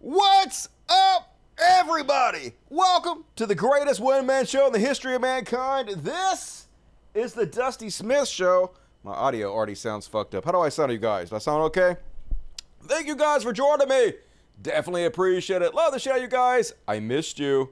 What's up, everybody? Welcome to the greatest one-man show in the history of mankind. This is the Dusty Smith Show. My audio already sounds fucked up. How do I sound to you guys? Do I sound okay? Thank you guys for joining me. Definitely appreciate it. Love the show, you guys. I missed you.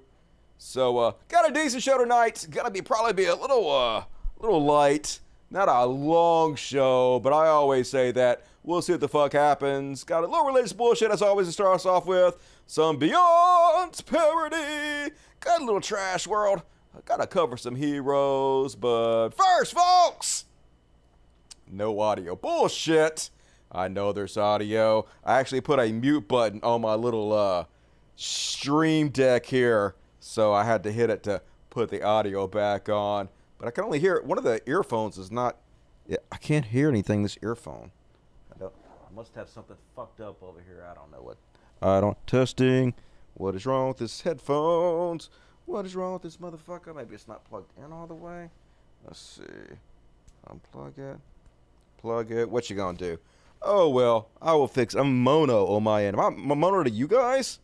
So, got a decent show tonight. Gonna probably be a little light. Not a long show, but I always say that. We'll see what the fuck happens. Got a little religious bullshit as always to start us off with. Some Beyond's parody. Got a little trash world. I gotta cover some heroes, but first, folks, no audio. Bullshit. I know there's audio. I actually put a mute button on my little stream deck here, so I had to hit it to put the audio back on. But I can only hear it. One of the earphones is not. Yeah, I can't hear anything. This earphone. I must have something fucked up over here. I don't know what. Testing. What is wrong with this headphones? What is wrong with this motherfucker? Maybe it's not plugged in all the way. Let's see. Unplug it. Plug it. What you gonna do? Oh well, I will fix. I'm mono on my end. Am I mono to you guys?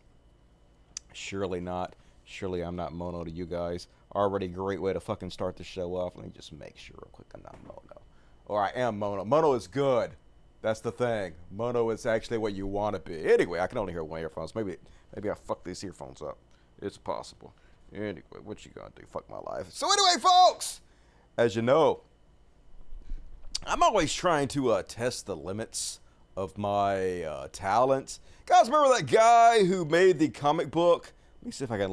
Surely not. Surely I'm not mono to you guys. Already great way to fucking start the show off. Let me just make sure real quick I'm not mono. Or I am mono. Mono is good. That's the thing. Mono is actually what you want to be. Anyway, I can only hear one earphones. Maybe I fucked these earphones up. It's possible. Anyway, what you gonna do? Fuck my life. So anyway, folks, as you know, I'm always trying to test the limits of my talents. Guys, remember that guy who made the comic book? Let me see if I can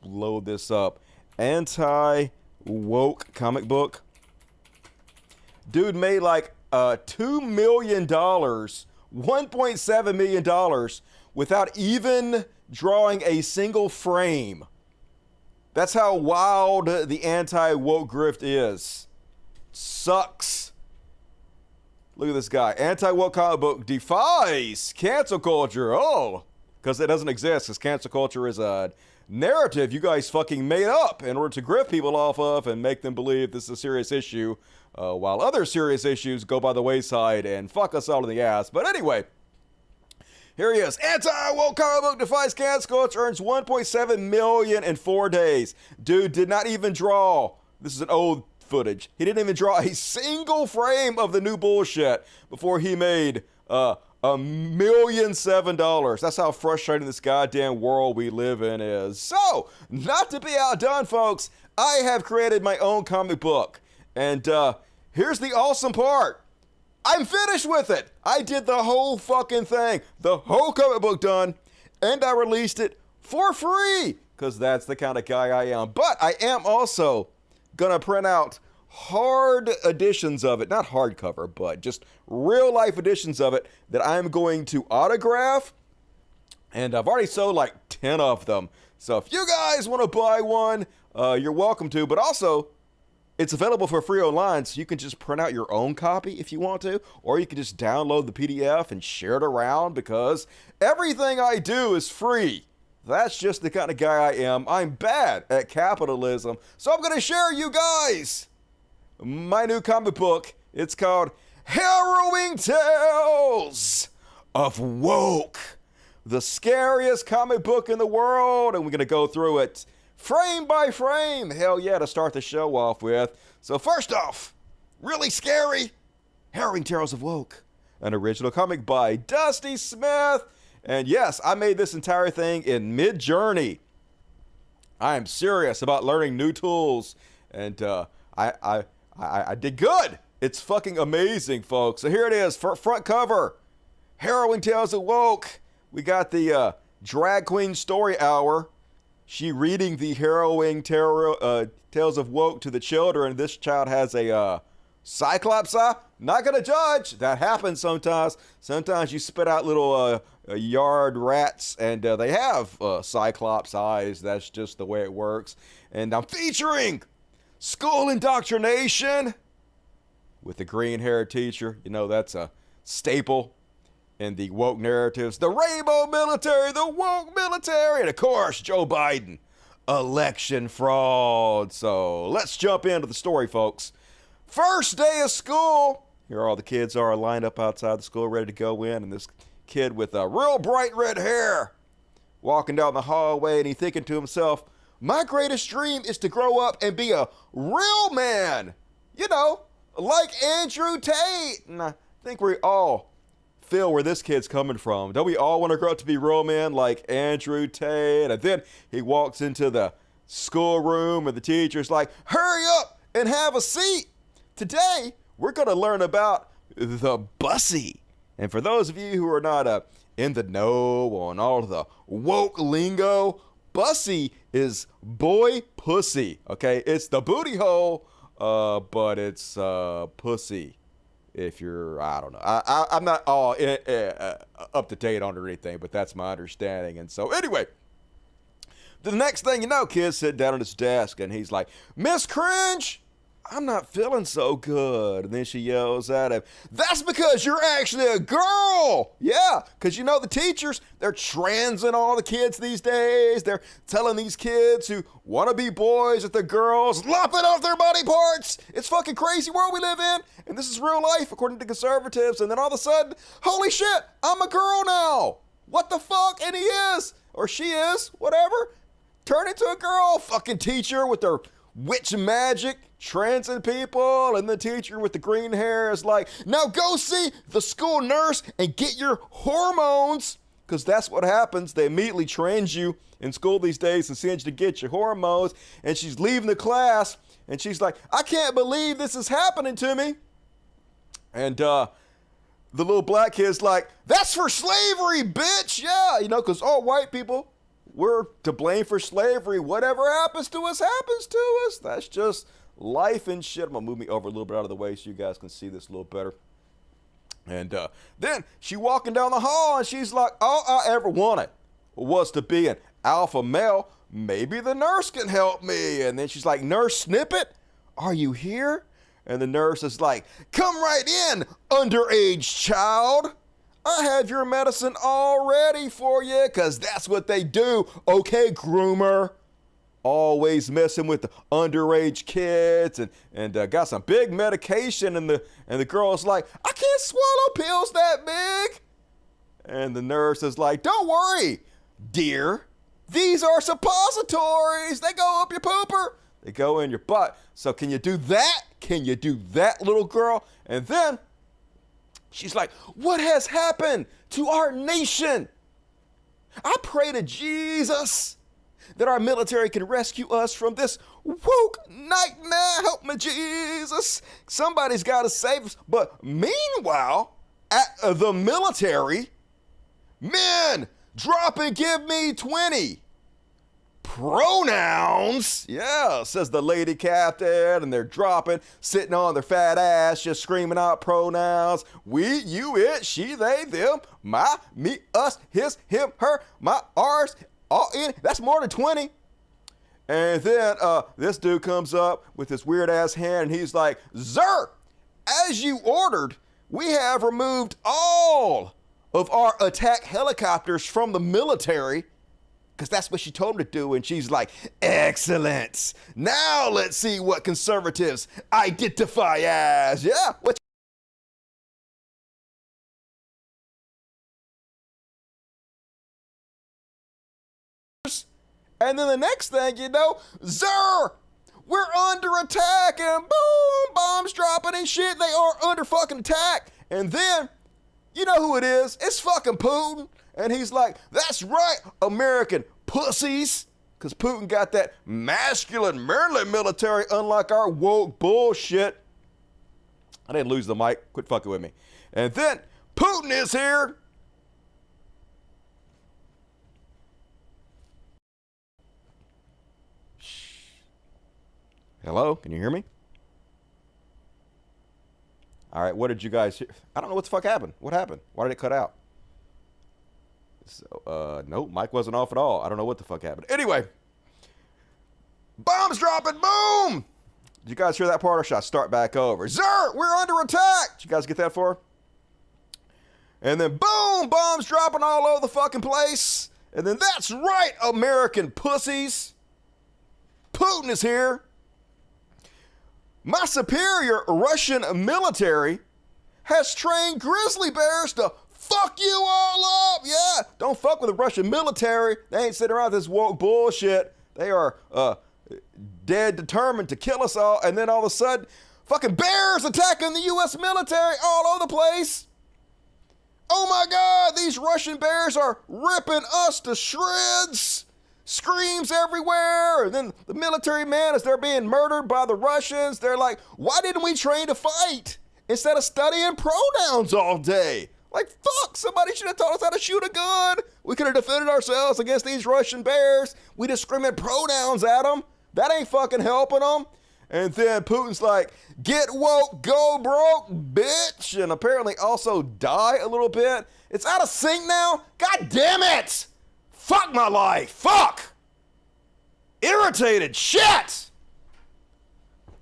load this up. Anti-woke comic book. Dude made like $2 million, $1.7 million without even drawing a single frame. That's how wild the anti-woke grift is. Sucks. Look at this guy. Anti-woke comic book defies cancel culture. Oh, because it doesn't exist, because cancel culture is a narrative you guys fucking made up in order to grift people off of and make them believe this is a serious issue, while other serious issues go by the wayside and fuck us all in the ass. But anyway, here he is. Anti-woke comic book defies cancel culture, earns $1.7 million in 4 days. Dude did not even draw. This is an old footage. He didn't even draw a single frame of the new bullshit before he made $1,007,000. That's how frustrating this goddamn world we live in is. So, not to be outdone, folks, I have created my own comic book. And here's the awesome part. I'm finished with it. I did the whole fucking thing. The whole comic book done. And I released it for free. Because that's the kind of guy I am. But I am also going to print out hard editions of it, not hardcover, but just real life editions of it that I'm going to autograph, and I've already sold like 10 of them. So if you guys want to buy one, you're welcome to, but also it's available for free online, so you can just print out your own copy if you want to, or you can just download the PDF and share it around, because everything I do is free. That's just the kind of guy I am. I'm bad at capitalism, so I'm going to share you guys my new comic book. It's called Harrowing Tales of Woke, the scariest comic book in the world, and we're going to go through it frame by frame. Hell yeah, to start the show off with. So first off, really scary, Harrowing Tales of Woke, an original comic by Dusty Smith. And yes, I made this entire thing in Mid-Journey. I am serious about learning new tools, and I did good. It's fucking amazing, folks. So here it is, front cover, Harrowing Tales of Woke. We got the drag queen story hour. She reading the Harrowing Tales of Woke to the children. This child has a cyclops eye. Not gonna judge. That happens sometimes. Sometimes you spit out little yard rats, and they have cyclops eyes. That's just the way it works. And I'm featuring school indoctrination with the green-haired teacher. You know, that's a staple in the woke narratives. The rainbow military, the woke military, and of course, Joe Biden. Election fraud. So let's jump into the story, folks. First day of school. Here all the kids are lined up outside the school ready to go in, and this kid with a real bright red hair walking down the hallway, and he's thinking to himself, my greatest dream is to grow up and be a real man. You know, like Andrew Tate. And I think we all feel where this kid's coming from. Don't we all want to grow up to be real men like Andrew Tate? And then he walks into the schoolroom and the teacher's like, hurry up and have a seat. Today, we're going to learn about the bussy. And for those of you who are not in the know on all of the woke lingo, bussy is boy pussy, okay? It's the booty hole, but it's pussy. If you're, I don't know. I'm not all up to date on or anything, but that's my understanding. And so anyway, the next thing you know, kids sit down at his desk and he's like, Miss Cringe, I'm not feeling so good. And then she yells at him, that's because you're actually a girl. Yeah, because you know the teachers, they're transing all the kids these days. They're telling these kids who want to be boys that they're girls, lopping off their body parts. It's fucking crazy world we live in. And this is real life according to conservatives. And then all of a sudden, holy shit, I'm a girl now. What the fuck? And he is, or she is, whatever. Turn into a girl. Fucking teacher with their witch magic, transing people, and the teacher with the green hair is like, now go see the school nurse and get your hormones, because that's what happens. They immediately trans you in school these days and send you to get your hormones. And she's leaving the class and she's like, I can't believe this is happening to me. And the little black kid's like, that's for slavery, bitch. Yeah, you know, because all white people, we're to blame for slavery. Whatever happens to us happens to us. That's just life and shit. I'm gonna move me over a little bit out of the way so you guys can see this a little better. And then she walking down the hall and she's like, all I ever wanted was to be an alpha male. Maybe the nurse can help me. And then she's like, Nurse Snippet, are you here? And the nurse is like, come right in, underage child. I have your medicine all ready for you, because that's what they do. Okay, groomer. Always messing with the underage kids and got some big medication. And the girl's like, I can't swallow pills that big. And the nurse is like, don't worry, dear. These are suppositories. They go up your pooper. They go in your butt. So can you do that? Can you do that, little girl? And then she's like, what has happened to our nation? I pray to Jesus that our military can rescue us from this woke nightmare. Help me, Jesus. Somebody's got to save us. But meanwhile, at the military, men, drop and give me 20. Pronouns, yeah, says the lady captain, and they're dropping, sitting on their fat ass, just screaming out pronouns. We, you, it, she, they, them, my, me, us, his, him, her, my, ours, all in. That's more than 20. And then this dude comes up with this weird ass hand, and he's like, Sir, as you ordered, we have removed all of our attack helicopters from the military, because that's what she told him to do. And she's like, excellent. Now let's see what conservatives identify as. Yeah. What? And then the next thing you know, Zer, we're under attack, and boom, bombs dropping and shit. They are under fucking attack. And then, you know who it is? It's fucking Putin. And he's like, that's right, American pussies. Because Putin got that masculine, manly military, unlike our woke bullshit. I didn't lose the mic. Quit fucking with me. And then Putin is here. Hello? Can you hear me? All right, what did you guys hear? I don't know what the fuck happened. What happened? Why did it cut out? So, nope, mic wasn't off at all. I don't know what the fuck happened. Anyway, bombs dropping, boom! Did you guys hear that part, or should I start back over? Zer, we're under attack! Did you guys get that far? And then boom, bombs dropping all over the fucking place. And then that's right, American pussies. Putin is here. My superior Russian military has trained grizzly bears to Fuck you all up! Yeah! Don't fuck with the Russian military. They ain't sitting around this woke bullshit. They are dead determined to kill us all, and then all of a sudden, fucking bears attacking the U.S. military all over the place. Oh my God, these Russian bears are ripping us to shreds. Screams everywhere. And then the military man, as they're being murdered by the Russians, they're like, why didn't we train to fight instead of studying pronouns all day? Like, fuck, somebody should have taught us how to shoot a gun. We could have defended ourselves against these Russian bears. We just screaming pronouns at them. That ain't fucking helping them. And then Putin's like, get woke, go broke, bitch. And apparently also die a little bit. It's out of sync now. God damn it. Fuck my life. Fuck. Irritated. Shit.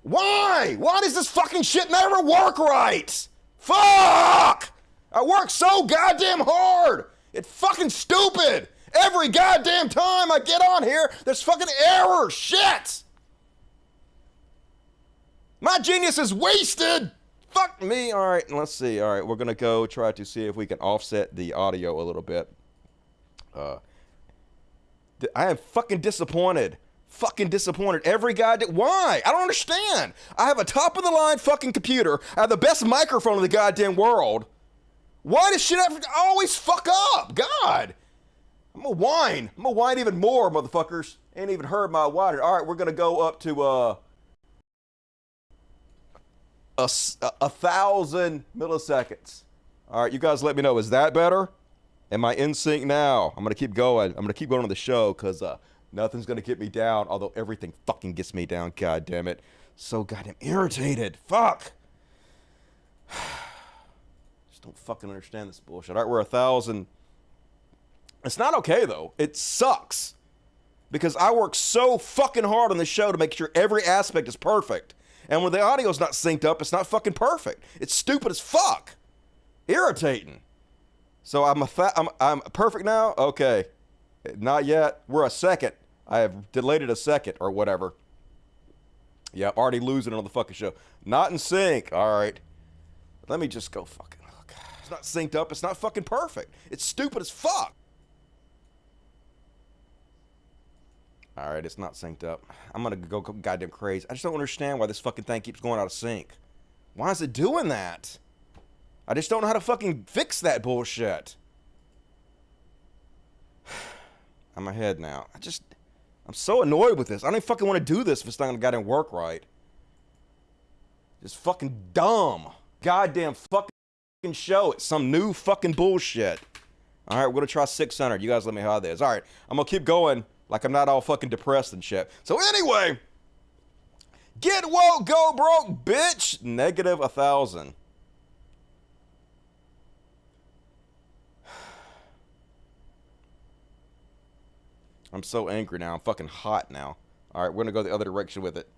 Why? Why does this fucking shit never work right? Fuck. I work so goddamn hard. It's fucking stupid. Every goddamn time I get on here, there's fucking errors. Shit. My genius is wasted. Fuck me. All right, let's see. All right, we're going to go try to see if we can offset the audio a little bit. I am fucking disappointed. Fucking disappointed. Every goddamn... Why? I don't understand. I have a top-of-the-line fucking computer. I have the best microphone in the goddamn world. Why does shit have to always fuck up? God. I'm going to whine. I'm going to whine even more, motherfuckers. Ain't even heard my whine. All right, we're going to go up to... 1,000 milliseconds. All right, you guys let me know. Is that better? Am I in sync now? I'm going to keep going. I'm going to keep going on the show because nothing's going to get me down, although everything fucking gets me down. God damn it. So goddamn irritated. Fuck. Just don't fucking understand this bullshit. All right, we're 1,000. It's not okay, though. It sucks because I work so fucking hard on this show to make sure every aspect is perfect. And when the audio's not synced up, it's not fucking perfect. It's stupid as fuck. Irritating. So I'm perfect now? Okay. Not yet. We're a second. I have delayed it a second or whatever. Yeah, I'm already losing on the fucking show. Not in sync. All right. Let me just go fucking look. It's not synced up. It's not fucking perfect. It's stupid as fuck. All right, it's not synced up. I'm going to go goddamn crazy. I just don't understand why this fucking thing keeps going out of sync. Why is it doing that? I just don't know how to fucking fix that bullshit. I'm ahead now. I'm so annoyed with this. I don't even fucking want to do this if it's not going to goddamn work right. Just fucking dumb. Goddamn fucking show. It's some new fucking bullshit. All right, we're going to try 600. You guys let me know how it is. All right, I'm going to keep going. Like I'm not all fucking depressed and shit. So anyway, get woke, go broke, bitch. Negative 1,000. I'm so angry now. I'm fucking hot now. All right, we're gonna go the other direction with it.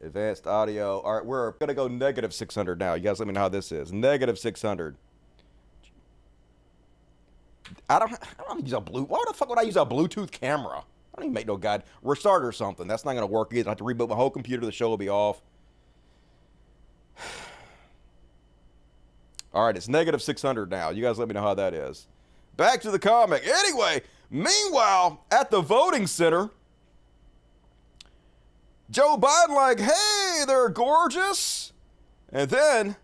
Advanced audio. All right, we're gonna go negative 600 now. You guys let me know how this is. Negative 600. I don't use a why the fuck would I use a Bluetooth camera? I don't even make no guide. Restart or something. That's not going to work either. I have to reboot my whole computer. The show will be off. All right, it's negative 600 now. You guys let me know how that is. Back to the comic. Anyway, meanwhile, at the voting center, Joe Biden like, hey, they're gorgeous. And then...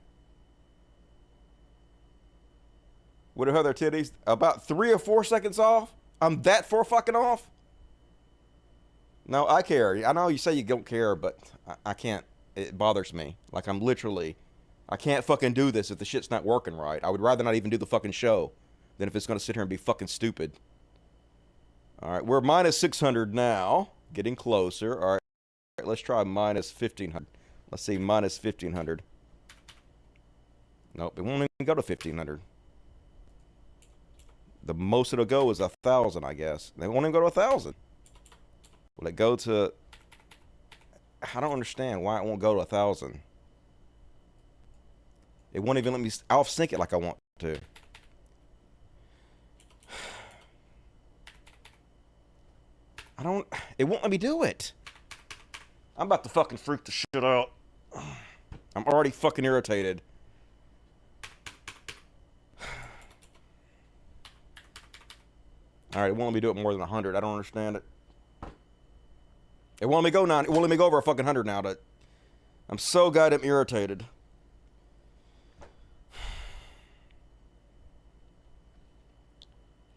would have their titties about 3 or 4 seconds off? I'm that far fucking off? No, I care. I know you say you don't care, but I can't. It bothers me. Like I'm literally, I can't fucking do this if the shit's not working right. I would rather not even do the fucking show than if it's going to sit here and be fucking stupid. All right, we're minus 600 now. Getting closer. All right, let's try minus 1,500. Let's see, minus 1,500. Nope, it won't even go to 1,500. The most it'll go is 1,000, I guess. They won't even go to 1,000. Will it go to... I don't understand why it won't go to 1,000. It won't even let me off-sync it like I want to. It won't let me do it. I'm about to fucking freak the shit out. I'm already fucking irritated. All right, it won't let me do it more than 100. I don't understand it. It won't let me go 9. It won't let me go over a fucking 100 now. I'm so goddamn irritated.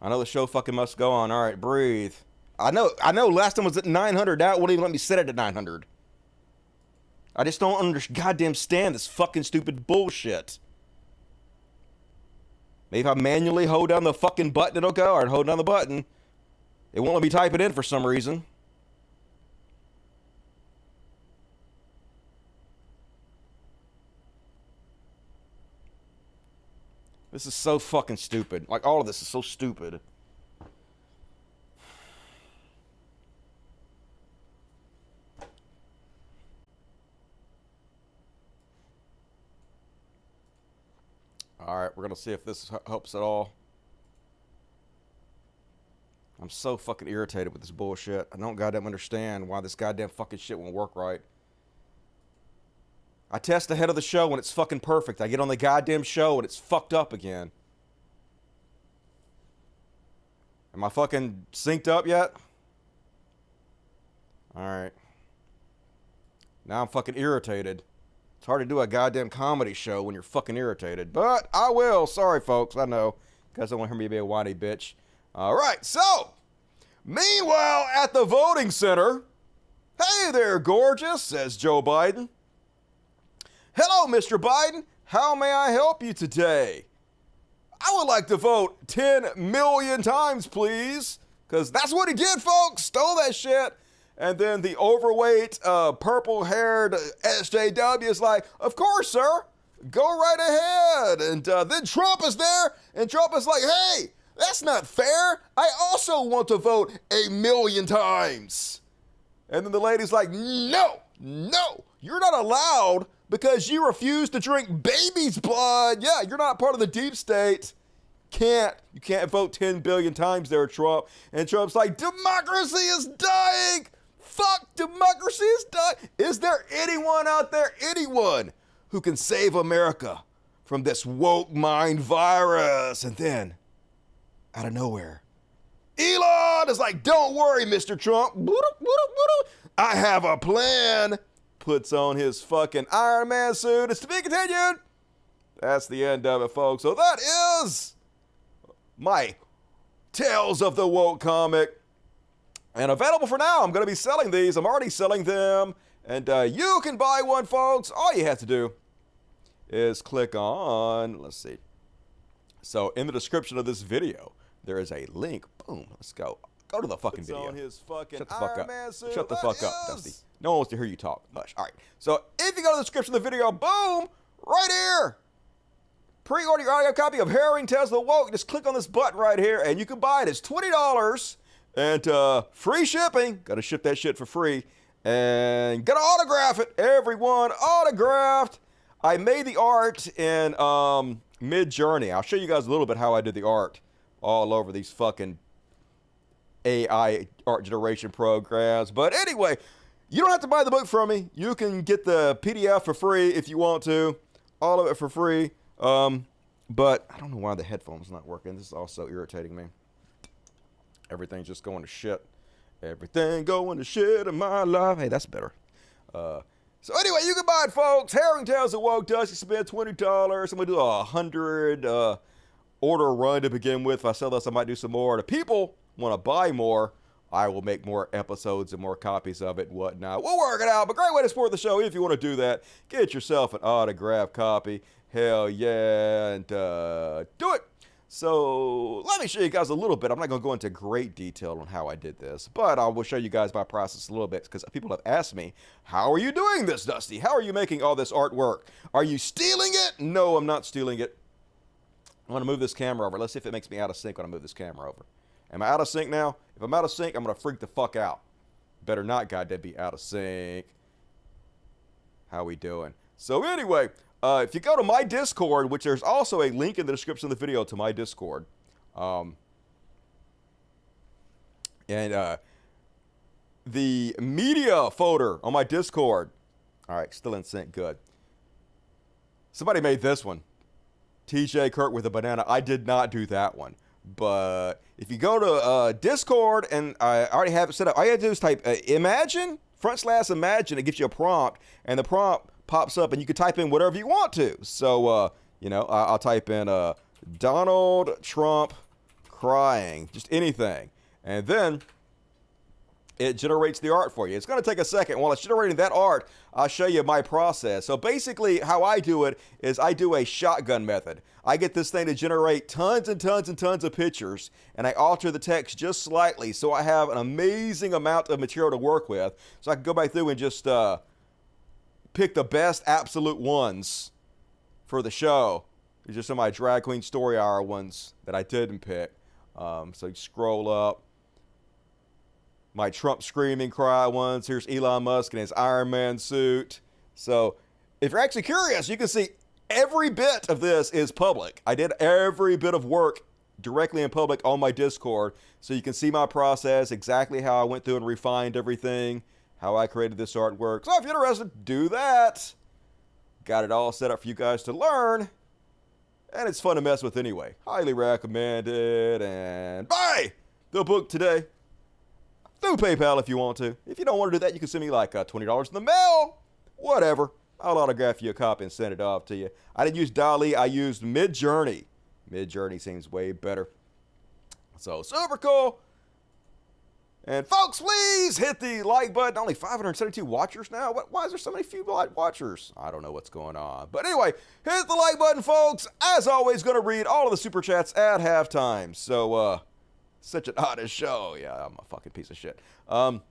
I know the show fucking must go on. All right, breathe. I know. Last time was at 900. Now it won't even let me set it at 900. I just don't goddamn stand this fucking stupid bullshit. Maybe if I manually hold down the fucking button, it'll go. Or hold down the button. It won't let me type it in for some reason. This is so fucking stupid. Like, all of this is so stupid. All right, we're going to see if this helps at all. I'm so fucking irritated with this bullshit. I don't goddamn understand why this goddamn fucking shit won't work right. I test ahead of the show when it's fucking perfect. I get on the goddamn show and it's fucked up again. Am I fucking synced up yet? Alright. Now I'm fucking irritated. It's hard to do a goddamn comedy show when you're fucking irritated. But I will. Sorry, folks. I know. You guys don't want to hear me be a whiny bitch. Alright, so. Meanwhile, at the voting center. Hey there, gorgeous, says Joe Biden. Hello, Mr. Biden. How may I help you today? I would like to vote 10 million times, please. Because that's what he did, folks. Stole that shit. And then the overweight, purple-haired SJW is like, of course, sir. Go right ahead. And then Trump is there. And Trump is like, hey, that's not fair. I also want to vote 1 million times. And then the lady's like, no, you're not allowed because you refuse to drink baby's blood. Yeah, you're not part of the deep state. You can't vote 10 billion times there, Trump. And Trump's like, democracy is dying. Fuck, democracy is dying. Is there anyone out there, anyone who can save America from this woke mind virus? And then, out of nowhere, Elon is like, don't worry, Mr. Trump. I have a plan. Puts on his fucking Iron Man suit. It's to be continued. That's the end of it, folks. So that is my Tales of the Woke comic. And available for now. I'm going to be selling these. I'm already selling them. And you can buy one, folks. All you have to do is click on, let's see. So in the description of this video, there is a link. Boom. Let's go. Go to the fucking video. On his fucking Shut the fuck up. Shut the fuck up, Dusty. is- No one wants to hear you talk. Hush. All right. So if you go to the description of the video, boom, right here. Pre-order your audio copy of Harrowing Tales of Wake. Just click on this button right here, and you can buy it. It's $20 and free shipping. Got to ship that shit for free, and gotta autograph it. Everyone autographed. I made the art in Mid-Journey. I'll show you guys a little bit how I did the art all over these fucking AI art generation programs. But anyway, you don't have to buy the book from me. You can get the PDF for free if you want to. All of it for free. But I don't know why the headphone's not working. This is also irritating me. Everything's just going to shit. Everything going to shit in my life. Hey, that's better. So anyway, you can buy it, folks. Harrowing Tales of Wake does. You spend $20. I'm going to do 100 order run to begin with. If I sell this, I might do some more. The people want to buy more, I will make more episodes and more copies of it and whatnot. We'll work it out. But great way to support the show. If you want to do that, get yourself an autographed copy. Hell yeah. And do it. So let me show you guys a little bit. I'm not going to go into great detail on how I did this, but I will show you guys my process a little bit because people have asked me, how are you doing this, Dusty? How are you making all this artwork? Are you stealing it? No, I'm not stealing it. I'm going to move this camera over. Let's see if it makes me out of sync when I move this camera over. Am I out of sync now? If I'm out of sync, I'm going to freak the fuck out. Better not, goddamn, be out of sync. How we doing? So anyway, if you go to my Discord, which there's also a link in the description of the video to my Discord. The media folder on my Discord. All right, still in sync, good. Somebody made this one. TJ Kirk with a banana. I did not do that one. But if you go to Discord, and I already have it set up, all you have to do is type imagine, /imagine. It gives you a prompt, and the prompt pops up, and you can type in whatever you want to. So, you know, I'll type in Donald Trump crying, just anything. And then it generates the art for you. It's going to take a second. While it's generating that art, I'll show you my process. So basically how I do it is I do a shotgun method. I get this thing to generate tons and tons and tons of pictures, and I alter the text just slightly so I have an amazing amount of material to work with. So I can go back through and just pick the best absolute ones for the show. These are some of my drag queen story hour ones that I didn't pick. So you scroll up. My Trump screaming cry ones. Here's Elon Musk in his Iron Man suit. So if you're actually curious, you can see every bit of this is public. I did every bit of work directly in public on my Discord. So you can see my process, exactly how I went through and refined everything, how I created this artwork. So if you're interested, do that. Got it all set up for you guys to learn. And it's fun to mess with anyway. Highly recommended. And buy the book today through PayPal if you want to. If you don't want to do that, you can send me like $20 in the mail. Whatever. I'll autograph you a copy and send it off to you. I didn't use Dali. I used Midjourney. Midjourney seems way better. So super cool. And folks, please hit the like button. Only 572 watchers now. Why is there so many few watchers? I don't know what's going on. But anyway, hit the like button, folks. As always, going to read all of the super chats at halftime. So, such an honest show. Yeah, I'm a fucking piece of shit. I'm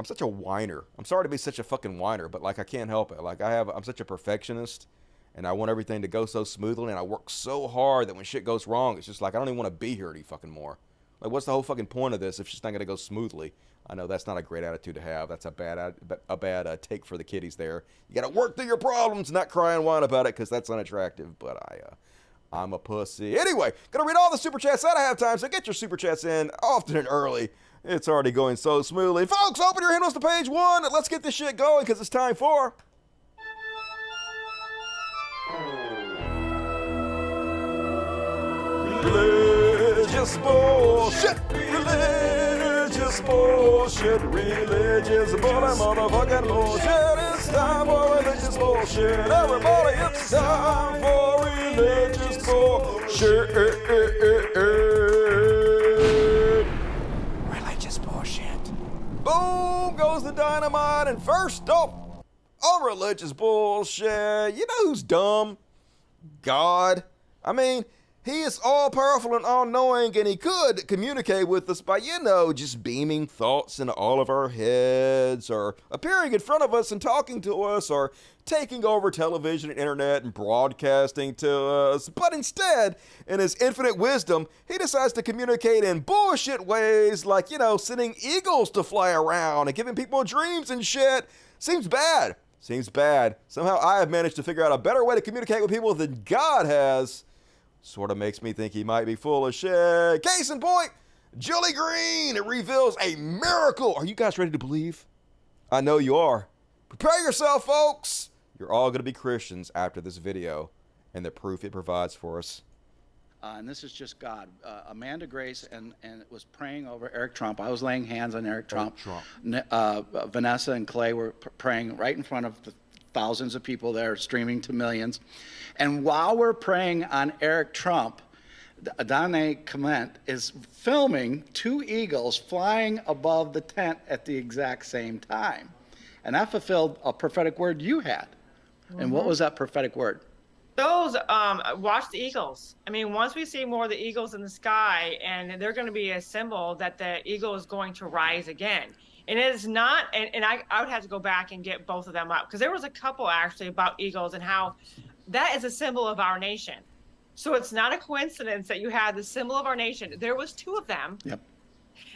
such a whiner. I'm sorry to be such a fucking whiner, but like I can't help it. Like I'm such a perfectionist, and I want everything to go so smoothly, and I work so hard that when shit goes wrong, it's just like I don't even want to be here any fucking more. Like, what's the whole fucking point of this if it's just not going to go smoothly? I know that's not a great attitude to have. That's a bad take for the kiddies there. You got to work through your problems, not cry and whine about it, because that's unattractive. But I'm a pussy. Anyway, going to read all the super chats out of halftime, so get your super chats in often and early. It's already going so smoothly. Folks, open your handles to page 1. Let's get this shit going, because it's time for... Religious bullshit, religious bullshit, religious motherfucking bullshit. It's time for religious bullshit. Everybody, it's time for religious bullshit. Religious bullshit. Boom goes the dynamite, and first up on religious bullshit, you know who's dumb? God. I mean, he is all-powerful and all-knowing, and he could communicate with us by, you know, just beaming thoughts into all of our heads, or appearing in front of us and talking to us, or taking over television and internet and broadcasting to us. But instead, in his infinite wisdom, he decides to communicate in bullshit ways, like, you know, sending eagles to fly around and giving people dreams and shit. Seems bad. Seems bad. Somehow I have managed to figure out a better way to communicate with people than God has. Sort of makes me think he might be full of shit. Case in point, Julie Green. It reveals a miracle. Are you guys ready to believe? I know you are. Prepare yourself, folks. You're all going to be Christians after this video and the proof it provides for us. And this is just God. Amanda Grace and was praying over Eric Trump. I was laying hands on Eric Trump. Vanessa and Clay were praying right in front of the thousands of people there, streaming to millions. And while we're praying on Eric Trump, Danae Clement is filming 2 eagles flying above the tent at the exact same time. And that fulfilled a prophetic word you had. Mm-hmm. And what was that prophetic word? Those, watch the eagles. I mean, once we see more of the eagles in the sky, and they're going to be a symbol that the eagle is going to rise again. And it is not, and I would have to go back and get both of them up, because there was a couple actually about eagles and how that is a symbol of our nation. So it's not a coincidence that you had the symbol of our nation. There was 2 of them. Yep.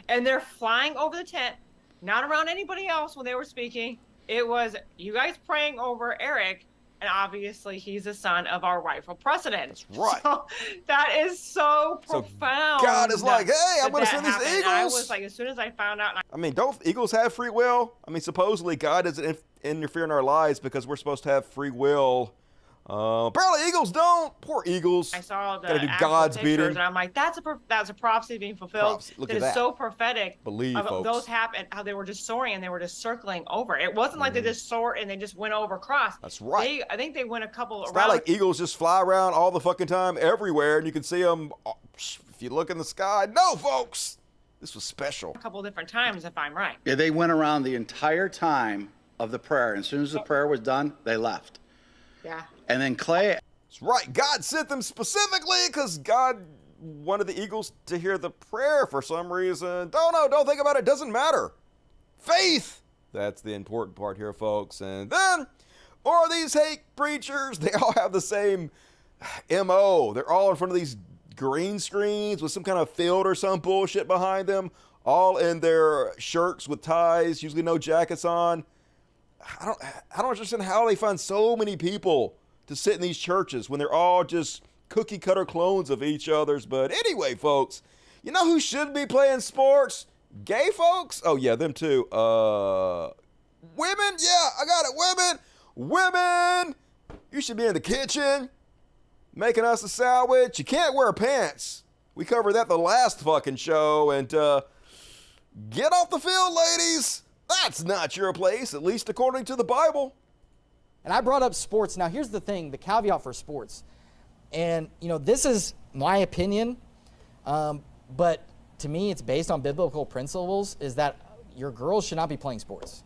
And they're flying over the tent, not around anybody else when they were speaking. It was you guys praying over Eric, and obviously he's the son of our rightful president. That's right. So that is so profound. So God is like, hey, I'm going to send these eagles. I was like, as soon as I found out. I mean, don't eagles have free will? I mean, supposedly God doesn't interfere in our lives because we're supposed to have free will Apparently eagles don't. Poor eagles. I saw the Gotta do actual God's pictures, beating. and I'm like, that's a prophecy being fulfilled. Prophecy. Look That at is that. so prophetic. Believe, of folks. those happen, how they were just soaring and they were just circling over. It wasn't like they just soared and they just went over across. That's right. I think they went a couple It's around. not like eagles just fly around all the fucking time everywhere and you can see them if you look in the sky. No, folks. This was special. a couple different times, if I'm right. Yeah, they went around the entire time of the prayer. And as soon as the prayer was done, they left. Yeah. And then Clay. That's right. God sent them specifically because God wanted the eagles to hear the prayer for some reason. Don't think about it. Doesn't matter. Faith. That's the important part here, folks. And then, more of these hate preachers. They all have the same MO. They're all in front of these green screens with some kind of field or some bullshit behind them. All in their shirts with ties, usually no jackets on. I don't understand how they find so many people to sit in these churches when they're all just cookie cutter clones of each other's. But anyway, folks, you know who should be playing sports? Gay folks? Oh yeah, them too. Women? Yeah, I got it. Women! You should be in the kitchen making us a sandwich. You can't wear pants. We covered that the last fucking show. And get off the field, ladies. That's not your place, at least according to the Bible. And I brought up sports. Now, here's the thing, the caveat for sports. And, this is my opinion, but to me, it's based on biblical principles, is that your girls should not be playing sports.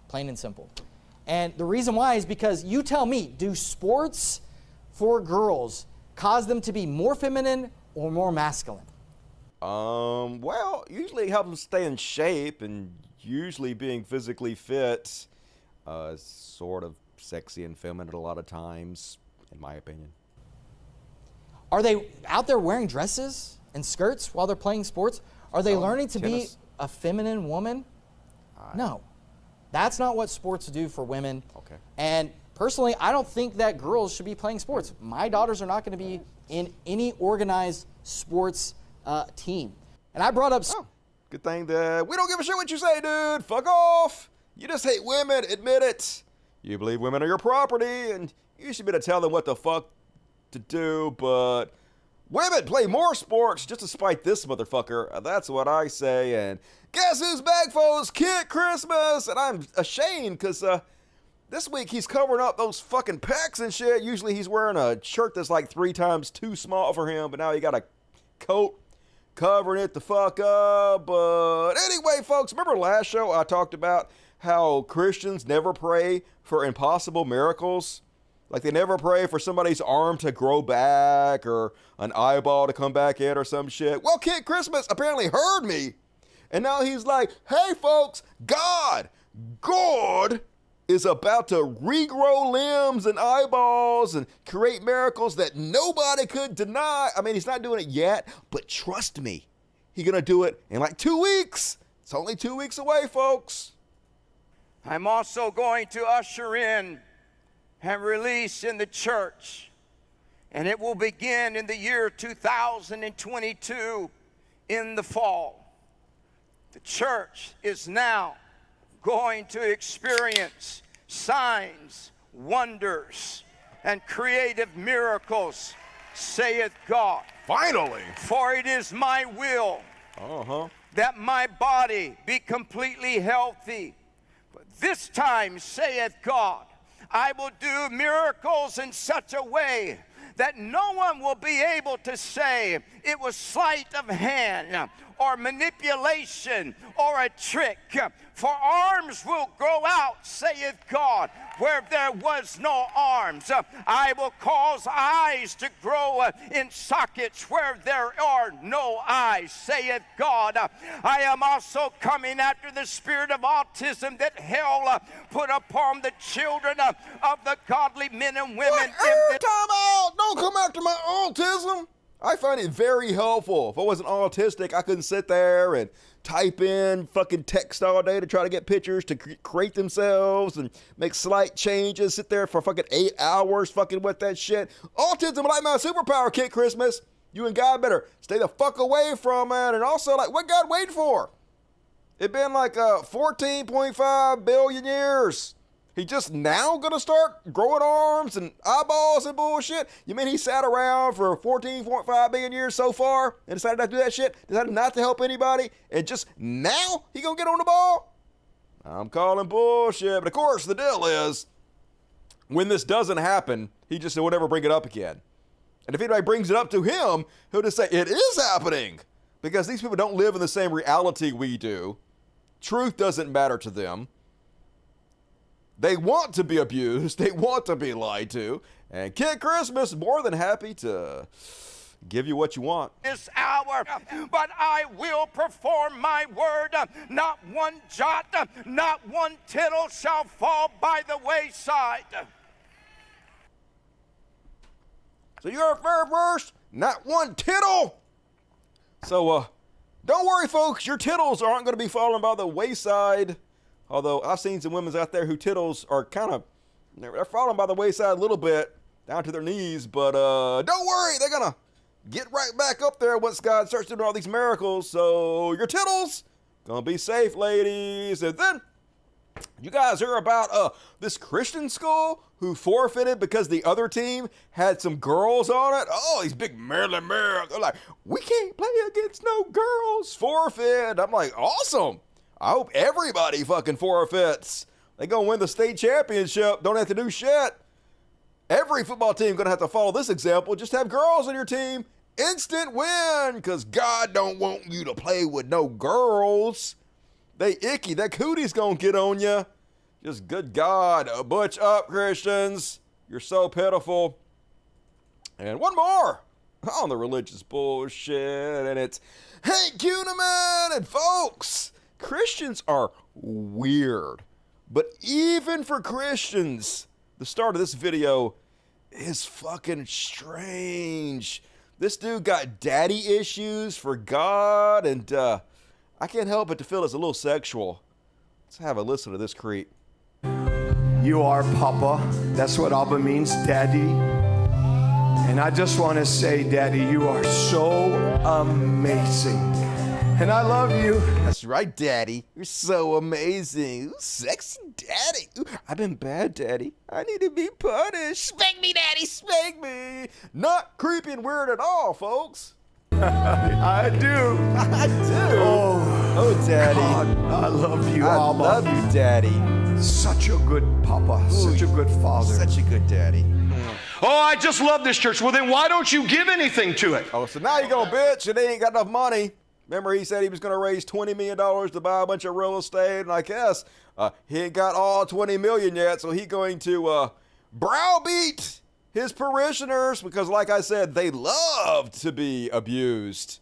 Plain and simple. And the reason why is because you tell me, do sports for girls cause them to be more feminine or more masculine? Well, usually it helps them stay in shape, and usually being physically fit sort of sexy and feminine a lot of times, in my opinion. Are they out there wearing dresses and skirts while they're playing sports? Are they learning to be a feminine woman? No. That's not what sports do for women. Okay. And personally, I don't think that girls should be playing sports. My daughters are not going to be in any organized sports team. And I brought up... Oh, good thing that we don't give a shit what you say, dude. Fuck off. You just hate women. Admit it. You believe women are your property, and you should be able to tell them what the fuck to do, but women play more sports just to spite this motherfucker. That's what I say. And guess who's back, folks? Kid Christmas. And I'm ashamed because this week he's covering up those fucking pecs and shit. Usually he's wearing a shirt that's like 3 times too small for him, but now he got a coat covering it the fuck up. But anyway, folks, remember last show I talked about how Christians never pray for impossible miracles? Like they never pray for somebody's arm to grow back or an eyeball to come back in or some shit. Well, Kid Christmas apparently heard me. And now he's like, hey folks, God is about to regrow limbs and eyeballs and create miracles that nobody could deny. I mean, he's not doing it yet, but trust me, he's gonna do it in like 2 weeks. It's only 2 weeks away, folks. I'm also going to usher in and release in the church, and it will begin in the year 2022 in the fall. The church is now going to experience signs, wonders, and creative miracles, saith God. Finally. For it is my will that my body be completely healthy. But this time, saith God, I will do miracles in such a way that no one will be able to say it was sleight of hand or manipulation or a trick. For arms will grow out, saith God, where there was no arms. I will cause eyes to grow in sockets where there are no eyes, saith God. I am also coming after the spirit of autism that hell put upon the children of the godly men and women. Time out! Don't come after my autism. I find it very helpful. If I wasn't autistic, I couldn't sit there and type in fucking text all day to try to get pictures to create themselves and make slight changes, sit there for fucking 8 hours fucking with that shit. Autism like my superpower, Kid Christmas. You and God better stay the fuck away from it. And also, like, what God waiting for? It been like 14.5 billion years. He just now gonna start growing arms and eyeballs and bullshit? You mean he sat around for 14.5 billion years so far and decided not to do that shit? Decided not to help anybody? And just now he gonna get on the ball? I'm calling bullshit. But of course, the deal is, when this doesn't happen, he just will never bring it up again. And if anybody brings it up to him, he'll just say, it is happening. Because these people don't live in the same reality we do. Truth doesn't matter to them. They want to be abused. They want to be lied to. And Kid Christmas is more than happy to give you what you want. This hour, but I will perform my word. Not one jot, not one tittle shall fall by the wayside. So you're fair first, not one tittle. So don't worry, folks. Your tittles aren't going to be falling by the wayside. Although I've seen some women out there who tittles are kind of, they're falling by the wayside a little bit, down to their knees. But don't worry, they're going to get right back up there once God starts doing all these miracles. So your tittles going to be safe, ladies. And then you guys hear about this Christian school who forfeited because the other team had some girls on it? Oh, these big Maryland Maryland. They're like, we can't play against no girls. Forfeit. I'm like, awesome. I hope everybody fucking forfeits. They gonna win the state championship. Don't have to do shit. Every football team gonna have to follow this example. Just have girls on your team. Instant win. Because God don't want you to play with no girls. They icky. That cootie's gonna get on you. Just good God. Butch up, Christians. You're so pitiful. And one more on the religious bullshit. And it's Hank Kuhneman. And folks, Christians are weird. But even for Christians, the start of this video is fucking strange. This dude got daddy issues for God, and I can't help but to feel it's a little sexual. Let's have a listen to this creep. You are Papa. That's what Abba means, Daddy. And I just want to say, Daddy, you are so amazing. And I love you. That's right, Daddy. You're so amazing. Ooh, sexy Daddy. Ooh, I've been bad, Daddy. I need to be punished. Spank me, Daddy. Spank me. Not creepy and weird at all, folks. I do. I do. Oh, Daddy. God, I love you, I Abba. love you, Daddy. Such a good Papa. Ooh, such a good father. Such a good Daddy. Oh, I just love this church. Well, then why don't you give anything to it? Oh, so now you're going to bitch and they ain't got enough money. Remember, he said he was going to raise $20 million to buy a bunch of real estate, and I guess he ain't got all $20 million yet, so he's going to browbeat his parishioners because, like I said, they love to be abused.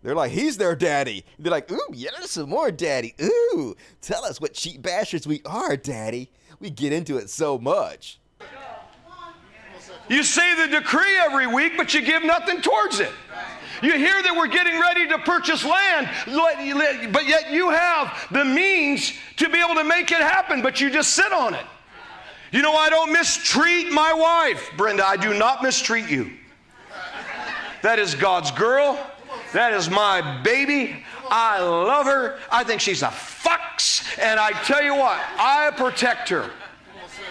They're like, he's their daddy. They're like, ooh, yeah, some more, Daddy. Ooh, tell us what cheap bastards we are, Daddy. We get into it so much. You say the decree every week, but you give nothing towards it. You hear that we're getting ready to purchase land, but yet you have the means to be able to make it happen, but you just sit on it. You know, I don't mistreat my wife. Brenda, I do not mistreat you. That is God's girl. That is my baby. I love her. I think she's a fox. And I tell you what, I protect her.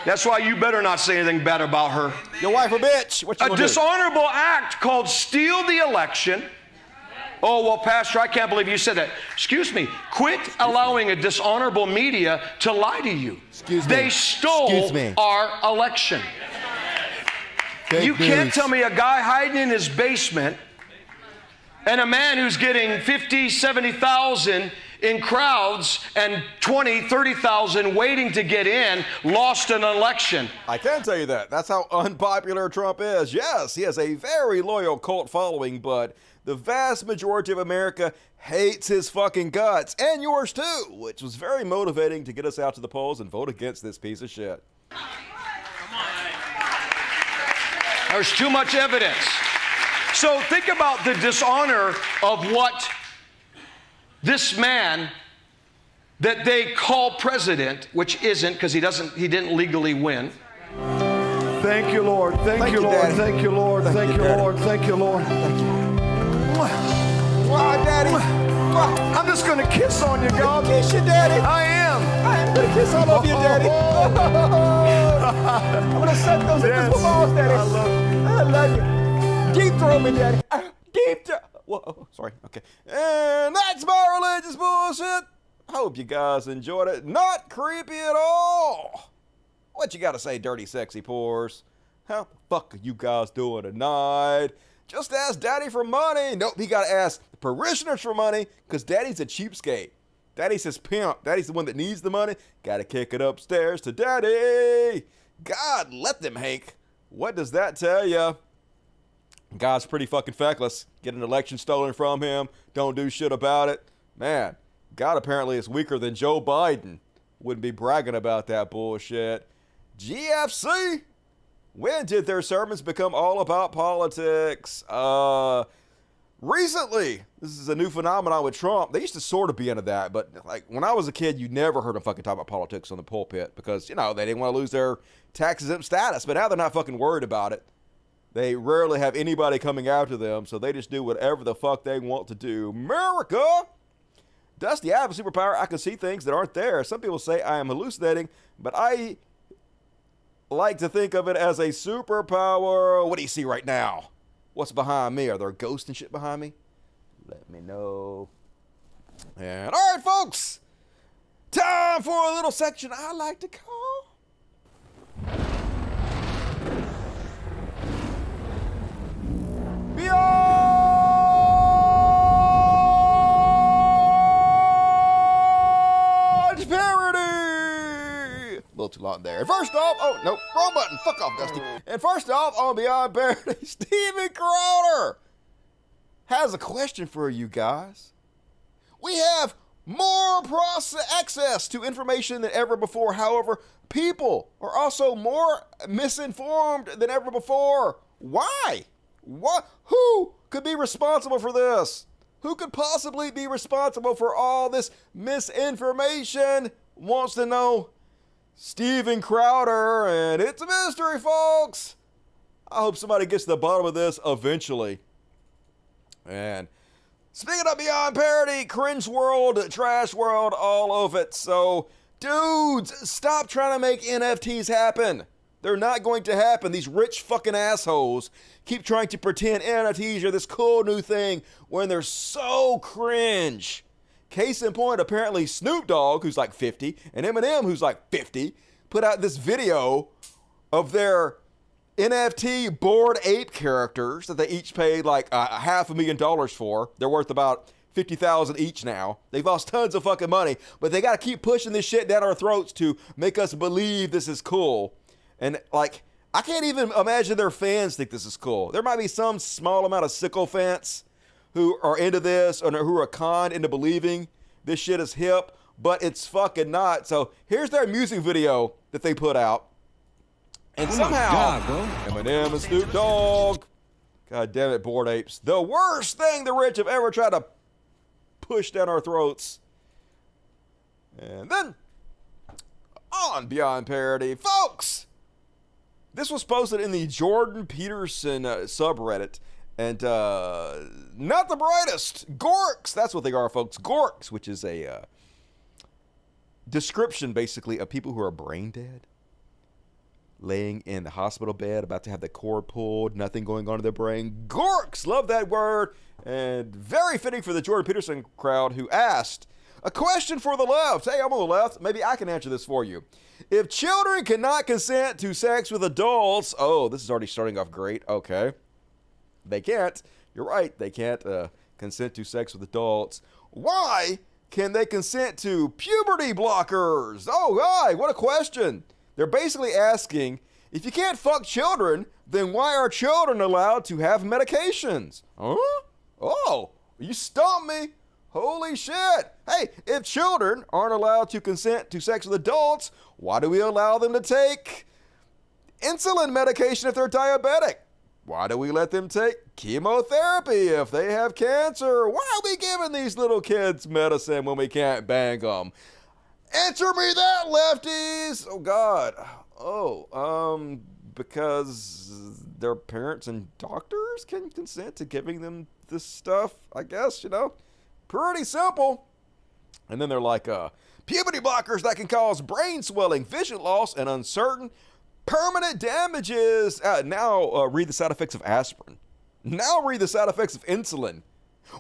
That's why you better not say anything bad about her. Your wife a bitch. What you A dishonorable act called steal the election. Oh, well, Pastor, I can't believe you said that. Excuse me. Quit allowing a dishonorable media to lie to you. They stole our election. You can't tell me a guy hiding in his basement and a man who's getting 50, 70,000 in crowds and 20, 30,000 waiting to get in lost an election. I can tell you that. That's how unpopular Trump is. Yes, he has a very loyal cult following, but the vast majority of America hates his fucking guts, and yours too, which was very motivating to get us out to the polls and vote against this piece of shit. There's too much evidence. So think about the dishonor of what this man that they call president, which isn't, because he didn't legally win. Thank you, Lord. Thank you, Lord. Daddy. Thank you, Lord. Thank you, Daddy. Lord. Thank you, Lord. Wow, Daddy. I'm just going to kiss on you, God. Kiss your daddy. I am. I'm gonna kiss all over you, daddy. I'm gonna suck those invisible balls, daddy. I love you. I love you. Deep throw me, daddy. Deep throw. Whoa, sorry. Okay. And that's my religious bullshit. Hope you guys enjoyed it. Not creepy at all. What you gotta say, dirty, sexy pores? How the fuck are you guys doing tonight? Just ask Daddy for money. Nope, he gotta ask the parishioners for money because Daddy's a cheapskate. Daddy's his pimp. Daddy's the one that needs the money. Gotta kick it upstairs to Daddy. God, let them, Hank. What does that tell you? God's pretty fucking feckless. Get an election stolen from him. Don't do shit about it. Man, God apparently is weaker than Joe Biden. Wouldn't be bragging about that bullshit. GFC? When did their sermons become all about politics? Recently. This is a new phenomenon with Trump. They used to sort of be into that, but like when I was a kid, you never heard them fucking talk about politics on the pulpit because, you know, they didn't want to lose their tax-exempt status. But now they're not fucking worried about it. They rarely have anybody coming after them, so they just do whatever the fuck they want to do. America! Dusty, I have a superpower. I can see things that aren't there. Some people say I am hallucinating, but I like to think of it as a superpower. What do you see right now? What's behind me? Are there ghosts and shit behind me? Let me know. And all right, folks. Time for a little section I like to call Beyond Parody. A little too long there. And first off, oh, no, wrong button. Fuck off, Dusty. And first off, on Beyond Parody, Steven Crowder has a question for you guys. We have more access to information than ever before. However, people are also more misinformed than ever before. Why? What? Who could be responsible for this? Who could possibly be responsible for all this misinformation? Wants to know. Steven Crowder, and it's a mystery, folks. I hope somebody gets to the bottom of this eventually. And speaking of Beyond Parody, cringe world, trash world, all of it. So, dudes, stop trying to make NFTs happen. They're not going to happen. These rich fucking assholes keep trying to pretend NFTs are this cool new thing when they're so cringe. Case in point, apparently Snoop Dogg, who's like 50, and Eminem, who's like 50, put out this video of their NFT Bored Ape characters that they each paid like $500,000 for. They're worth about $50,000 each now. They've lost tons of fucking money, but they got to keep pushing this shit down our throats to make us believe this is cool. And like, I can't even imagine their fans think this is cool. There might be some small amount of sycophants who are into this or who are conned into believing this shit is hip, but it's fucking not. So here's their music video that they put out. And somehow, Eminem and Snoop Dogg, God damn it, Bored Apes, the worst thing the rich have ever tried to push down our throats. And then, on Beyond Parody, folks, this was posted in the Jordan Peterson subreddit. And not the brightest. Gorks, that's what they are, folks. Gorks, which is a description, basically, of people who are brain dead. Laying in the hospital bed, about to have the cord pulled, nothing going on in their brain. Gorks, love that word. And very fitting for the Jordan Peterson crowd who asked a question for the left. Hey, I'm on the left. Maybe I can answer this for you. If children cannot consent to sex with adults, oh, this is already starting off great. Okay. They can't. You're right. They can't consent to sex with adults. Why can they consent to puberty blockers? Oh, God, what a question. They're basically asking, if you can't fuck children, then why are children allowed to have medications? Huh? Oh, you stumped me. Holy shit. Hey, if children aren't allowed to consent to sex with adults, why do we allow them to take insulin medication if they're diabetic? Why do we let them take chemotherapy if they have cancer? Why are we giving these little kids medicine when we can't bang them? Answer me that, lefties! Oh, God. Oh, because their parents and doctors can consent to giving them this stuff, I guess, you know? Pretty simple. And then they're like, puberty blockers that can cause brain swelling, vision loss, and uncertain permanent damages. Now read the side effects of aspirin. Now read the side effects of insulin.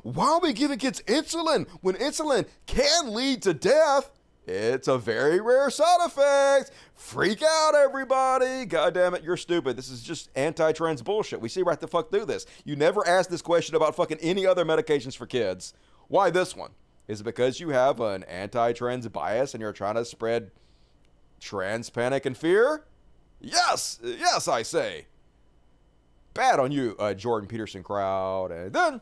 Why are we giving kids insulin when insulin can lead to death? It's a very rare side effect. Freak out, everybody. God damn it, you're stupid. This is just anti-trans bullshit. We see right the fuck through this. You never ask this question about fucking any other medications for kids. Why this one? Is it because you have an anti-trans bias and you're trying to spread trans panic and fear? Yes, yes, I say. Bad on you, Jordan Peterson crowd. And then,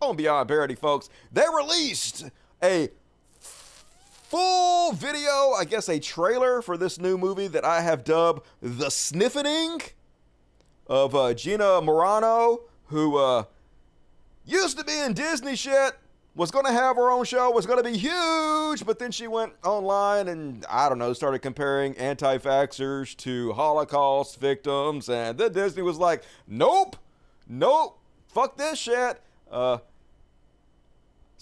on Beyond Parody, folks, they released a full video, I guess a trailer for this new movie that I have dubbed The Sniffening of Gina Morano, who used to be in Disney shit, was going to have her own show, was going to be huge, but then she went online and, I don't know, started comparing anti-vaxxers to Holocaust victims, and then Disney was like, nope, fuck this shit. So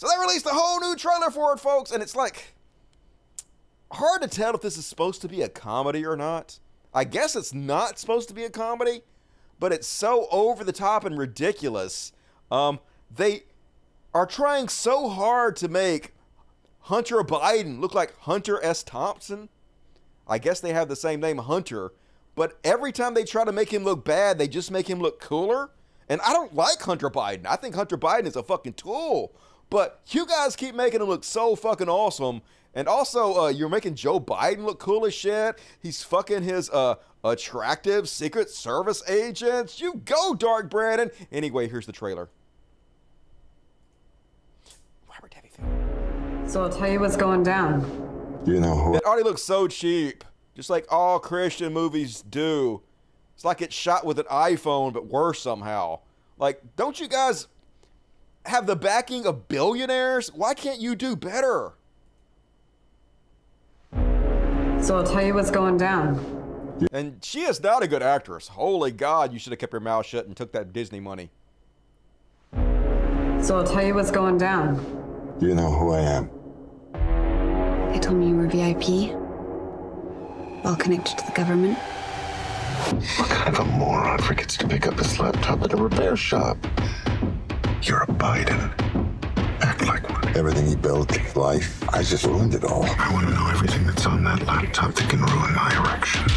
they released a whole new trailer for it, folks, and it's like, hard to tell if this is supposed to be a comedy or not. I guess it's not supposed to be a comedy, but it's so over the top and ridiculous. They are trying so hard to make Hunter Biden look like Hunter S. Thompson. I guess they have the same name, Hunter, but every time they try to make him look bad, they just make him look cooler. And I don't like Hunter Biden. I think Hunter Biden is a fucking tool. But you guys keep making him look so fucking awesome. And also, you're making Joe Biden look cool as shit. He's fucking his attractive Secret Service agents. You go, Dark Brandon. Anyway, here's the trailer. Robert Davyfield. So I'll tell you what's going down. You know who? It already looks so cheap. Just like all Christian movies do. It's like it's shot with an iPhone, but worse somehow. Like, don't you guys have the backing of billionaires? Why can't you do better? So I'll tell you what's going down. And she is not a good actress. Holy God, you should have kept your mouth shut and took that Disney money. So I'll tell you what's going down. You know who I am. They told me you were VIP. All connected to the government. What kind of a moron forgets to pick up his laptop at a repair shop? You're a Biden. Act like one. Everything he built, his life, I just ruined it all. I want to know everything that's on that laptop that can ruin my erection.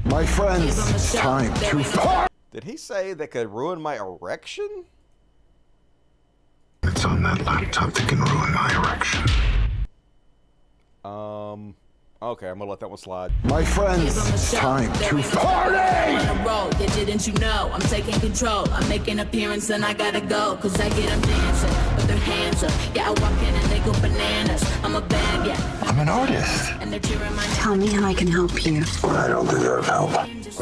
My friends, it's time to fight. Did he say that could ruin my erection? It's on that laptop that can ruin my erection. Okay, I'm gonna let that one slide. My friends, it's time to party! Yeah, didn't you know? I'm taking control. I'm making appearance and I gotta go. Cause I get them dancing with their hands up. Yeah, I walk in and they go bananas. I'm a bad guy. I'm an artist. And they're cheering my Tell me how I can help you. I don't deserve help.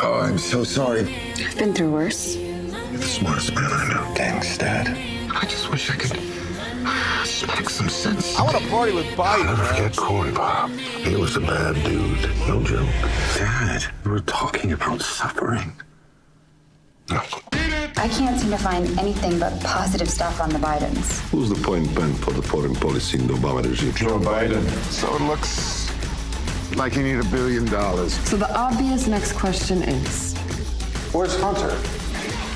Oh, I'm so sorry. I've been through worse. You're the smartest man I know. Thanks, Dad. I just wish I could smack some sense. I want to party with Biden. I'll never forget Corn Pop. He was a bad dude. No joke. Dad, we were talking about suffering. No. I can't seem to find anything but positive stuff on the Bidens. Who's the point man for the foreign policy in the Obama regime? Joe Biden. So it looks like you need $1 billion. So the obvious next question is, Where's Hunter?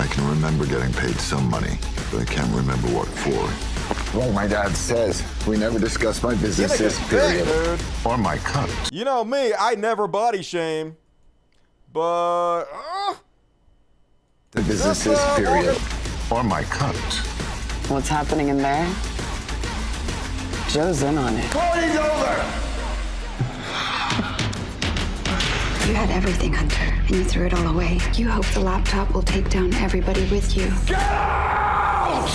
I can remember getting paid some money, but I can't remember what for. Well, my dad says we never discuss my businesses, period. Or my cunt. You know me, I never body shame. But, The businesses, period. Or my cunt. what's happening in there? Joe's in on it. Party's over! You had everything, Hunter, and you threw it all away. You hope the laptop will take down everybody with you. Get out!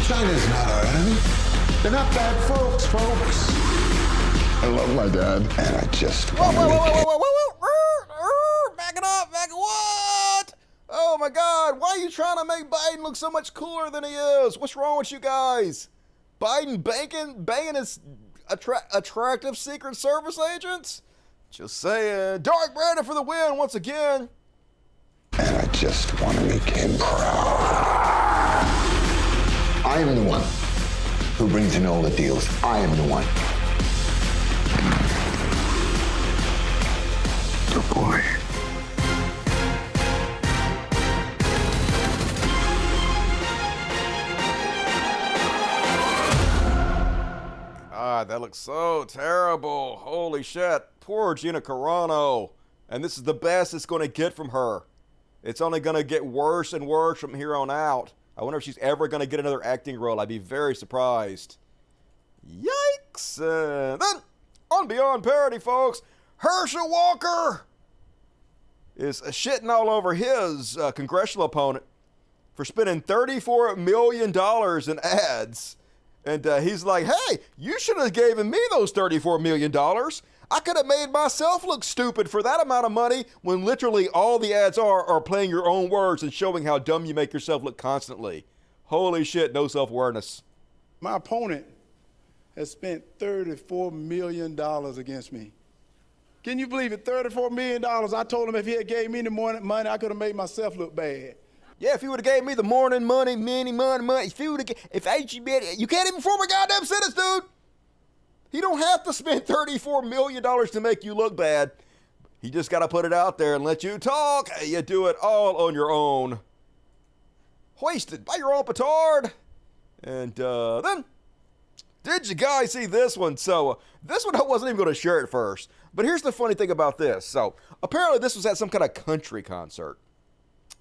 China's not our enemy. They're not bad folks. I love my dad, and I just want to whoa. Back it up, what? Oh my God, why are you trying to make Biden look so much cooler than he is? What's wrong with you guys? Biden banging his attractive Secret Service agents? Just saying. Dark Brandon for the win once again. And I just want to make him proud. I am the one who brings in all the deals. I am the one. Good boy. That looks so terrible. Holy shit. Poor Gina Carano. And this is the best it's going to get from her. It's only going to get worse and worse from here on out. I wonder if she's ever going to get another acting role. I'd be very surprised. Yikes. Then, on Beyond Parody, folks, Herschel Walker is shitting all over his congressional opponent for spending $34 million in ads. And he's like, hey, you should have given me those $34 million. I could have made myself look stupid for that amount of money when literally all the ads are playing your own words and showing how dumb you make yourself look constantly. Holy shit, no self-awareness. My opponent has spent $34 million against me. Can you believe it? $34 million. I told him if he had gave me the morning money, I could have made myself look bad. Yeah, if he would have gave me the morning money, if he would have, you can't even form a goddamn sentence, dude. He don't have to spend $34 million to make you look bad. He just got to put it out there and let you talk. You do it all on your own. Hoisted by your own petard. And then, did you guys see this one? So, this one I wasn't even going to share at first. But here's the funny thing about this. So, apparently this was at some kind of country concert.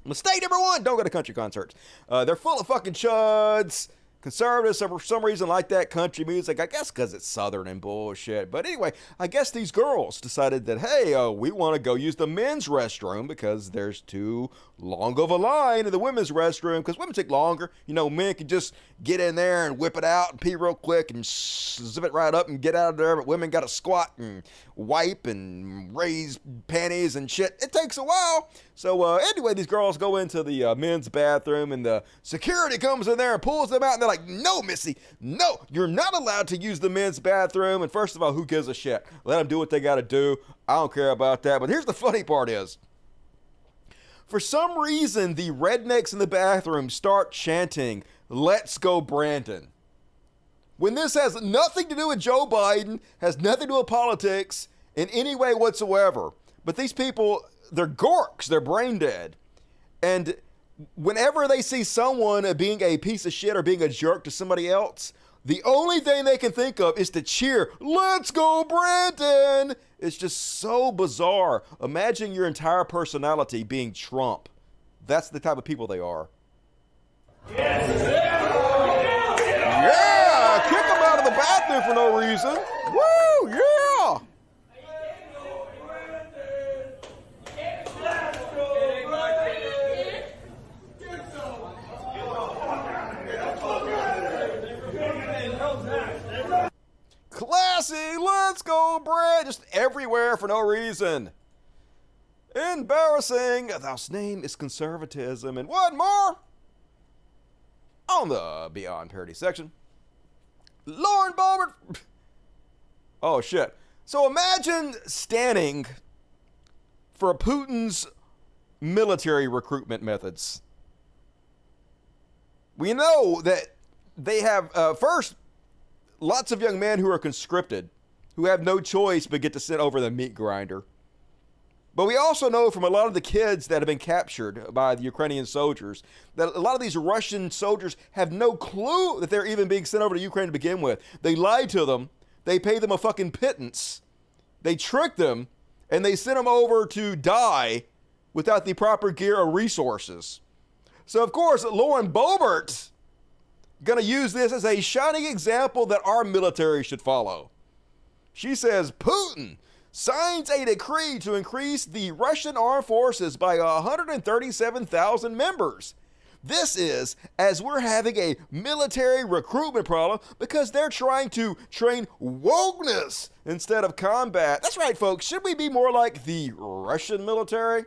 Mistake number one, don't go to country concerts. They're full of fucking chuds. Conservatives, for some reason, like that country music. I guess because it's southern and bullshit. But anyway, I guess these girls decided that, hey, we want to go use the men's restroom because there's too long of a line in the women's restroom because women take longer. You know, men can just get in there and whip it out and pee real quick and zip it right up and get out of there. But women got to squat and wipe and raise panties and shit. It takes a while. So anyway, these girls go into the men's bathroom and the security comes in there and pulls them out and they're like, no, Missy, no, you're not allowed to use the men's bathroom. And first of all, who gives a shit? Let them do what they got to do. I don't care about that. But here's the funny part is, for some reason, the rednecks in the bathroom start chanting, "Let's go, Brandon." When this has nothing to do with Joe Biden, has nothing to do with politics in any way whatsoever. But these people, they're gorks, they're brain dead. And whenever they see someone being a piece of shit or being a jerk to somebody else, the only thing they can think of is to cheer, "Let's go, Brandon!" It's just so bizarre. Imagine your entire personality being Trump. That's the type of people they are. Yeah! Kick them out of the bathroom for no reason. Woo! Yeah! Classy, let's go, Brad. Just everywhere for no reason. Embarrassing. Thou's name is conservatism. And what more? On the Beyond Parody section. Lauren Boebert. Oh, shit. So imagine standing for Putin's military recruitment methods. We know that they have, first, lots of young men who are conscripted, who have no choice but get to sit over the meat grinder. But we also know from a lot of the kids that have been captured by the Ukrainian soldiers that a lot of these Russian soldiers have no clue that they're even being sent over to Ukraine to begin with. They lied to them. They paid them a fucking pittance. They tricked them, and they sent them over to die without the proper gear or resources. So, of course, Lauren Boebert going to use this as a shining example that our military should follow. She says, Putin signs a decree to increase the Russian armed forces by 137,000 members. This is as we're having a military recruitment problem because they're trying to train wokeness instead of combat. That's right, folks. Should we be more like the Russian military?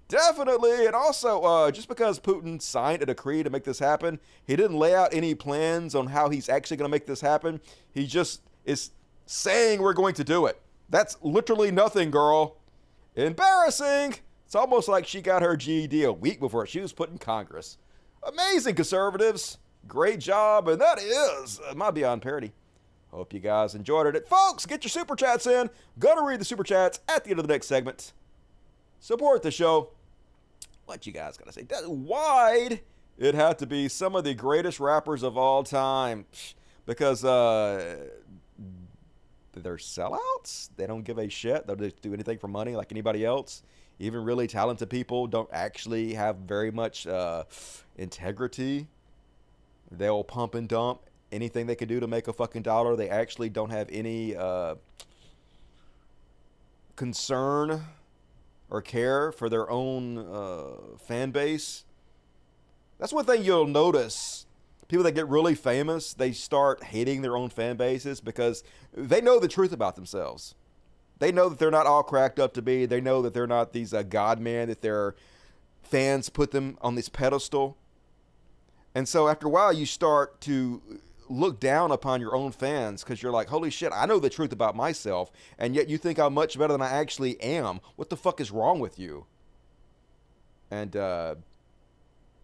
Definitely. And also, just because Putin signed a decree to make this happen, he didn't lay out any plans on how he's actually going to make this happen. He just is saying we're going to do it. That's literally nothing, girl. Embarrassing. It's almost like she got her GED a week before she was put in Congress. Amazing, conservatives. Great job. And that is my Beyond Parody. Hope you guys enjoyed it. Folks, get your super chats in. Gonna read the super chats at the end of the next segment. Support the show. What you guys gotta say? Why'd it have to be some of the greatest rappers of all time? Because they're sellouts? They don't give a shit. They'll just do anything for money like anybody else. Even really talented people don't actually have very much integrity. They'll pump and dump anything they can do to make a fucking dollar. They actually don't have any concern or care for their own fan base. That's one thing you'll notice. People that get really famous, they start hating their own fan bases because they know the truth about themselves. They know that they're not all cracked up to be. They know that they're not these god men, that their fans put them on this pedestal. And so after a while, you start to look down upon your own fans because you're like, holy shit, I know the truth about myself, and yet you think I'm much better than I actually am. What the fuck is wrong with you? And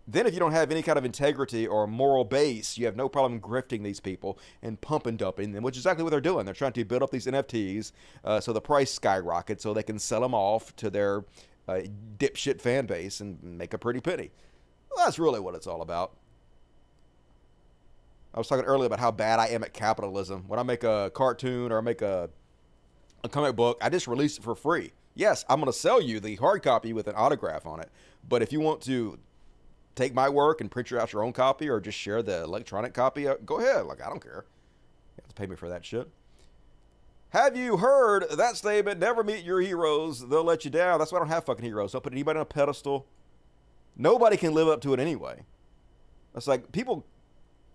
then if you don't have any kind of integrity or moral base, you have no problem grifting these people and pump and dumping them, which is exactly what they're doing. They're trying to build up these NFTs so the price skyrockets so they can sell them off to their dipshit fan base and make a pretty penny. Well, that's really what it's all about. I was talking earlier about how bad I am at capitalism. When I make a cartoon or I make a comic book, I just release it for free. Yes, I'm going to sell you the hard copy with an autograph on it. But if you want to take my work and print out your own copy or just share the electronic copy, go ahead. Like, I don't care. You have to pay me for that shit. Have you heard that statement? Never meet your heroes. They'll let you down. That's why I don't have fucking heroes. Don't put anybody on a pedestal. Nobody can live up to it anyway. It's like people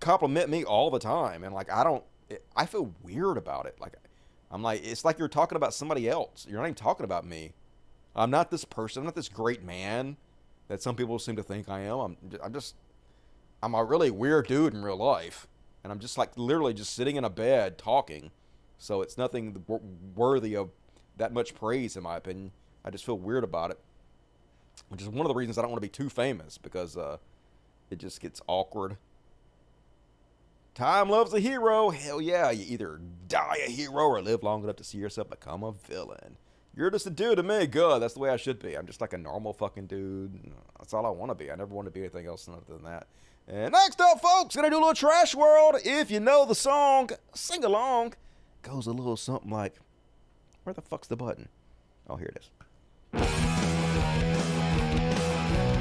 compliment me all the time, and like I feel weird about it. Like I'm like, it's like you're talking about somebody else. You're not even talking about me. I'm not this person. I'm not this great man that some people seem to think I am. I'm a really weird dude in real life, and I'm just like literally just sitting in a bed talking. So it's nothing worthy of that much praise in my opinion. I just feel weird about it, which is one of the reasons I don't want to be too famous, because it just gets awkward. Time loves a hero. Hell yeah, you either die a hero or live long enough to see yourself become a villain. You're just a dude to me. Good, that's the way I should be. I'm just like a normal fucking dude. That's all I want to be. I never want to be anything else other than that. And next up, folks, gonna do a little Trash World. If you know the song, sing along. Goes a little something like, where the fuck's the button? Oh, here it is.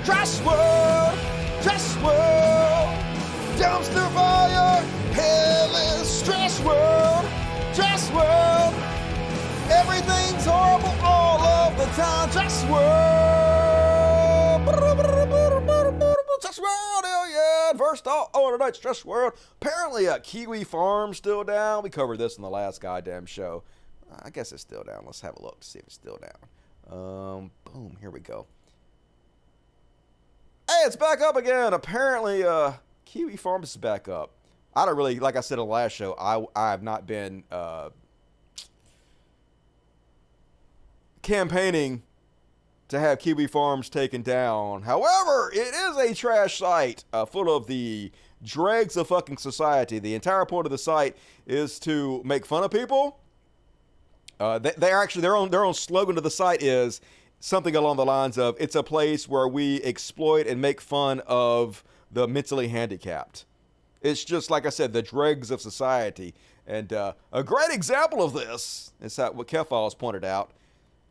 Trash World! Trash World! Dumpster fire, hellish trash world, trash world. Everything's horrible all of the time. Trash world, trash world, hell yeah. And first off, tonight's trash world. Apparently, Kiwi Farm's still down. We covered this in the last goddamn show. I guess it's still down. Let's have a look to see if it's still down. Boom, here we go. Hey, it's back up again. Apparently, Kiwi Farms is back up. I don't really, like I said in the last show, I have not been campaigning to have Kiwi Farms taken down. However, it is a trash site full of the dregs of fucking society. The entire point of the site is to make fun of people. They're actually, their own slogan to the site is something along the lines of, it's a place where we exploit and make fun of the mentally handicapped. It's just, like I said, the dregs of society. And a great example of this is what Kefal has pointed out.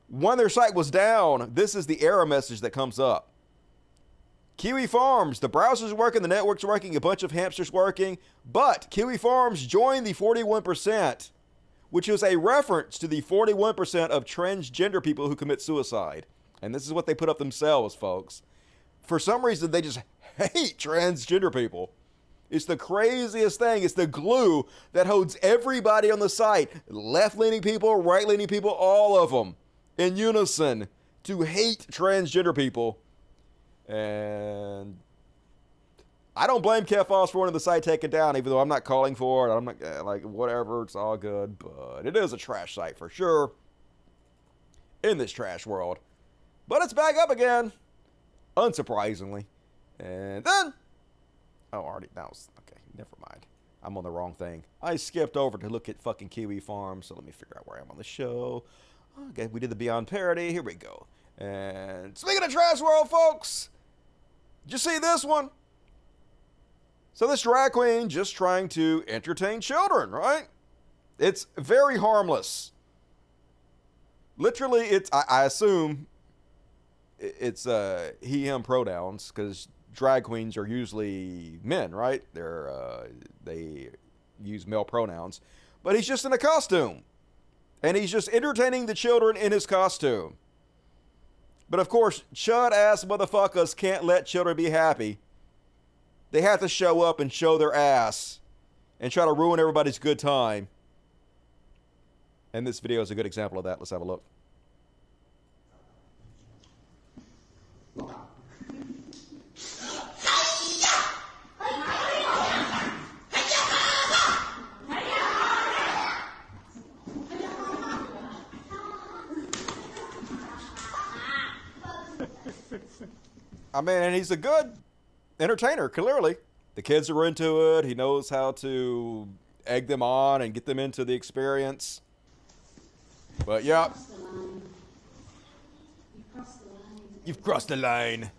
When their site was down, this is the error message that comes up. Kiwi Farms, the browser's working, the network's working, a bunch of hamsters working, but Kiwi Farms joined the 41%, which is a reference to the 41% of transgender people who commit suicide. And this is what they put up themselves, folks. For some reason, they just hate transgender people. It's the craziest thing. It's the glue that holds everybody on the site, left-leaning people, right-leaning people, all of them, in unison, to hate transgender people. And I don't blame Kefos for wanting the site taken down, even though I'm not calling for it. I'm not, like, whatever, it's all good. But it is a trash site for sure in this trash world. But it's back up again, unsurprisingly. And then Oh, already, that was, okay, never mind. I'm on the wrong thing. I skipped over to look at fucking Kiwi Farm, so let me figure out where I am on the show. Okay, we did the Beyond parody. Here we go. And speaking of Trash World, folks, did you see this one? So this drag queen just trying to entertain children, right? It's very harmless. Literally, it's, I assume it's he, him pronouns, because drag queens are usually men, right? They use male pronouns. But he's just in a costume. And he's just entertaining the children in his costume. But of course, chud-ass motherfuckers can't let children be happy. They have to show up and show their ass and try to ruin everybody's good time. And this video is a good example of that. Let's have a look. I mean, and he's a good entertainer, clearly. The kids are into it. He knows how to egg them on and get them into the experience. But, yeah. You've crossed the line.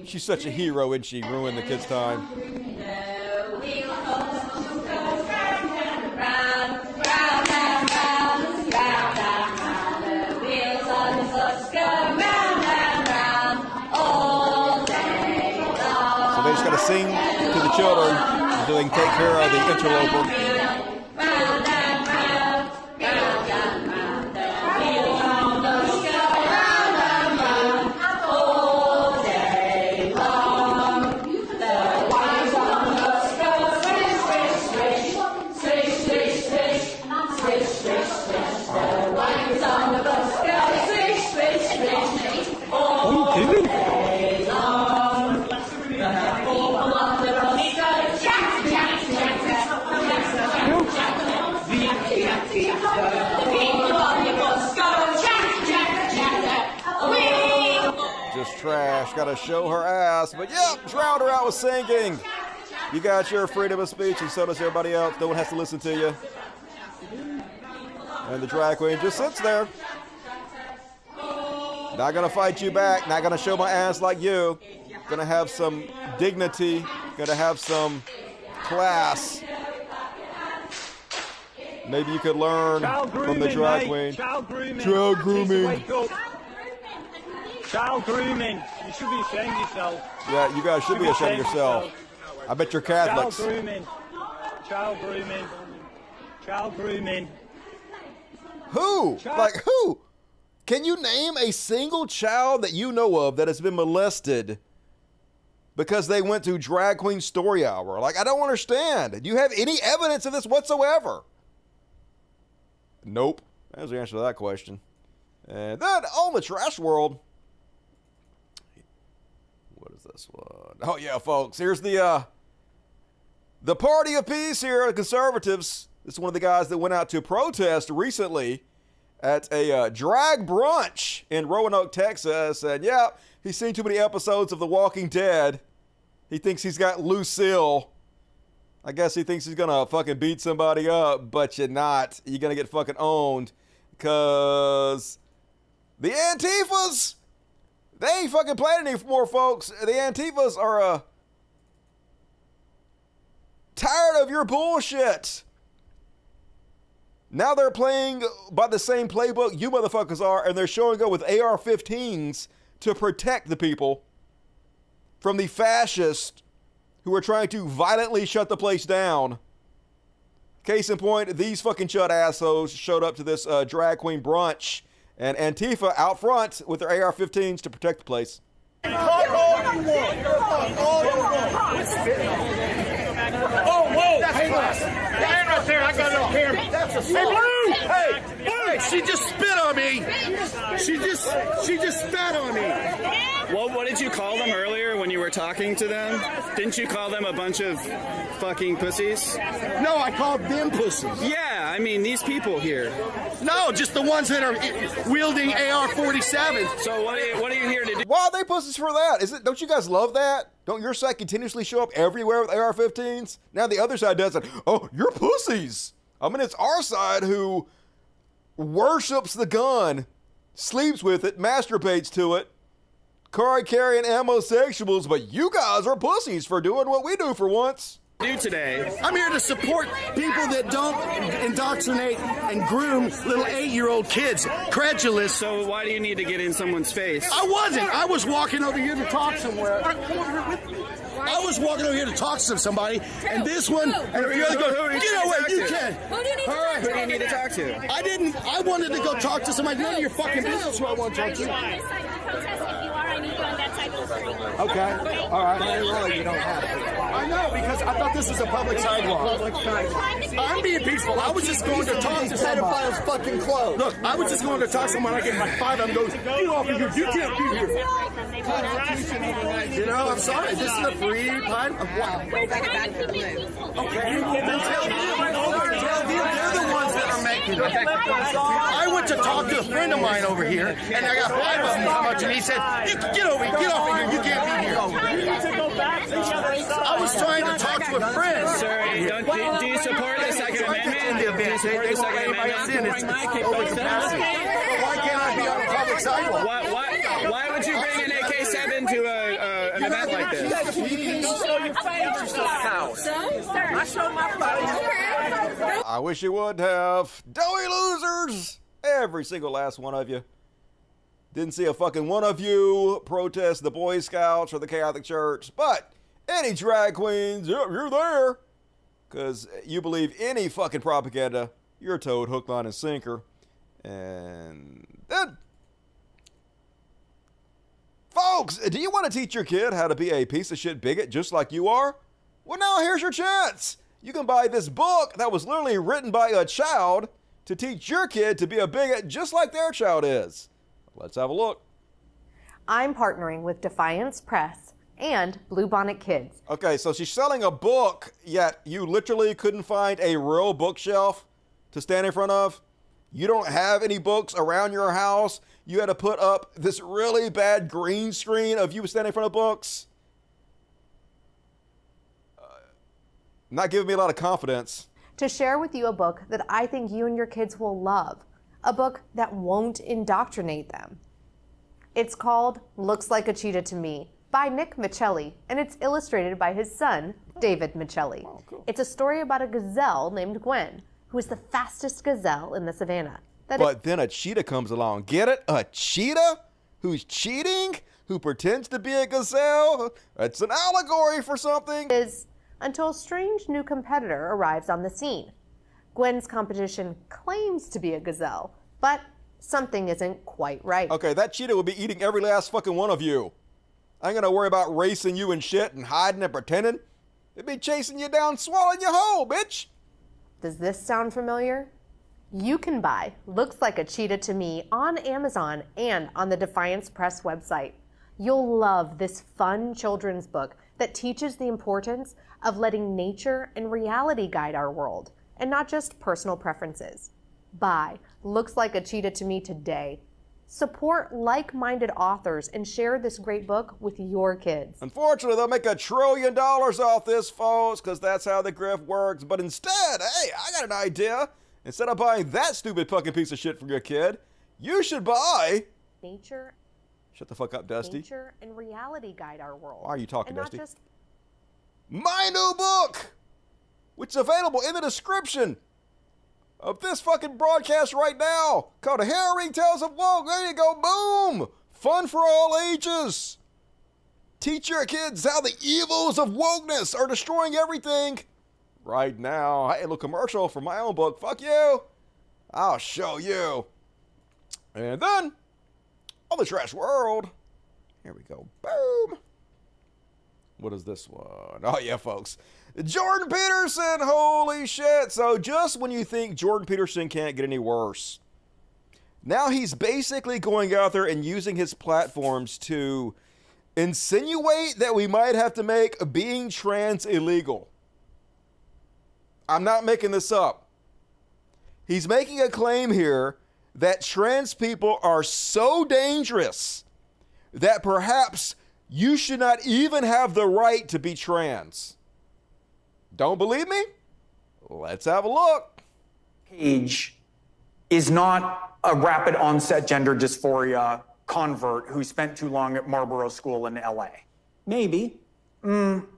She's such a hero, and she ruined the kids' time. So they just got to sing to the children so they can take care of the interloper. Just trash, gotta show her ass, but yep, drowned her out with singing. You got your freedom of speech, and so does everybody else. No one has to listen to you. And the drag queen just sits there. Not gonna fight you back, not gonna show my ass like you. Gonna have some dignity, gonna have some class. Maybe you could learn from the drag queen. Child grooming. Child grooming. Child grooming. You should be ashamed of yourself. Yeah, you guys should be ashamed of yourself. I bet you're Catholics. Child grooming. Child grooming. Child grooming. Who? Like who? Can you name a single child that you know of that has been molested because they went to Drag Queen Story Hour? Like, I don't understand. Do you have any evidence of this whatsoever? Nope. That's the answer to that question. And then on the Trash World. What is this one? Oh yeah, folks. Here's the party of peace here, the conservatives. This is one of the guys that went out to protest recently at a drag brunch in Roanoke, Texas. And yeah, he's seen too many episodes of The Walking Dead. He thinks he's got Lucille. I guess he thinks he's gonna fucking beat somebody up, but you're not. You're gonna get fucking owned. Because the Antifas, they ain't fucking playing anymore, folks. The Antifas are tired of your bullshit. Now they're playing by the same playbook you motherfuckers are, and they're showing up with AR-15s to protect the people from the fascists who are trying to violently shut the place down. Case in point, these fucking chud assholes showed up to this drag queen brunch, and Antifa out front with their AR-15s to protect the place. Talk all you want. Talk all you want. Oh, whoa. That's class. Stand right there. I got no camera. That's a hey, Blue. Hey, Hey, she just spit on me. She just spat on me. Well, what did you call them earlier when you were talking to them? Didn't you call them a bunch of fucking pussies? No, I called them pussies. Yeah, I mean, these people here. No, just the ones that are wielding AR-47. So what are you here to do? Why are they pussies for that? Don't you guys love that? Don't your side continuously show up everywhere with AR-15s? Now the other side does it. Oh, you're pussies. I mean, it's our side who worships the gun, sleeps with it, masturbates to it, card-carrying homosexuals, but you guys are pussies for doing what we do for once. Today. I'm here to support people that don't indoctrinate and groom little 8-year-old kids, credulous. So why do you need to get in someone's face? I wasn't. I was walking over here to talk somewhere. I was walking over here to talk to somebody, and this one, and if you're going, get away, you can. Who do you need to talk to? I didn't. I wanted to go talk to somebody. None of your fucking business who I want to talk to. Okay. All right. Really, you don't have to. I know, because I thought this was a public sidewalk. I'm being peaceful. I was just going to talk to somebody. Pedophile's fucking clothes. Look, I was just going to talk to someone. I get my 5 of them goes, get off of here. You can't be here. You know, I'm sorry. This is a free time. Okay. Then tell them. They're the ones that are making it. I went to talk to a friend of mine over here, and I got 5 of them come up to me. He said, get off of here. You can't be here. I was trying to talk to a friend. Sir, do you support the Second Amendment? Do you support the Second Amendment? Why can't I be on a public sidewalk? Why would you bring an AK-7 to an event like this? I wish you would have. Doughy losers! Every single last one of you. Didn't see a fucking one of you protest the Boy Scouts or the Catholic Church, but any drag queens, you're there. Because you believe any fucking propaganda, you're towed hook, line, and sinker. And then, folks, do you want to teach your kid how to be a piece of shit bigot just like you are? Well, now here's your chance. You can buy this book that was literally written by a child to teach your kid to be a bigot just like their child is. Let's have a look. I'm partnering with Defiance Press and Bluebonnet Kids. Okay, so she's selling a book, yet you literally couldn't find a real bookshelf to stand in front of. You don't have any books around your house. You had to put up this really bad green screen of you standing in front of books. Not giving me a lot of confidence. To share with you a book that I think you and your kids will love. A book that won't indoctrinate them. It's called Looks Like a Cheetah to Me by Nick Michelli, and it's illustrated by his son, David Michelli. Oh, cool. It's a story about a gazelle named Gwen, who is the fastest gazelle in the savannah. But then a cheetah comes along. Get it? A cheetah? Who's cheating? Who pretends to be a gazelle? It's an allegory for something. Until a strange new competitor arrives on the scene. Gwen's competition claims to be a gazelle, but something isn't quite right. Okay, that cheetah will be eating every last fucking one of you. I ain't gonna worry about racing you and shit and hiding and pretending. It'd be chasing you down, swallowing you whole, bitch. Does this sound familiar? You can buy Looks Like a Cheetah to Me on Amazon and on the Defiance Press website. You'll love this fun children's book that teaches the importance of letting nature and reality guide our world, and not just personal preferences. Buy Looks Like a Cheetah to Me today. Support like-minded authors and share this great book with your kids. Unfortunately, they'll make $1 trillion off this, folks, because that's how the grift works. But instead, hey, I got an idea. Instead of buying that stupid fucking piece of shit for your kid, you should buy... Nature. Shut the fuck up, Dusty. Nature and reality guide our world. Why are you talking, and Dusty? Not just... My new book, which is available in the description of this fucking broadcast right now, called Harrowing Tales of Wake. There you go, boom! Fun for all ages. Teach your kids how the evils of wokeness are destroying everything. Right now, hey, a little commercial for my own book. Fuck you. I'll show you. And then, on the trash world, here we go, boom. What is this one? Oh, yeah, folks. Jordan Peterson, holy shit. So just when you think Jordan Peterson can't get any worse, Now he's basically going out there and using his platforms to insinuate that we might have to make being trans illegal. I'm not making this up. He's making a claim here that trans people are so dangerous that perhaps you should not even have the right to be trans. Don't believe me? Let's have a look. Page is not a rapid onset gender dysphoria convert who spent too long at Marlboro School in LA. Maybe.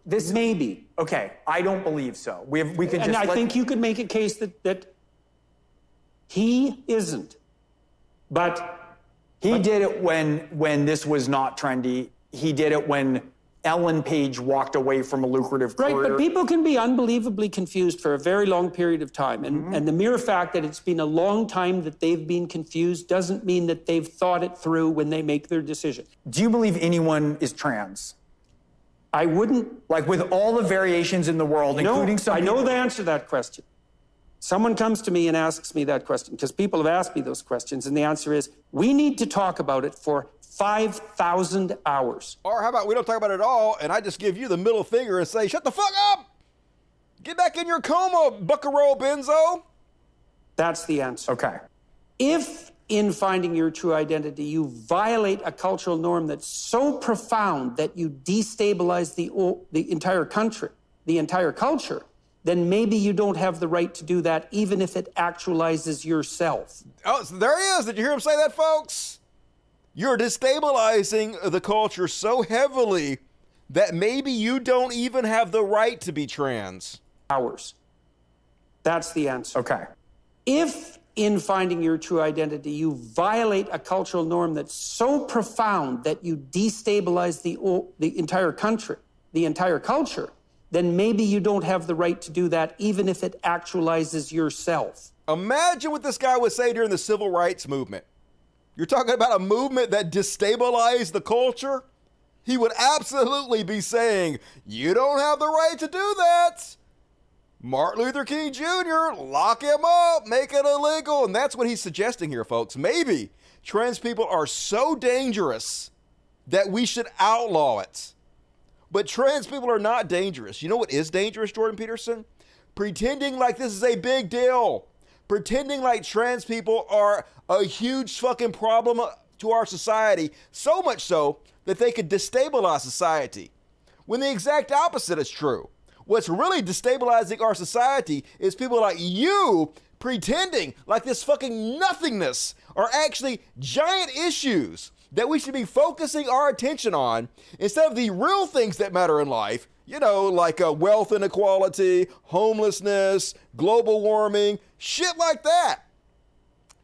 This maybe. Okay, I don't believe so. We could and just. I think you could make a case that he isn't. But he did it when this was not trendy. He did it when Ellen Page walked away from a lucrative career. Right, but people can be unbelievably confused for a very long period of time. And the mere fact that it's been a long time that they've been confused doesn't mean that they've thought it through when they make their decision. Do you believe anyone is trans? I wouldn't. Like with all the variations in the world, including some I know people- the answer to that question. Someone comes to me and asks me that question, because people have asked me those questions, and the answer is, we need to talk about it for 5,000 hours. Or how about we don't talk about it at all, and I just give you the middle finger and say, shut the fuck up! Get back in your coma, buckaroo benzo! That's the answer. Okay. If in finding your true identity, you violate a cultural norm that's so profound that you destabilize the entire country, the entire culture, then maybe you don't have the right to do that, even if it actualizes yourself. Oh, so there he is. Did you hear him say that, folks? You're destabilizing the culture so heavily that maybe you don't even have the right to be trans. Hours. That's the answer. Okay. If in finding your true identity, you violate a cultural norm that's so profound that you destabilize the entire country, the entire culture, then maybe you don't have the right to do that, even if it actualizes yourself. Imagine what this guy would say during the civil rights movement. You're talking about a movement that destabilized the culture? He would absolutely be saying, you don't have the right to do that. Martin Luther King Jr., lock him up, make it illegal. And that's what he's suggesting here, folks. Maybe trans people are so dangerous that we should outlaw it. But trans people are not dangerous. You know what is dangerous, Jordan Peterson? Pretending like this is a big deal. Pretending like trans people are a huge fucking problem to our society, so much so that they could destabilize society. When the exact opposite is true. What's really destabilizing our society is people like you pretending like this fucking nothingness are actually giant issues that we should be focusing our attention on instead of the real things that matter in life, you know, like wealth inequality, homelessness, global warming, shit like that.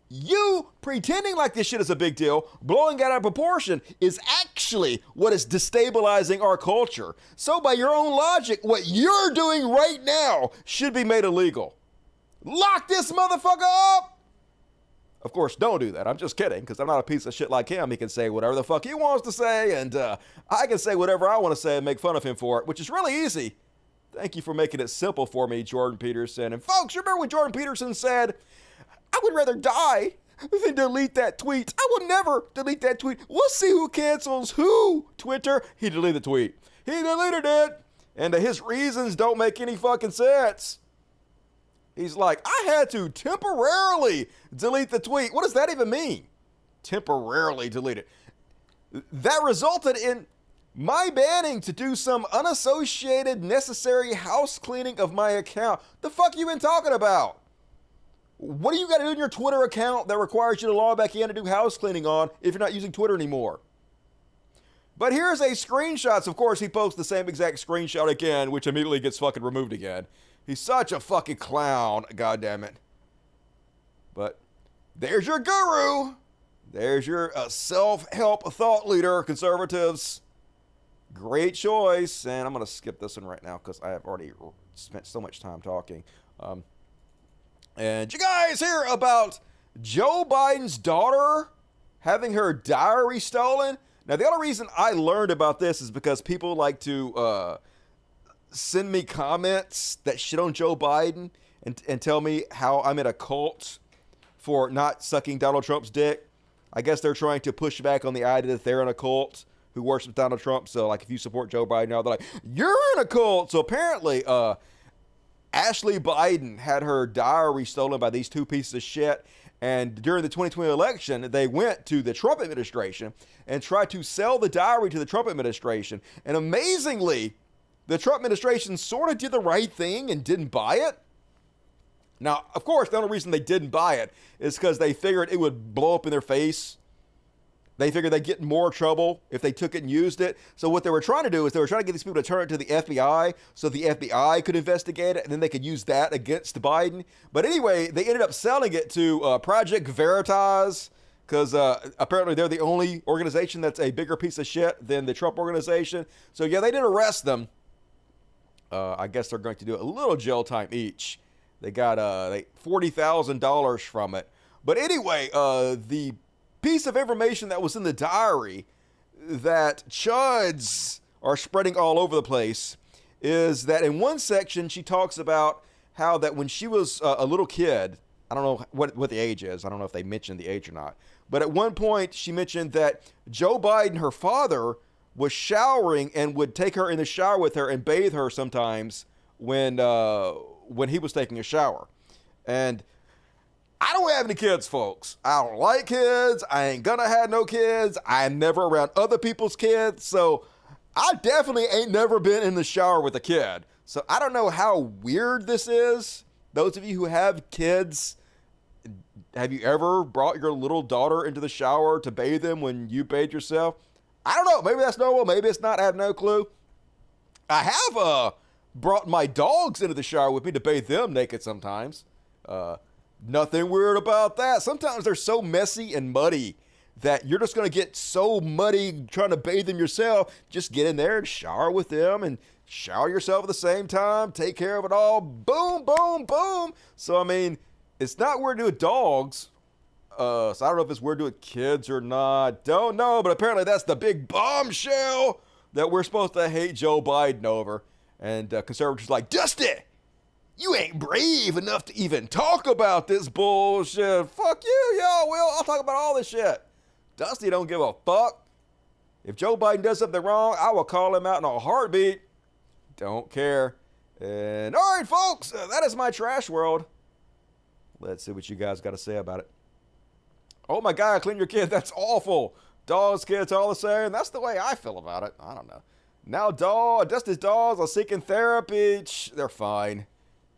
You pretending like this shit is a big deal, blowing it out of proportion, is actually what is destabilizing our culture. So by your own logic, what you're doing right now should be made illegal. Lock this motherfucker up! Of course, don't do that. I'm just kidding, because I'm not a piece of shit like him. He can say whatever the fuck he wants to say, and I can say whatever I want to say and make fun of him for it, which is really easy. Thank you for making it simple for me, Jordan Peterson. And folks, remember when Jordan Peterson said, I would rather die than delete that tweet. I will never delete that tweet. We'll see who cancels who, Twitter. He deleted the tweet. He deleted it. And his reasons don't make any fucking sense. He's like, I had to temporarily delete the tweet. What does that even mean? Temporarily delete it. That resulted in my banning to do some unassociated necessary house cleaning of my account. The fuck you been talking about? What do you got to do in your Twitter account that requires you to log back in to do house cleaning on if you're not using Twitter anymore? But here's a screenshot. So of course, he posts the same exact screenshot again, which immediately gets fucking removed again. He's such a fucking clown, goddammit. But there's your guru. There's your self-help thought leader, conservatives. Great choice. And I'm going to skip this one right now because I have already spent so much time talking. And you guys hear about Joe Biden's daughter having her diary stolen? Now, the only reason I learned about this is because people like to send me comments that shit on Joe Biden and tell me how I'm in a cult for not sucking Donald Trump's dick. I guess they're trying to push back on the idea that they're in a cult who worships Donald Trump. So, like, if you support Joe Biden now, they're like, you're in a cult. So apparently, Ashley Biden had her diary stolen by these two pieces of shit. And during the 2020 election, they went to the Trump administration and tried to sell the diary to the Trump administration. And amazingly, the Trump administration sort of did the right thing and didn't buy it. Now, of course, the only reason they didn't buy it is because they figured it would blow up in their face. They figured they'd get in more trouble if they took it and used it. So what they were trying to do is they were trying to get these people to turn it to the FBI so the FBI could investigate it, and then they could use that against Biden. But anyway, they ended up selling it to Project Veritas because apparently they're the only organization that's a bigger piece of shit than the Trump organization. So yeah, they did arrest them. I guess they're going to do a little jail time each. They got $40,000 from it. But anyway, the piece of information that was in the diary that chuds are spreading all over the place is that in one section she talks about how that when she was a little kid, I don't know what the age is, I don't know if they mentioned the age or not, but at one point she mentioned that Joe Biden, her father, was showering and would take her in the shower with her and bathe her sometimes when he was taking a shower. And I don't have any kids, folks. I don't like kids. I ain't gonna have no kids. I'm never around other people's kids. So I definitely ain't never been in the shower with a kid. So I don't know how weird this is. Those of you who have kids, have you ever brought your little daughter into the shower to bathe them when you bathe yourself? I don't know. Maybe that's normal. Maybe it's not. I have no clue. I have brought my dogs into the shower with me to bathe them naked sometimes. Nothing weird about that. Sometimes they're so messy and muddy that you're just going to get so muddy trying to bathe them yourself. Just get in there and shower with them and shower yourself at the same time. Take care of it all. Boom, boom, boom. So, I mean, it's not weird to do with dogs. So I don't know if it's weird to do with kids or not. Don't know, but apparently that's the big bombshell that we're supposed to hate Joe Biden over. And conservatives are like, Dusty, you ain't brave enough to even talk about this bullshit. Fuck you, y'all will. I'll talk about all this shit. Dusty don't give a fuck. If Joe Biden does something wrong, I will call him out in a heartbeat. Don't care. And all right, folks, that is my trash world. Let's see what you guys got to say about it. Oh my God, clean your kid. That's awful. Dogs, kids, all the same. That's the way I feel about it. I don't know. Now Dusty's dogs are seeking therapy. They're fine.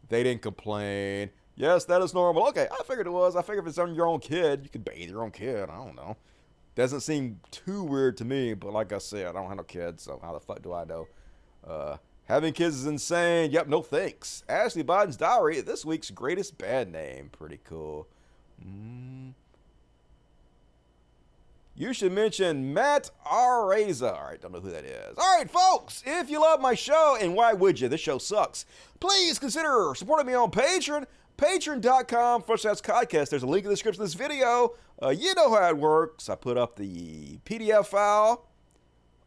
They didn't complain. Yes, that is normal. Okay, I figured it was. I figured if it's on your own kid, you could bathe your own kid. I don't know. Doesn't seem too weird to me, but like I said, I don't have no kids, so how the fuck do I know? Having kids is insane. Yep, no thanks. Ashley Biden's diary, this week's greatest bad name. Pretty cool. You should mention Matt Areza. All right, don't know who that is. All right, folks, if you love my show, and why would you? This show sucks. Please consider supporting me on Patreon. Patreon.com/podcast. There's a link in the description of this video. You know how it works. I put up the PDF file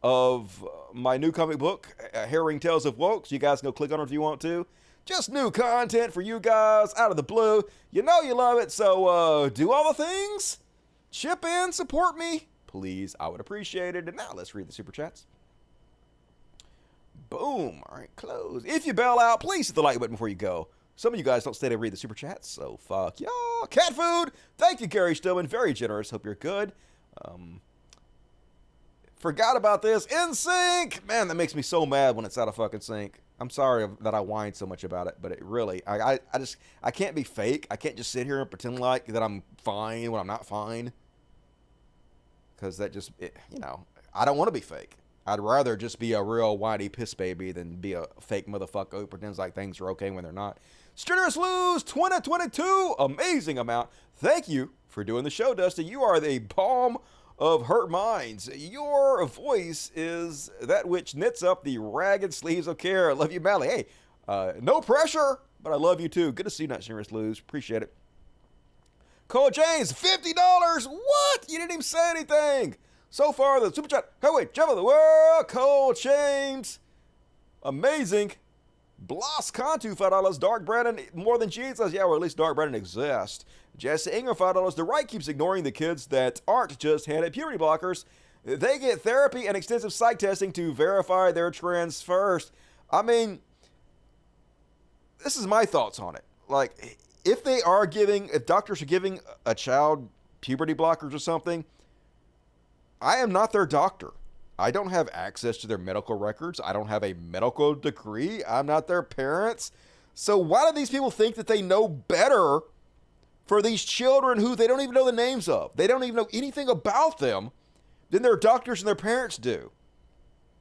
of my new comic book, Harrowing Tales of Wake. So you guys can go click on it if you want to. Just new content for you guys out of the blue. You know you love it, so do all the things. Chip in, support me, please. I would appreciate it. And now let's read the super chats. Boom. All right, close. If you bail out, please hit the like button before you go. Some of you guys don't stay to read the super chats, so fuck y'all. Cat food. Thank you, Gary Stillman. Very generous. Hope you're good. Forgot about this. In sync. Man, that makes me so mad when it's out of fucking sync. I'm sorry that I whine so much about it, but it really, I can't be fake. I can't just sit here and pretend like that I'm fine when I'm not fine. Because that just, I don't want to be fake. I'd rather just be a real whiny piss baby than be a fake motherfucker who pretends like things are okay when they're not. Strenuous Lose 2022, amazing amount. Thank you for doing the show, Dusty. You are the balm of hurt minds. Your voice is that which knits up the ragged sleeves of care. I love you, Mally. Hey, no pressure, but I love you too. Good to see you, not Strenuous Lose. Appreciate it. Cole James, $50. What? You didn't even say anything. So far, the super chat heavyweight champ of the world, Cole James. Amazing. Blas Cantu, $5. Dark Brandon, more than Jesus. Yeah, well, at least Dark Brandon exists. Jesse Ingram, $5. The right keeps ignoring the kids that aren't just handed puberty blockers. They get therapy and extensive psych testing to verify their trends first. I mean, this is my thoughts on it. Like, if doctors are giving a child puberty blockers or something, I am not their doctor. I don't have access to their medical records. I don't have a medical degree. I'm not their parents. So why do these people think that they know better for these children who they don't even know the names of? They don't even know anything about them than their doctors and their parents do.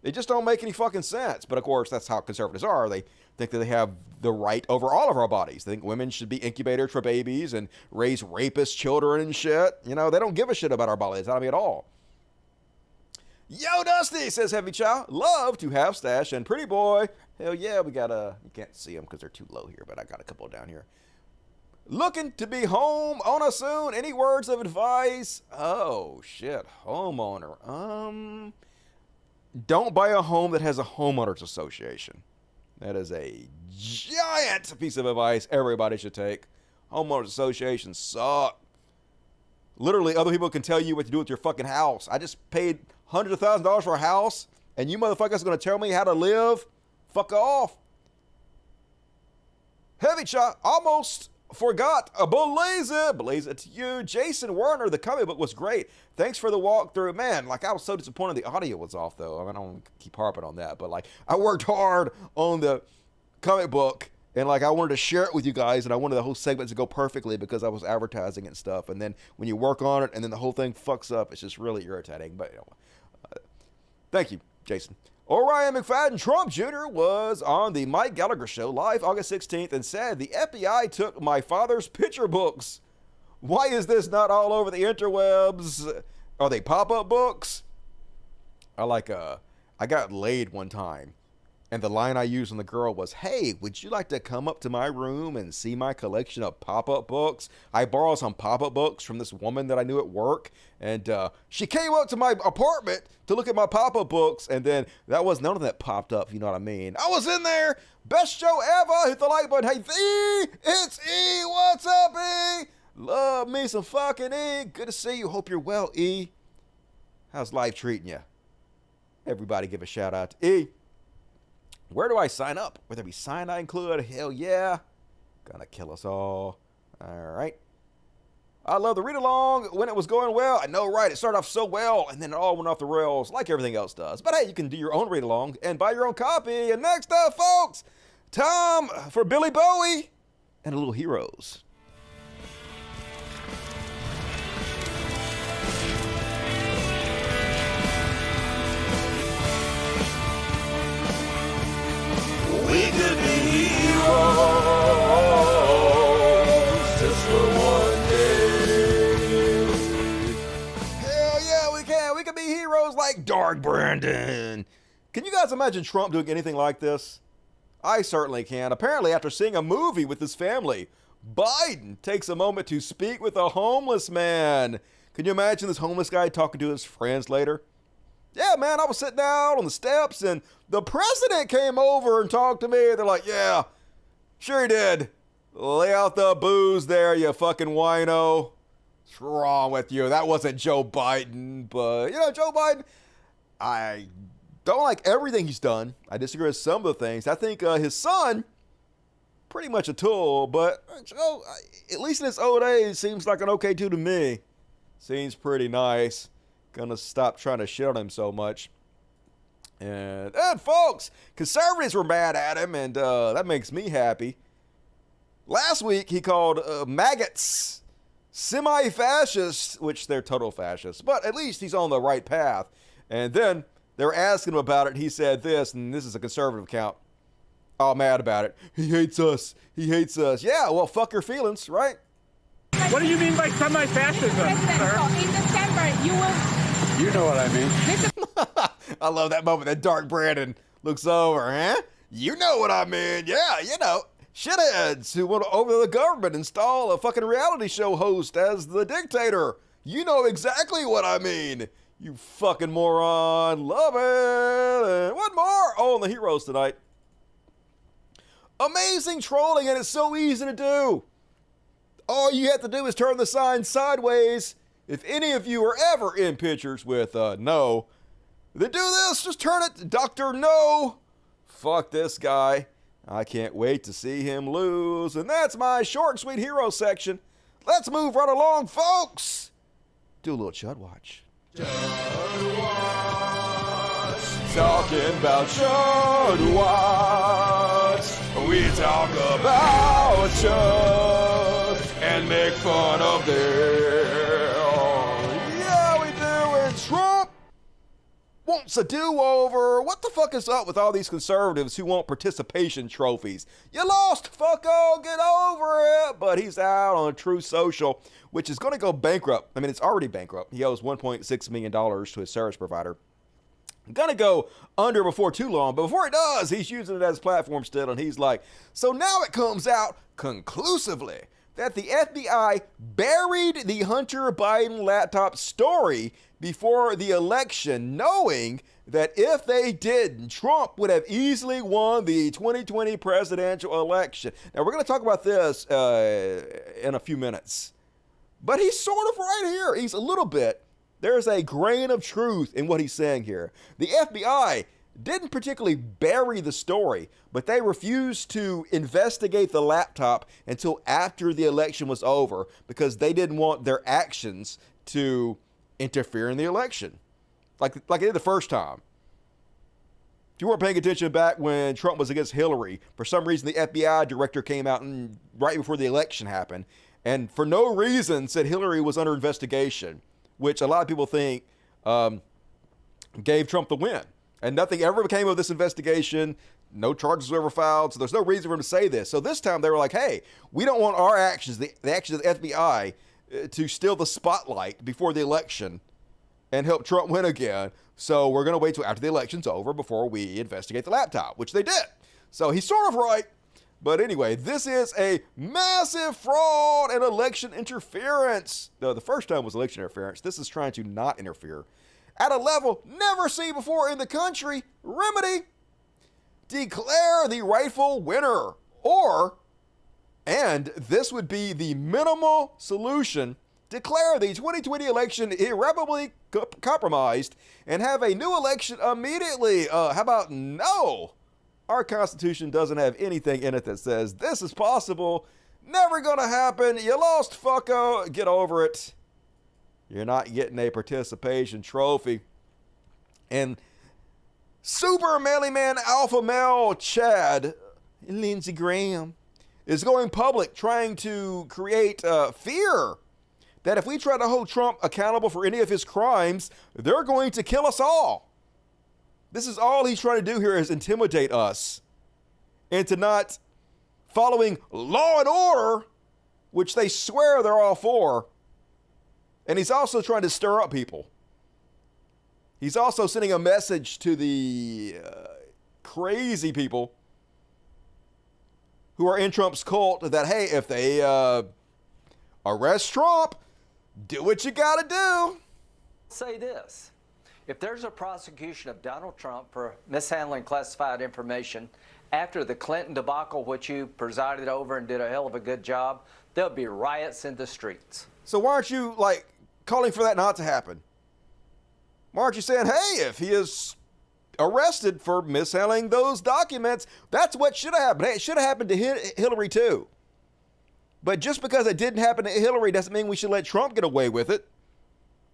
It just don't make any fucking sense. But of course, that's how conservatives are. They think that they have the right over all of our bodies. They think women should be incubators for babies and raise rapist children and shit. You know, they don't give a shit about our bodies. Not me at all. Yo, Dusty, says Heavy Chow. Love to have stash and pretty boy. Hell yeah, we got you can't see them because they're too low here, but I got a couple down here. Looking to be home on us soon. Any words of advice? Oh, shit. Homeowner. Don't buy a home that has a homeowners association. That is a giant piece of advice everybody should take. Homeowners associations suck. Literally, other people can tell you what to do with your fucking house. I just paid hundreds of thousands of dollars for a house, and you motherfuckers are going to tell me how to live? Fuck off. Heavy shot. Almost forgot. Blaze it to you. Jason Werner, the comic book was great. Thanks for the walkthrough. Man, like, I was so disappointed the audio was off, though. I mean, I don't keep harping on that, but, like, I worked hard on the comic book, and, like, I wanted to share it with you guys, and I wanted the whole segment to go perfectly because I was advertising and stuff. And then when you work on it and then the whole thing fucks up, it's just really irritating. But, you know, thank you, Jason. Orion McFadden Trump Jr. was on the Mike Gallagher Show live August 16th and said, the FBI took my father's picture books. Why is this not all over the interwebs? Are they pop-up books? I got laid one time, and the line I used on the girl was, hey, would you like to come up to my room and see my collection of pop-up books? I borrowed some pop-up books from this woman that I knew at work, and she came up to my apartment to look at my pop-up books, and then that was none of that popped up, if you know what I mean. I was in there. Best show ever. Hit the like button. Hey, E, it's E. What's up, E? Love me some fucking E. Good to see you. Hope you're well, E. How's life treating you? Everybody give a shout out to E. Where do I sign up? Will there be cyanide included? Hell yeah. Gonna kill us all. All right. I love the read-along when it was going well. I know, right? It started off so well, and then it all went off the rails like everything else does. But hey, you can do your own read-along and buy your own copy. And next up, folks, Tom for Billy Bowie and a little Heroes. We could be heroes just for one day. Hell yeah, we can. We could be heroes like Dark Brandon. Can you guys imagine Trump doing anything like this? I certainly can. Apparently, after seeing a movie with his family, Biden takes a moment to speak with a homeless man. Can you imagine this homeless guy talking to his friends later? Yeah, man, I was sitting out on the steps and the president came over and talked to me. They're like, yeah, sure he did. Lay out the booze there, you fucking wino. What's wrong with you? That wasn't Joe Biden, but, you know, Joe Biden, I don't like everything he's done. I disagree with some of the things. I think his son, pretty much a tool, but Joe, at least in his old age, seems like an okay dude to me. Seems pretty nice. Gonna stop trying to shit on him so much. And folks, conservatives were mad at him, and that makes me happy. Last week, he called maggots semi-fascist, which they're total fascists, but at least he's on the right path. And then they were asking him about it, and he said this, and this is a conservative account. All mad about it. He hates us. He hates us. Yeah, well, fuck your feelings, right? What do you mean by semi-fascism, sir? In December, you will... You know what I mean. I love that moment that Dark Brandon looks over, huh? You know what I mean. Yeah, you know. Shitheads who want to over the government install a fucking reality show host as the dictator. You know exactly what I mean. You fucking moron. Love it. And what more? Oh, and the heroes tonight. Amazing trolling, and it's so easy to do. All you have to do is turn the sign sideways. If any of you are ever in pictures with no, then do this. Just turn it to Dr. No. Fuck this guy. I can't wait to see him lose. And that's my short and sweet hero section. Let's move right along, folks. Do a little Chud Watch. Chud Watch. Talking about Chud Watch. We talk about Chud and make fun of them. Yeah, we do. And Trump wants a do-over. What the fuck is up with all these conservatives who want participation trophies? You lost, fucko, get over it. But he's out on True Social, which is going to go bankrupt. I mean, it's already bankrupt. He owes $1.6 million to his service provider. Gonna go under before too long, but before it does, he's using it as a platform still, and he's like, so now it comes out conclusively that the FBI buried the Hunter Biden laptop story before the election, knowing that if they didn't, Trump would have easily won the 2020 presidential election. Now, we're going to talk about this in a few minutes, but he's sort of right here. He's a little bit. There's a grain of truth in what he's saying here. The FBI didn't particularly bury the story, but they refused to investigate the laptop until after the election was over because they didn't want their actions to interfere in the election, like they did the first time. If you weren't paying attention back when Trump was against Hillary, for some reason the FBI director came out and right before the election happened, and for no reason said Hillary was under investigation, which a lot of people think gave Trump the win. And nothing ever came of this investigation. No charges were ever filed. So there's no reason for him to say this. So this time they were like, hey, we don't want our actions, the actions of the FBI, to steal the spotlight before the election and help Trump win again. So we're going to wait till after the election's over before we investigate the laptop, which they did. So he's sort of right. But anyway, this is a massive fraud and election interference. No, the first time was election interference. This is trying to not interfere at a level never seen before in the country. Remedy: declare the rightful winner. And this would be the minimal solution, declare the 2020 election irreparably compromised and have a new election immediately. How about no? Our Constitution doesn't have anything in it that says this is possible. Never gonna happen. You lost, fucko. Get over it. You're not getting a participation trophy. And super manly man alpha male Chad Lindsey Graham is going public trying to create fear that if we try to hold Trump accountable for any of his crimes, they're going to kill us all. This is all he's trying to do here is intimidate us into not following law and order, which they swear they're all for. And he's also trying to stir up people. He's also sending a message to the crazy people who are in Trump's cult that, hey, if they arrest Trump, do what you gotta do. Say this. If there's a prosecution of Donald Trump for mishandling classified information after the Clinton debacle, which you presided over and did a hell of a good job, there'll be riots in the streets. So why aren't you, calling for that not to happen? Why aren't you saying, hey, if he is arrested for mishandling those documents, that's what should have happened. Hey, it should have happened to Hillary too. But just because it didn't happen to Hillary doesn't mean we should let Trump get away with it.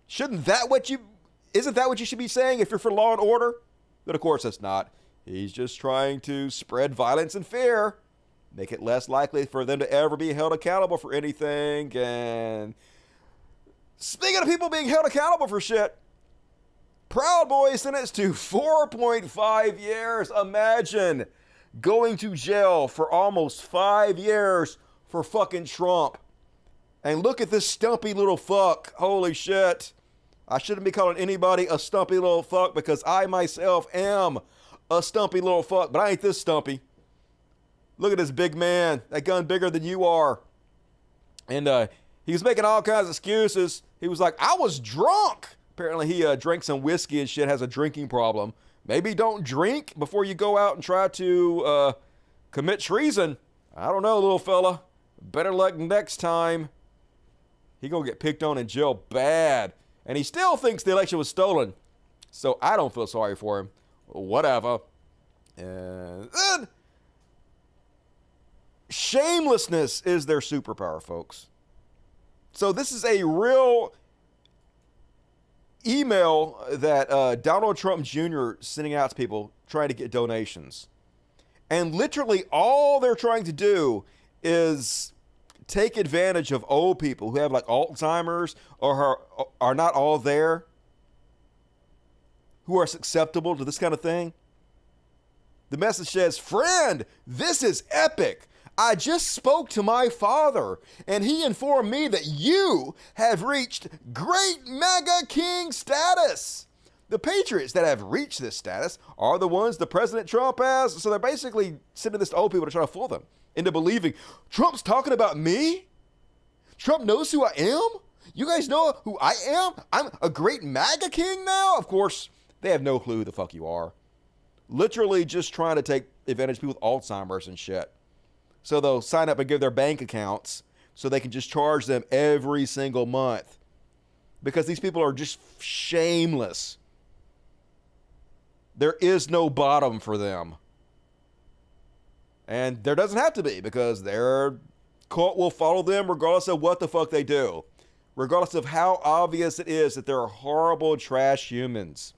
Isn't that what you should be saying if you're for law and order? But of course it's not. He's just trying to spread violence and fear, make it less likely for them to ever be held accountable for anything. And speaking of people being held accountable for shit, Proud Boy sentenced to 4.5 years. Imagine going to jail for almost 5 years for fucking Trump. And look at this stumpy little fuck. Holy shit. I shouldn't be calling anybody a stumpy little fuck because I myself am a stumpy little fuck, but I ain't this stumpy. Look at this big man. That gun bigger than you are. And he was making all kinds of excuses. He was like, I was drunk. Apparently he drank some whiskey and shit, has a drinking problem. Maybe don't drink before you go out and try to commit treason, I don't know, little fella. Better luck next time. He gonna get picked on in jail bad. And he still thinks the election was stolen. So I don't feel sorry for him. Whatever. And then, shamelessness is their superpower, folks. So this is a real email that Donald Trump Jr. sending out to people trying to get donations. And literally all they're trying to do is take advantage of old people who have like Alzheimer's or are not all there, who are susceptible to this kind of thing. The message says, friend, this is epic. I just spoke to my father, and he informed me that you have reached great mega king status. The patriots that have reached this status are the ones that President Trump has. So they're basically sending this to old people to try to fool them into believing Trump's talking about me. Trump knows who I am. You guys know who I am? I'm a great MAGA king now. Of course, they have no clue who the fuck you are. Literally just trying to take advantage of people with Alzheimer's and shit. So they'll sign up and give their bank accounts so they can just charge them every single month. Because these people are just shameless. There is no bottom for them. And there doesn't have to be, because their cult will follow them regardless of what the fuck they do. Regardless of how obvious it is that they're horrible trash humans.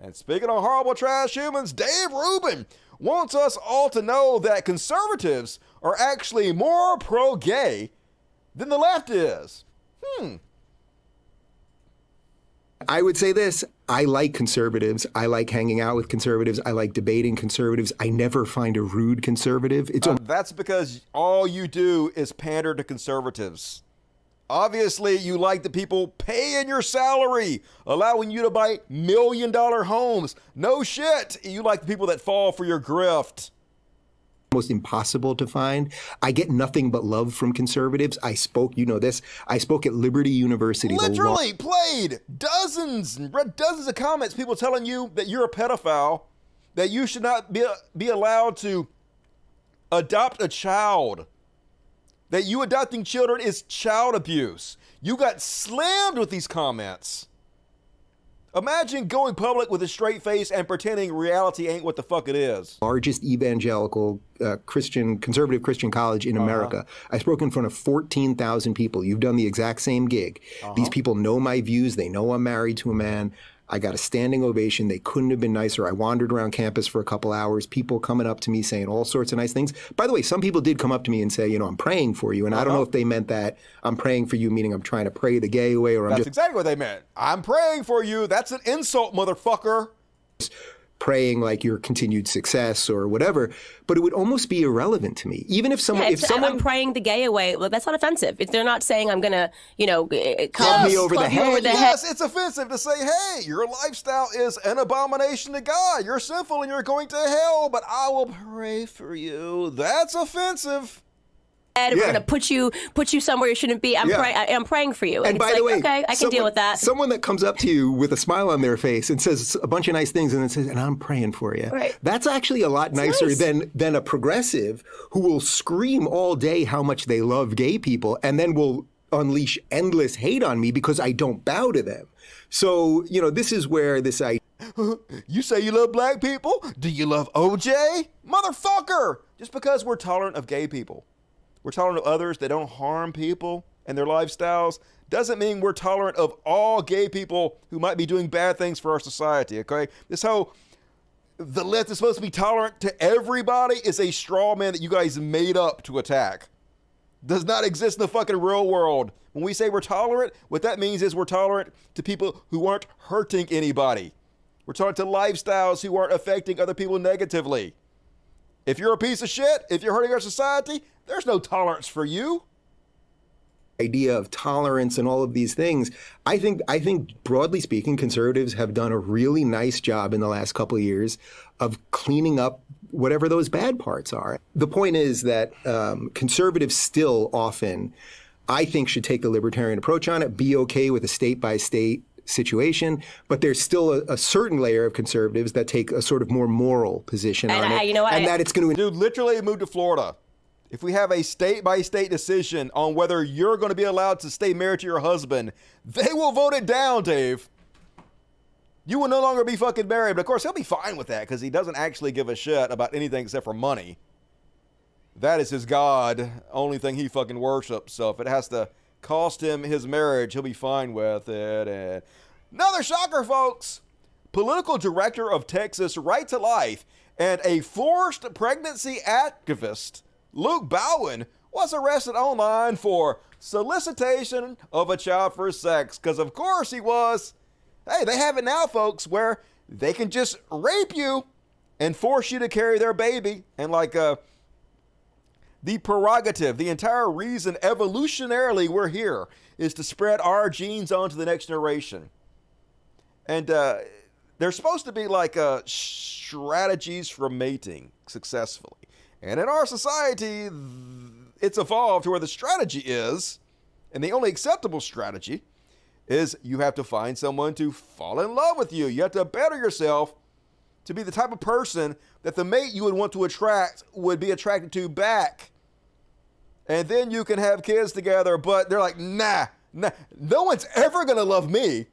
And speaking of horrible trash humans, Dave Rubin wants us all to know that conservatives are actually more pro-gay than the left is. I would say this. I like conservatives. I like hanging out with conservatives. I like debating conservatives. I never find a rude conservative. That's because all you do is pander to conservatives. Obviously, you like the people paying your salary, allowing you to buy $1 million homes. No shit. You like the people that fall for your grift. Almost impossible to find. I get nothing but love from conservatives. I spoke, you know this, I spoke at Liberty University. Literally played dozens and read dozens of comments, people telling you that you're a pedophile, that you should not be allowed to adopt a child, that you adopting children is child abuse. You got slammed with these comments. Imagine going public with a straight face and pretending reality ain't what the fuck it is. Largest evangelical conservative Christian college in America. I spoke in front of 14,000 people. You've done the exact same gig. These people know my views. They know I'm married to a man. I got a standing ovation. They couldn't have been nicer. I wandered around campus for a couple hours, people coming up to me saying all sorts of nice things. By the way, some people did come up to me and say, you know, I'm praying for you. And I don't know if they meant that I'm praying for you, meaning I'm trying to pray the gay away, or That's exactly what they meant. I'm praying for you. That's an insult, motherfucker. Praying like your continued success or whatever, but it would almost be irrelevant to me. Even if someone, I'm praying the gay away, well, that's not offensive. If they're not saying I'm gonna, club me over the head. Yes, it's offensive to say, hey, your lifestyle is an abomination to God. You're sinful and you're going to hell, but I will pray for you. That's offensive. We're gonna put you somewhere you shouldn't be. I'm praying for you. And by the way, okay, I can deal with that. Someone that comes up to you with a smile on their face and says a bunch of nice things and then says, and I'm praying for you. Right. That's actually a lot nicer than a progressive who will scream all day how much they love gay people and then will unleash endless hate on me because I don't bow to them. So, this is where this idea. You say you love black people? Do you love OJ? Motherfucker! Just because we're tolerant of gay people, we're tolerant of others that don't harm people and their lifestyles, doesn't mean we're tolerant of all gay people who might be doing bad things for our society, okay? This whole, the left is supposed to be tolerant to everybody is a straw man that you guys made up to attack. Does not exist in the fucking real world. When we say we're tolerant, what that means is we're tolerant to people who aren't hurting anybody. We're tolerant to lifestyles who aren't affecting other people negatively. If you're a piece of shit, if you're hurting our society, there's no tolerance for you. Idea of tolerance and all of these things. I think broadly speaking, conservatives have done a really nice job in the last couple of years of cleaning up whatever those bad parts are. The point is that conservatives still often, I think, should take the libertarian approach on it, be okay with a state-by-state situation, but there's still a certain layer of conservatives that take a sort of more moral position on it, you know what, and that it's going to... Dude, literally move to Florida. If we have a state-by-state decision on whether you're going to be allowed to stay married to your husband, they will vote it down, Dave. You will no longer be fucking married. But of course, he'll be fine with that because he doesn't actually give a shit about anything except for money. That is his God, only thing he fucking worships. So if it has to cost him his marriage, he'll be fine with it. And another shocker, folks. Political director of Texas Right to Life and a forced pregnancy activist, Luke Bowen, was arrested online for solicitation of a child for sex. Because of course he was. Hey, they have it now, folks, where they can just rape you and force you to carry their baby. And like the prerogative, the entire reason evolutionarily we're here is to spread our genes on to the next generation. And there's supposed to be like strategies for mating successfully. And in our society, it's evolved to where the strategy is, and the only acceptable strategy is you have to find someone to fall in love with you. You have to better yourself to be the type of person that the mate you would want to attract would be attracted to back. And then you can have kids together, but they're like, nah, no one's ever gonna love me.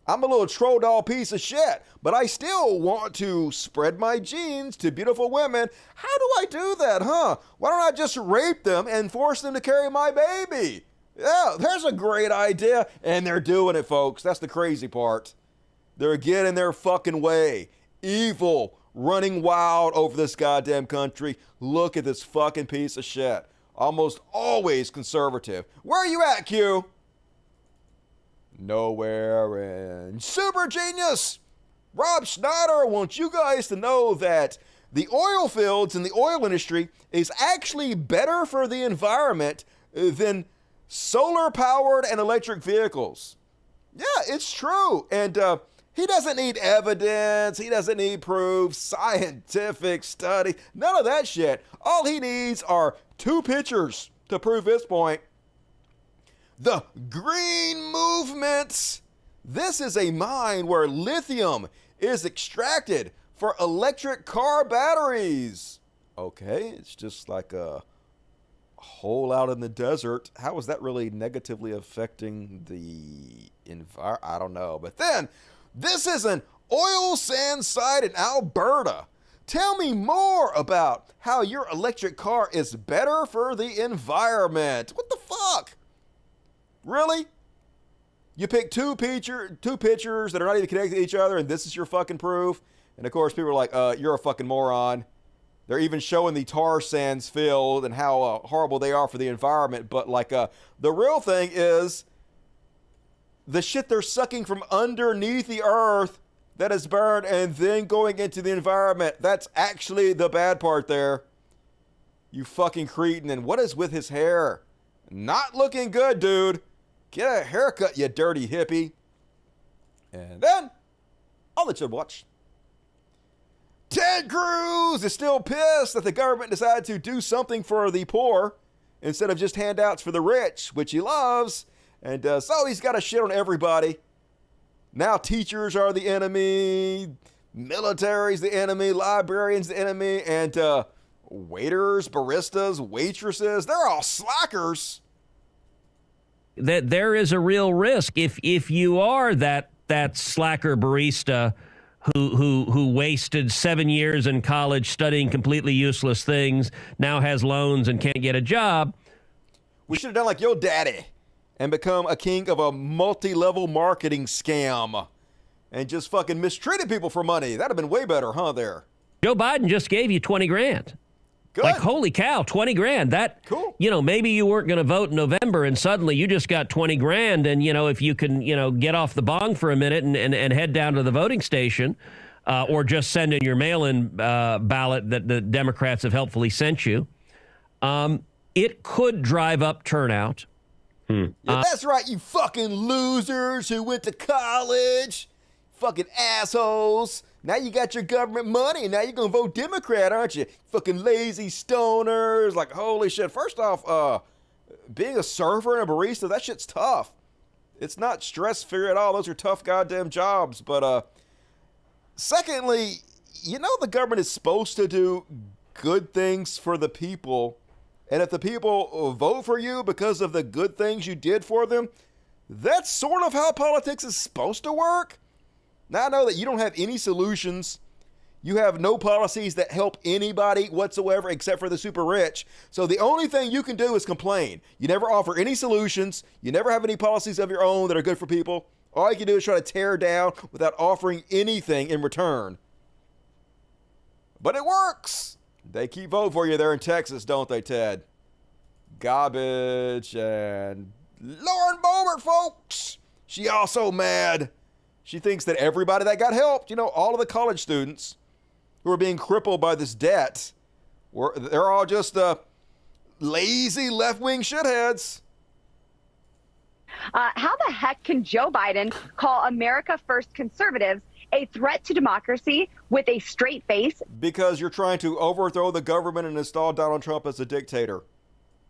I'm a little troll doll piece of shit, but I still want to spread my genes to beautiful women. How do I do that, huh? Why don't I just rape them and force them to carry my baby? Yeah, there's a great idea. And they're doing it, folks. That's the crazy part. They're getting their fucking way. Evil, running wild over this goddamn country. Look at this fucking piece of shit. Almost always conservative. Where are you at, Q? Nowhere. And super genius Rob Schneider wants you guys to know that the oil fields and the oil industry is actually better for the environment than solar powered and electric vehicles. Yeah, it's true. And he doesn't need evidence. He doesn't need proof, scientific study, none of that shit. All he needs are 2 pictures to prove his point. The green movement. This is a mine where lithium is extracted for electric car batteries. Okay, it's just like a hole out in the desert. How is that really negatively affecting the environment? I don't know. But then, this is an oil sand site in Alberta. Tell me more about how your electric car is better for the environment. What the fuck? Really? You pick two pictures that are not even connected to each other, and this is your fucking proof? And of course, people are like, you're a fucking moron. They're even showing the tar sands field and how horrible they are for the environment. But like, the real thing is the shit they're sucking from underneath the earth that is burned and then going into the environment. That's actually the bad part there. You fucking cretin. And what is with his hair? Not looking good, dude. Get a haircut, you dirty hippie. And then, I'll let you watch. Ted Cruz is still pissed that the government decided to do something for the poor instead of just handouts for the rich, which he loves. And so he's got to shit on everybody. Now teachers are the enemy, military's the enemy, librarians the enemy, and waiters, baristas, waitresses, they're all slackers. That there is a real risk if you are that slacker barista who wasted 7 years in college studying completely useless things, now has loans and can't get a job. We should have done like your daddy and become a king of a multi-level marketing scam and just fucking mistreated people for money. That'd have been way better, huh, there? Joe Biden just gave you 20 grand. Good. Like, holy cow, 20 grand. That, cool. You know, maybe you weren't going to vote in November and suddenly you just got 20 grand. And, you know, if you can, you know, get off the bong for a minute and head down to the voting station or just send in your mail-in ballot that the Democrats have helpfully sent you, it could drive up turnout. Yeah, that's right, you fucking losers who went to college. Fucking assholes. Now you got your government money, and now you're going to vote Democrat, aren't you? Fucking lazy stoners. Like, holy shit. First off, being a server and a barista, that shit's tough. It's not stress-free at all. Those are tough goddamn jobs. But secondly, you know the government is supposed to do good things for the people. And if the people vote for you because of the good things you did for them, that's sort of how politics is supposed to work. Now I know that you don't have any solutions. You have no policies that help anybody whatsoever except for the super rich. So the only thing you can do is complain. You never offer any solutions. You never have any policies of your own that are good for people. All you can do is try to tear down without offering anything in return. But it works. They keep voting for you there in Texas, don't they, Ted? Garbage. And Lauren Boebert, folks. She also mad. She thinks that everybody that got helped, you know, all of the college students who are being crippled by this debt, they're all just lazy left-wing shitheads. How the heck can Joe Biden call America First conservatives a threat to democracy with a straight face? Because you're trying to overthrow the government and install Donald Trump as a dictator.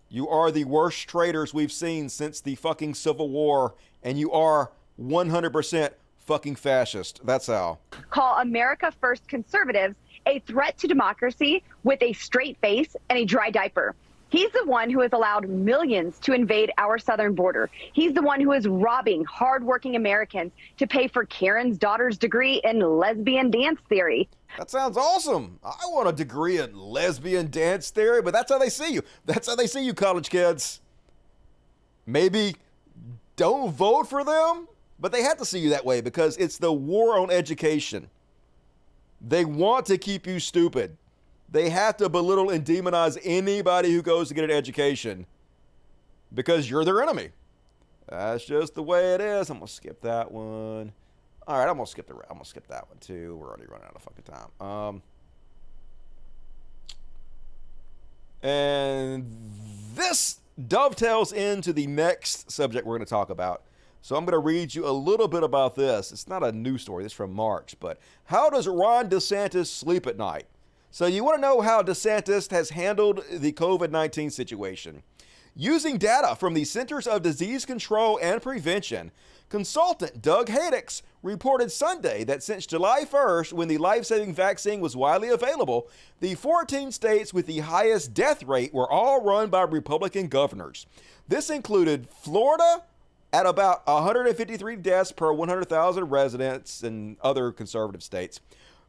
You are the worst traitors we've seen since the fucking Civil War, and you are 100% fucking fascist. That's how. Call America First conservatives a threat to democracy with a straight face and a dry diaper. He's the one who has allowed millions to invade our southern border. He's the one who is robbing hardworking Americans to pay for Karen's daughter's degree in lesbian dance theory. That sounds awesome. I want a degree in lesbian dance theory, but that's how they see you. That's how they see you, college kids. Maybe don't vote for them, but they have to see you that way because it's the war on education. They want to keep you stupid. They have to belittle and demonize anybody who goes to get an education because you're their enemy. That's just the way it is. I'm gonna skip that one. All right, I'm gonna skip that one too. We're already running out of fucking time. And this dovetails into the next subject we're going to talk about. So I'm going to read you a little bit about this. It's not a news story. It's from March. But how does Ron DeSantis sleep at night? So you want to know how DeSantis has handled the COVID-19 situation. Using data from the Centers of Disease Control and Prevention, consultant Doug Haddix reported Sunday that since July 1st, when the life-saving vaccine was widely available, the 14 states with the highest death rate were all run by Republican governors. This included Florida, at about 153 deaths per 100,000 residents, and other conservative states.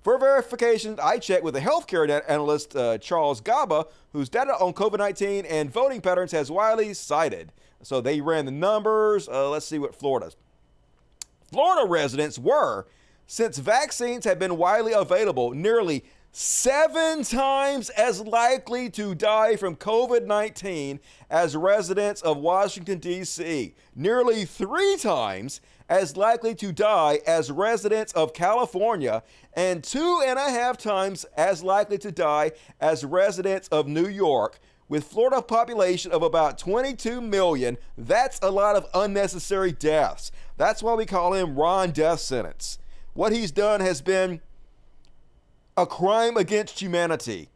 For verification, I checked with the healthcare analyst Charles Gaba, whose data on COVID-19 and voting patterns has widely cited. So they ran the numbers. Let's see what Florida's. Florida residents were, since vaccines have been widely available, nearly 7 times as likely to die from COVID-19 as residents of Washington, D.C., nearly 3 times as likely to die as residents of California, and 2.5 times as likely to die as residents of New York. With Florida population of about 22 million, that's a lot of unnecessary deaths. That's why we call him Ron Death Sentence. What he's done has been a crime against humanity.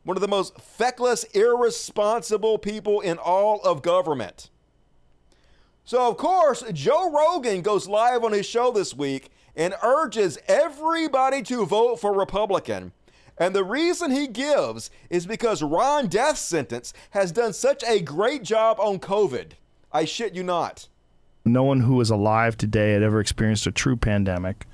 One of the most feckless, irresponsible people in all of government. So, of course, Joe Rogan goes live on his show this week and urges everybody to vote for Republican. And the reason he gives is because Ron Death Sentence has done such a great job on COVID. I shit you not. No one who is alive today had ever experienced a true pandemic.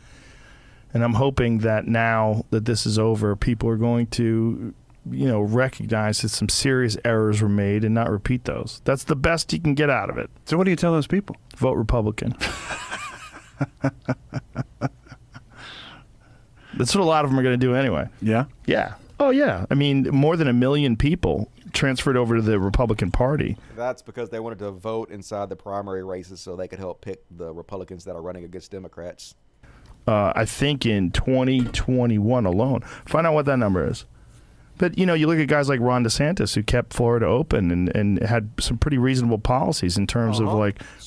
And I'm hoping that now that this is over, people are going to, recognize that some serious errors were made and not repeat those. That's the best you can get out of it. So what do you tell those people? Vote Republican. That's what a lot of them are going to do anyway. Yeah? Yeah. Oh, yeah. I mean, more than 1 million people transferred over to the Republican Party. That's because they wanted to vote inside the primary races so they could help pick the Republicans that are running against Democrats. I think in 2021 alone. Find out what that number is. But, you look at guys like Ron DeSantis who kept Florida open and had some pretty reasonable policies in terms of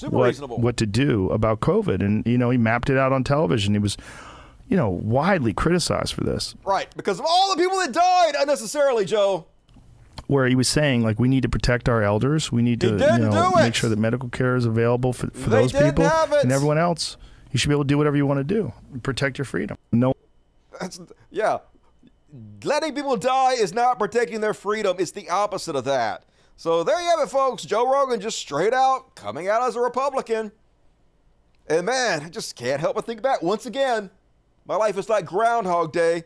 what to do about COVID. And, he mapped it out on television. He was, widely criticized for this. Right, because of all the people that died unnecessarily, Joe. where he was saying, like, we need to protect our elders. We need to make sure that medical care is available for those people and everyone else. You should be able to do whatever you want to do. Protect your freedom. No. Yeah. Letting people die is not protecting their freedom. It's the opposite of that. So there you have it, folks. Joe Rogan just straight out coming out as a Republican. And man, I just can't help but think back. Once again, my life is like Groundhog Day.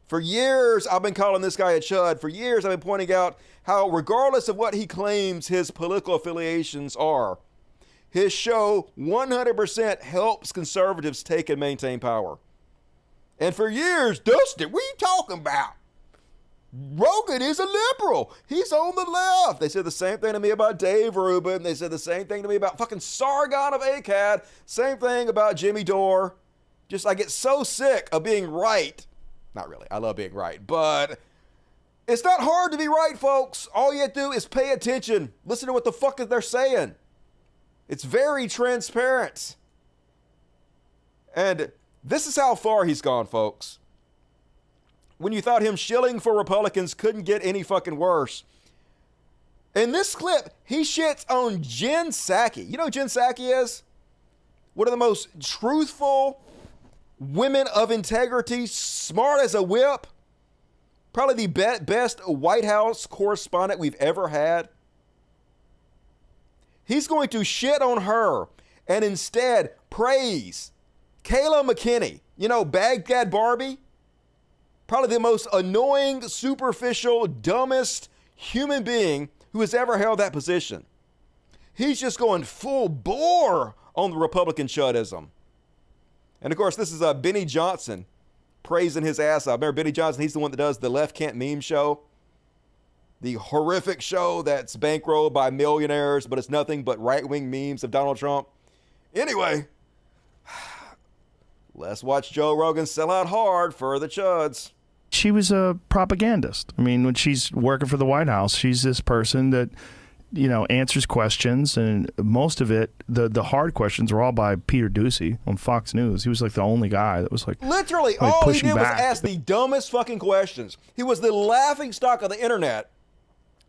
For years, I've been calling this guy a chud. For years, I've been pointing out how regardless of what he claims his political affiliations are, his show 100% helps conservatives take and maintain power. And for years, Dustin, what are you talking about? Rogan is a liberal. He's on the left. They said the same thing to me about Dave Rubin. They said the same thing to me about fucking Sargon of Akkad. Same thing about Jimmy Dore. Just, I get so sick of being right. Not really. I love being right. But it's not hard to be right, folks. All you have to do is pay attention. Listen to what the fuck they're saying. It's very transparent. And this is how far he's gone, folks. When you thought him shilling for Republicans couldn't get any fucking worse. In this clip, he shits on Jen Psaki. You know who Jen Psaki is? One of the most truthful women of integrity, smart as a whip. Probably the best White House correspondent we've ever had. He's going to shit on her and instead praise Kayla McKinney. You know, Baghdad Barbie? Probably the most annoying, superficial, dumbest human being who has ever held that position. He's just going full bore on the Republican chudism. And of course, this is Benny Johnson praising his ass off. Remember Benny Johnson? He's the one that does the Left Can't Meme show. The horrific show that's bankrolled by millionaires, but it's nothing but right-wing memes of Donald Trump. Anyway, let's watch Joe Rogan sell out hard for the chuds. She was a propagandist. I mean, when she's working for the White House, she's this person that, you know, answers questions, and most of it, the hard questions, are all by Peter Doocy on Fox News. He was like the only guy that was like literally all he did was ask the dumbest fucking questions. He was the laughing stock of the internet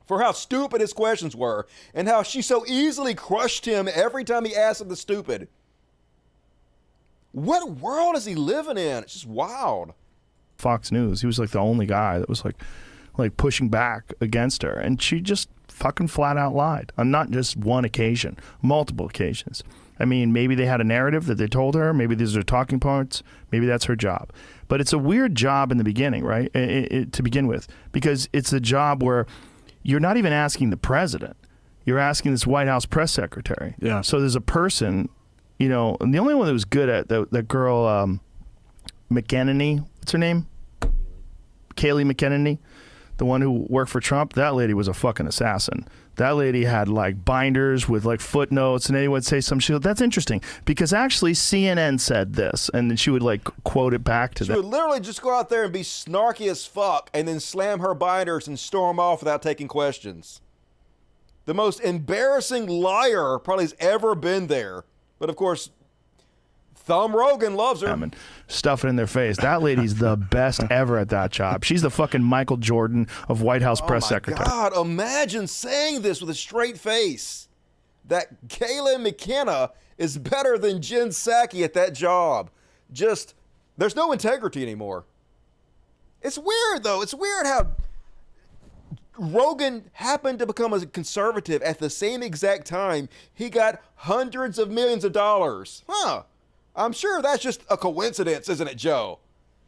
for how stupid his questions were and how she so easily crushed him every time he asked him the stupid. What world is he living in? It's just wild. Fox News. He was like the only guy that was like pushing back against her, and she just fucking flat out lied on not just one occasion, multiple occasions. I mean, maybe they had a narrative that they told her, maybe these are talking points, maybe that's her job. But it's a weird job in the beginning, right? To begin with, because it's a job where you're not even asking the president, you're asking this White House press secretary. Yeah. So there's a person, you know, and the only one that was good at that girl, McEnany, what's her name? Kaylee McEnany, the one who worked for Trump. That lady was a fucking assassin. That lady had like binders with like footnotes, and anyone would say some shit. That's interesting because actually CNN said this, and then she would like quote it back to them. She would literally just go out there and be snarky as fuck and then slam her binders and storm off without taking questions. The most embarrassing liar probably has ever been there. But of course, Thumb Rogan loves her. And stuff it in their face. That lady's the best ever at that job. She's the fucking Michael Jordan of White House press secretary. God, imagine saying this with a straight face. That Kayla McKenna is better than Jen Psaki at that job. Just, there's no integrity anymore. It's weird, though. It's weird how Rogan happened to become a conservative at the same exact time he got hundreds of millions of dollars. Huh. I'm sure that's just a coincidence, isn't it, Joe?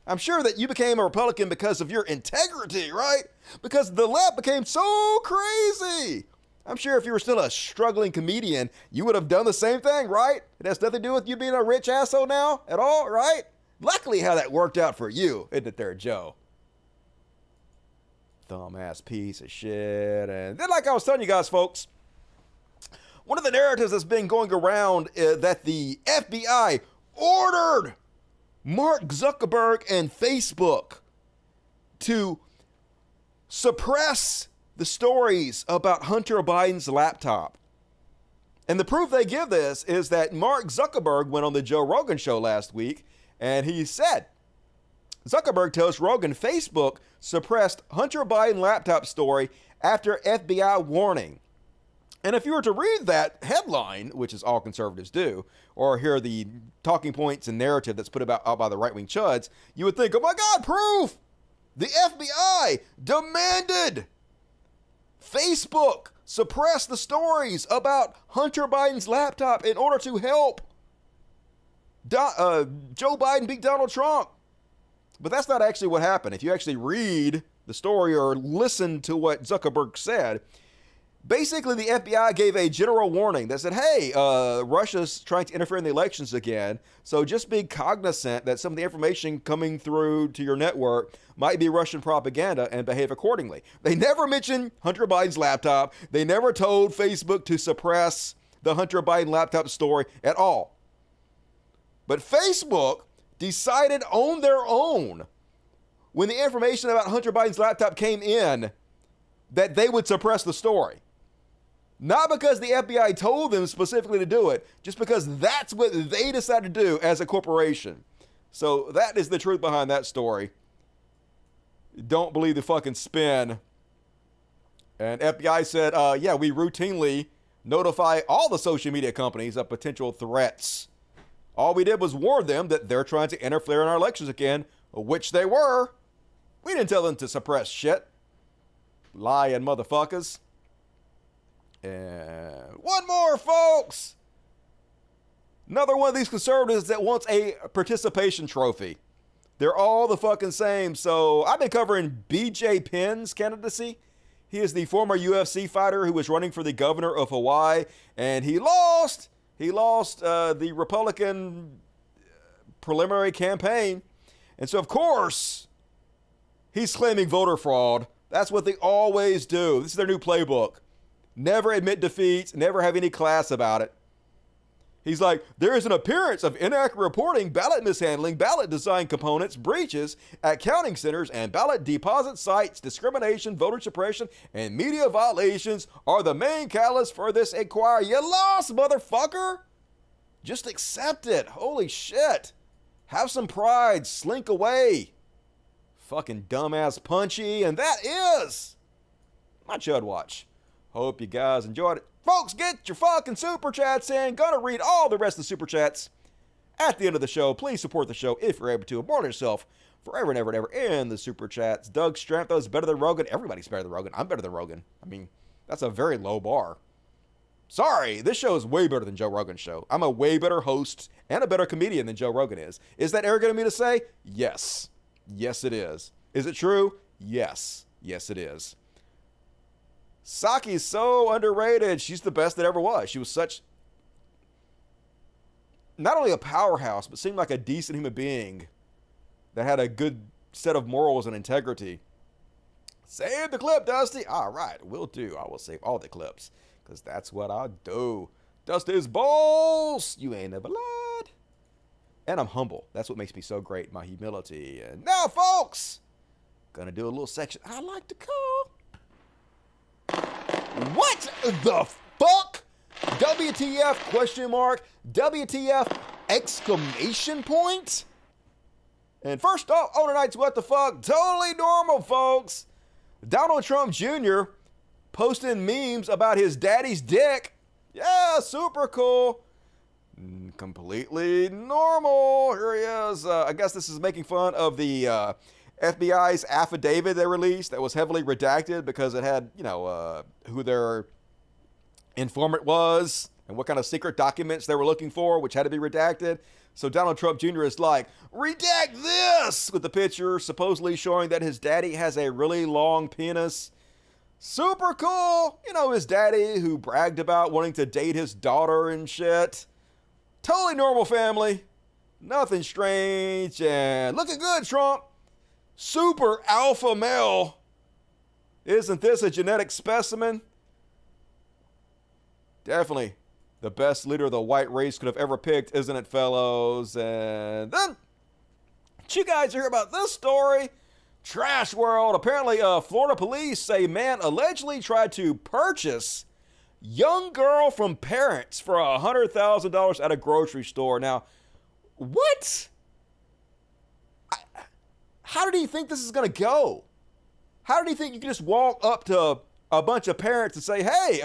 I'm sure that you became a Republican because of your integrity, right? Because the left became so crazy. I'm sure if you were still a struggling comedian, you would have done the same thing, right? It has nothing to do with you being a rich asshole now at all, right? Luckily how that worked out for you, isn't it there, Joe? Thumb-ass piece of shit. And then like I was telling you guys, folks, one of the narratives that's been going around that the FBI ordered Mark Zuckerberg and Facebook to suppress the stories about Hunter Biden's laptop. And the proof they give this is that Mark Zuckerberg went on the Joe Rogan show last week, and he said, Zuckerberg tells Rogan Facebook suppressed Hunter Biden laptop story after FBI warning. And if you were to read that headline, which is all conservatives do, or hear the talking points and narrative that's put out by the right-wing chuds, you would think, oh my God, proof! The FBI demanded Facebook suppress the stories about Hunter Biden's laptop in order to help Joe Biden beat Donald Trump. But that's not actually what happened. If you actually read the story or listen to what Zuckerberg said, basically the FBI gave a general warning that said, hey, Russia's trying to interfere in the elections again, so just be cognizant that some of the information coming through to your network might be Russian propaganda and behave accordingly. They never mentioned Hunter Biden's laptop. They never told Facebook to suppress the Hunter Biden laptop story at all. But Facebook decided on their own, when the information about Hunter Biden's laptop came in, that they would suppress the story. Not because the FBI told them specifically to do it, just because that's what they decided to do as a corporation. So that is the truth behind that story. Don't believe the fucking spin. And FBI said, yeah, we routinely notify all the social media companies of potential threats. All we did was warn them that they're trying to interfere in our elections again, which they were. We didn't tell them to suppress shit. Lying motherfuckers. And one more, folks. Another one of these conservatives that wants a participation trophy. They're all the fucking same. So I've been covering BJ Penn's candidacy. He is the former UFC fighter who was running for the governor of Hawaii, and he lost. He lost the Republican preliminary campaign. And so, of course, he's claiming voter fraud. That's what they always do. This is their new playbook. Never admit defeats, never have any class about it. He's like, there is an appearance of inaccurate reporting, ballot mishandling, ballot design components, breaches at counting centers, and ballot deposit sites. Discrimination, voter suppression, and media violations are the main catalyst for this inquiry. You lost, motherfucker! Just accept it. Holy shit. Have some pride. Slink away. Fucking dumbass punchy. And that is my Chud Watch. Hope you guys enjoyed it. Folks, get your fucking super chats in. Gonna read all the rest of the super chats at the end of the show. Please support the show if you're able to. More yourself forever and ever and ever in the super chats. Doug Strampo is better than Rogan. Everybody's better than Rogan. I'm better than Rogan. I mean, that's a very low bar. Sorry, this show is way better than Joe Rogan's show. I'm a way better host and a better comedian than Joe Rogan is. Is that arrogant of me to say? Yes. Yes, it is. Is it true? Yes. Yes, it is. Saki's so underrated. She's the best that ever was. She was such, not only a powerhouse, but seemed like a decent human being that had a good set of morals and integrity. Save the clip, Dusty. All right, will do. I will save all the clips because that's what I do. Dusty's balls. You ain't never lied. And I'm humble. That's what makes me so great, my humility. And now, folks, gonna do a little section I like to call What the fuck? WTF question mark? WTF exclamation point? And first off, on tonight's What the Fuck, totally normal, folks. Donald Trump Jr. posting memes about his daddy's dick. Yeah, super cool. Completely normal. Here he is. I guess this is making fun of the FBI's affidavit they released that was heavily redacted because it had, who their informant was and what kind of secret documents they were looking for, which had to be redacted. So Donald Trump Jr. is like, redact this, with the picture supposedly showing that his daddy has a really long penis. Super cool. His daddy who bragged about wanting to date his daughter and shit. Totally normal family. Nothing strange. And looking good, Trump. Super alpha male. Isn't this a genetic specimen? Definitely the best leader the white race could have ever picked, isn't it, fellows? And then, did you guys hear about this story? Trash world. Apparently, Florida police say man allegedly tried to purchase young girl from parents for $100,000 at a grocery store. Now, what? How did he think this is going to go? How did he think you could just walk up to a bunch of parents and say, hey,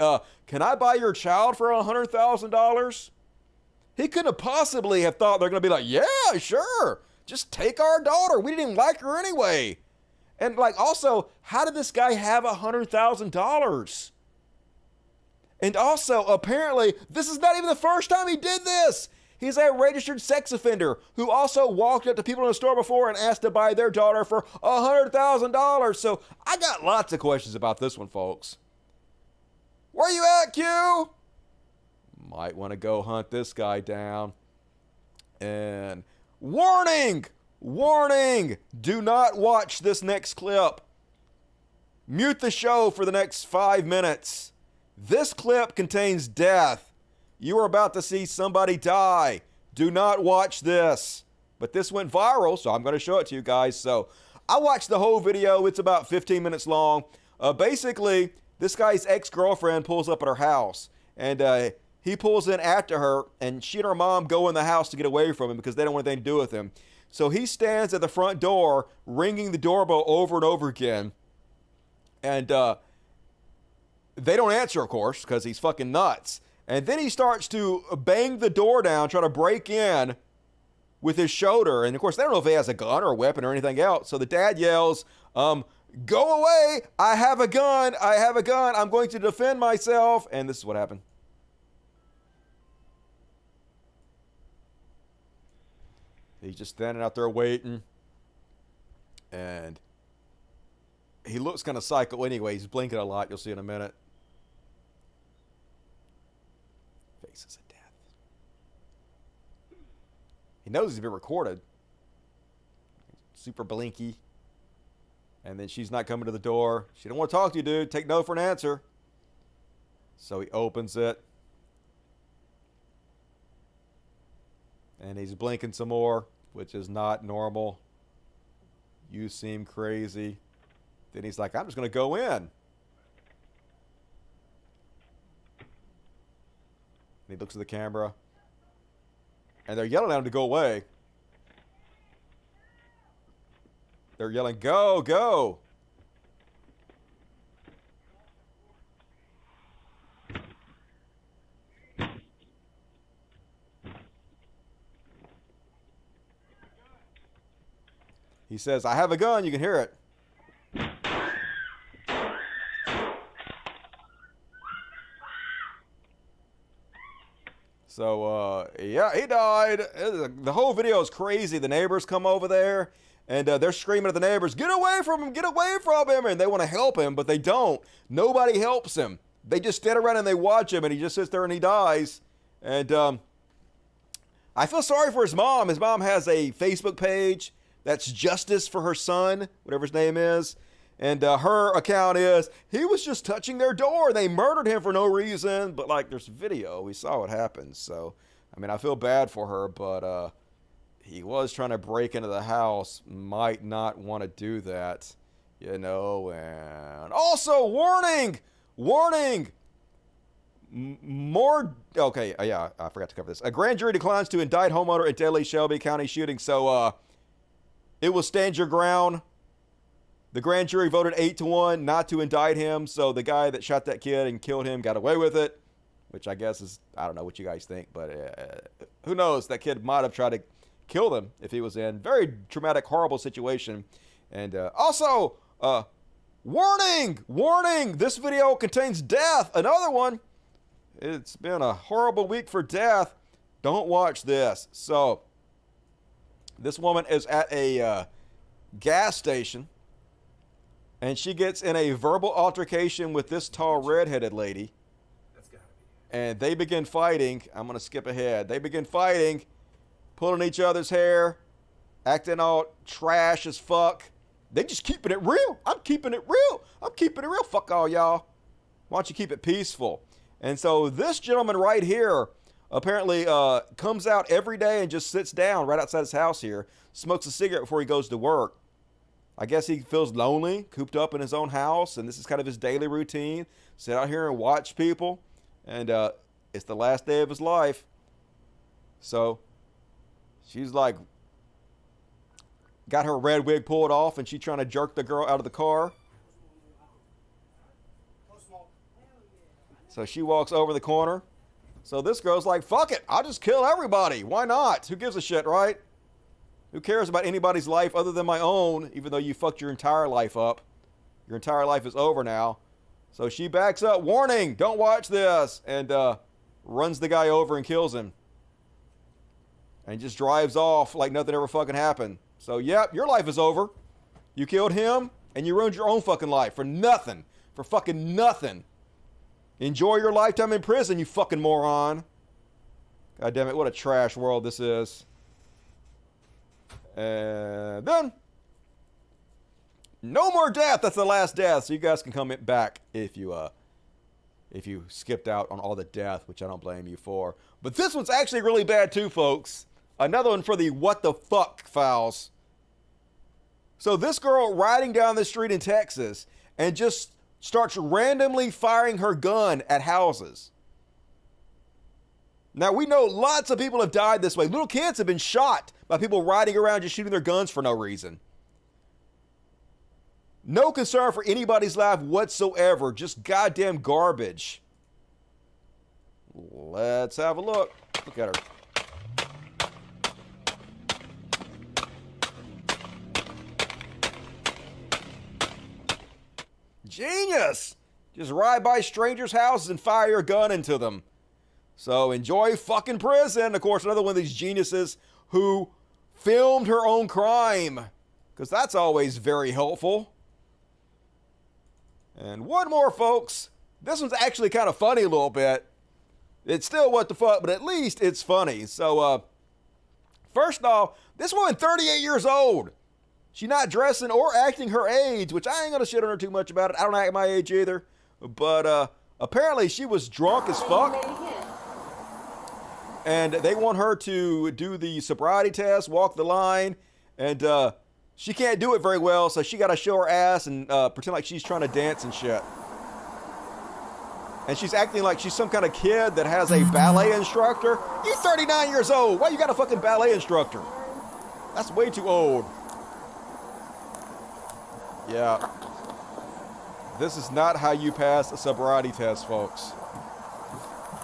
can I buy your child for $100,000? He couldn't have possibly have thought they're going to be like, yeah, sure. Just take our daughter. We didn't even like her anyway. And like, also, how did this guy have $100,000? And also, apparently, this is not even the first time he did this. He's a registered sex offender who also walked up to people in the store before and asked to buy their daughter for $100,000. So I got lots of questions about this one, folks. Where you at, Q? Might want to go hunt this guy down. And warning! Warning! Do not watch this next clip. Mute the show for the next 5 minutes. This clip contains death. You are about to see somebody die. Do not watch this. But this went viral, so I'm going to show it to you guys. So I watched the whole video. It's about 15 minutes long. Basically, this guy's ex-girlfriend pulls up at her house. And he pulls in after her. And she and her mom go in the house to get away from him because they don't want anything to do with him. So he stands at the front door, ringing the doorbell over and over again. And they don't answer, of course, because he's fucking nuts. And then he starts to bang the door down, try to break in with his shoulder. And, of course, they don't know if he has a gun or a weapon or anything else. So the dad yells, go away. I have a gun. I have a gun. I'm going to defend myself. And this is what happened. He's just standing out there waiting. And he looks kind of psycho anyway. He's blinking a lot. You'll see in a minute. Faces of death. He knows he's been recorded. Super blinky. And then she's not coming to the door. She don't want to talk to you, dude. Take no for an answer. So he opens it. And he's blinking some more, which is not normal. You seem crazy. Then he's like, I'm just going to go in. And he looks at the camera. And they're yelling at him to go away. They're yelling, go, go. He says, I have a gun. You can hear it. So, yeah, he died. The whole video is crazy. The neighbors come over there, and they're screaming at the neighbors, get away from him, get away from him. And they want to help him, but they don't. Nobody helps him. They just stand around and they watch him, and he just sits there and he dies. And I feel sorry for his mom. His mom has a Facebook page that's Justice for Her Son, whatever his name is. And her account is, he was just touching their door. They murdered him for no reason. But, like, there's video. We saw what happened. So, I mean, I feel bad for her. But he was trying to break into the house. Might not want to do that. You know, and also, warning! Warning! Okay, yeah, I forgot to cover this. A grand jury declines to indict homeowner at deadly Shelby County shooting. So, it will stand your ground. The grand jury voted 8-1 not to indict him, so the guy that shot that kid and killed him got away with it, which I guess is, I don't know what you guys think, but who knows? That kid might have tried to kill them if he was in. Very traumatic, horrible situation. And also, warning! Warning! This video contains death. Another one. It's been a horrible week for death. Don't watch this. So, this woman is at a gas station. And she gets in a verbal altercation with this tall redheaded lady. And they begin fighting. I'm going to skip ahead. They begin fighting, pulling each other's hair, acting all trash as fuck. They just keeping it real. I'm keeping it real. I'm keeping it real. Fuck all y'all. Why don't you keep it peaceful? And so this gentleman right here apparently comes out every day and just sits down right outside his house here, smokes a cigarette before he goes to work. I guess he feels lonely, cooped up in his own house, and this is kind of his daily routine. Sit out here and watch people, and it's the last day of his life. So she's like, got her red wig pulled off, and she's trying to jerk the girl out of the car. So she walks over the corner. So this girl's like, fuck it, I'll just kill everybody. Why not? Who gives a shit, right? Who cares about anybody's life other than my own, even though you fucked your entire life up? Your entire life is over now. So she backs up, warning, don't watch this, and runs the guy over and kills him. And just drives off like nothing ever fucking happened. So, yep, your life is over. You killed him, and you ruined your own fucking life for nothing. For fucking nothing. Enjoy your lifetime in prison, you fucking moron. God damn it, what a trash world this is. And then, no more death. That's the last death. So you guys can come back if you skipped out on all the death, which I don't blame you for. But this one's actually really bad too, folks. Another one for the what the fuck files. So this girl riding down the street in Texas and just starts randomly firing her gun at houses. Now, we know lots of people have died this way. Little kids have been shot by people riding around just shooting their guns for no reason. No concern for anybody's life whatsoever. Just goddamn garbage. Let's have a look. Look at her. Genius! Just ride by strangers' houses and fire your gun into them. So enjoy fucking prison. Of course, another one of these geniuses who filmed her own crime, because that's always very helpful. And one more, folks. This one's actually kind of funny a little bit. It's still what the fuck, but at least it's funny. So, first off, this woman 38 years old. She's not dressing or acting her age, which I ain't gonna shit on her too much about it. I don't act my age either. But apparently she was drunk as fuck. And they want her to do the sobriety test, walk the line, and she can't do it very well, so she gotta show her ass and pretend like she's trying to dance and shit. And she's acting like she's some kind of kid that has a ballet instructor. You're 39 years old. Why you got a fucking ballet instructor? That's way too old. Yeah. This is not how you pass a sobriety test, folks.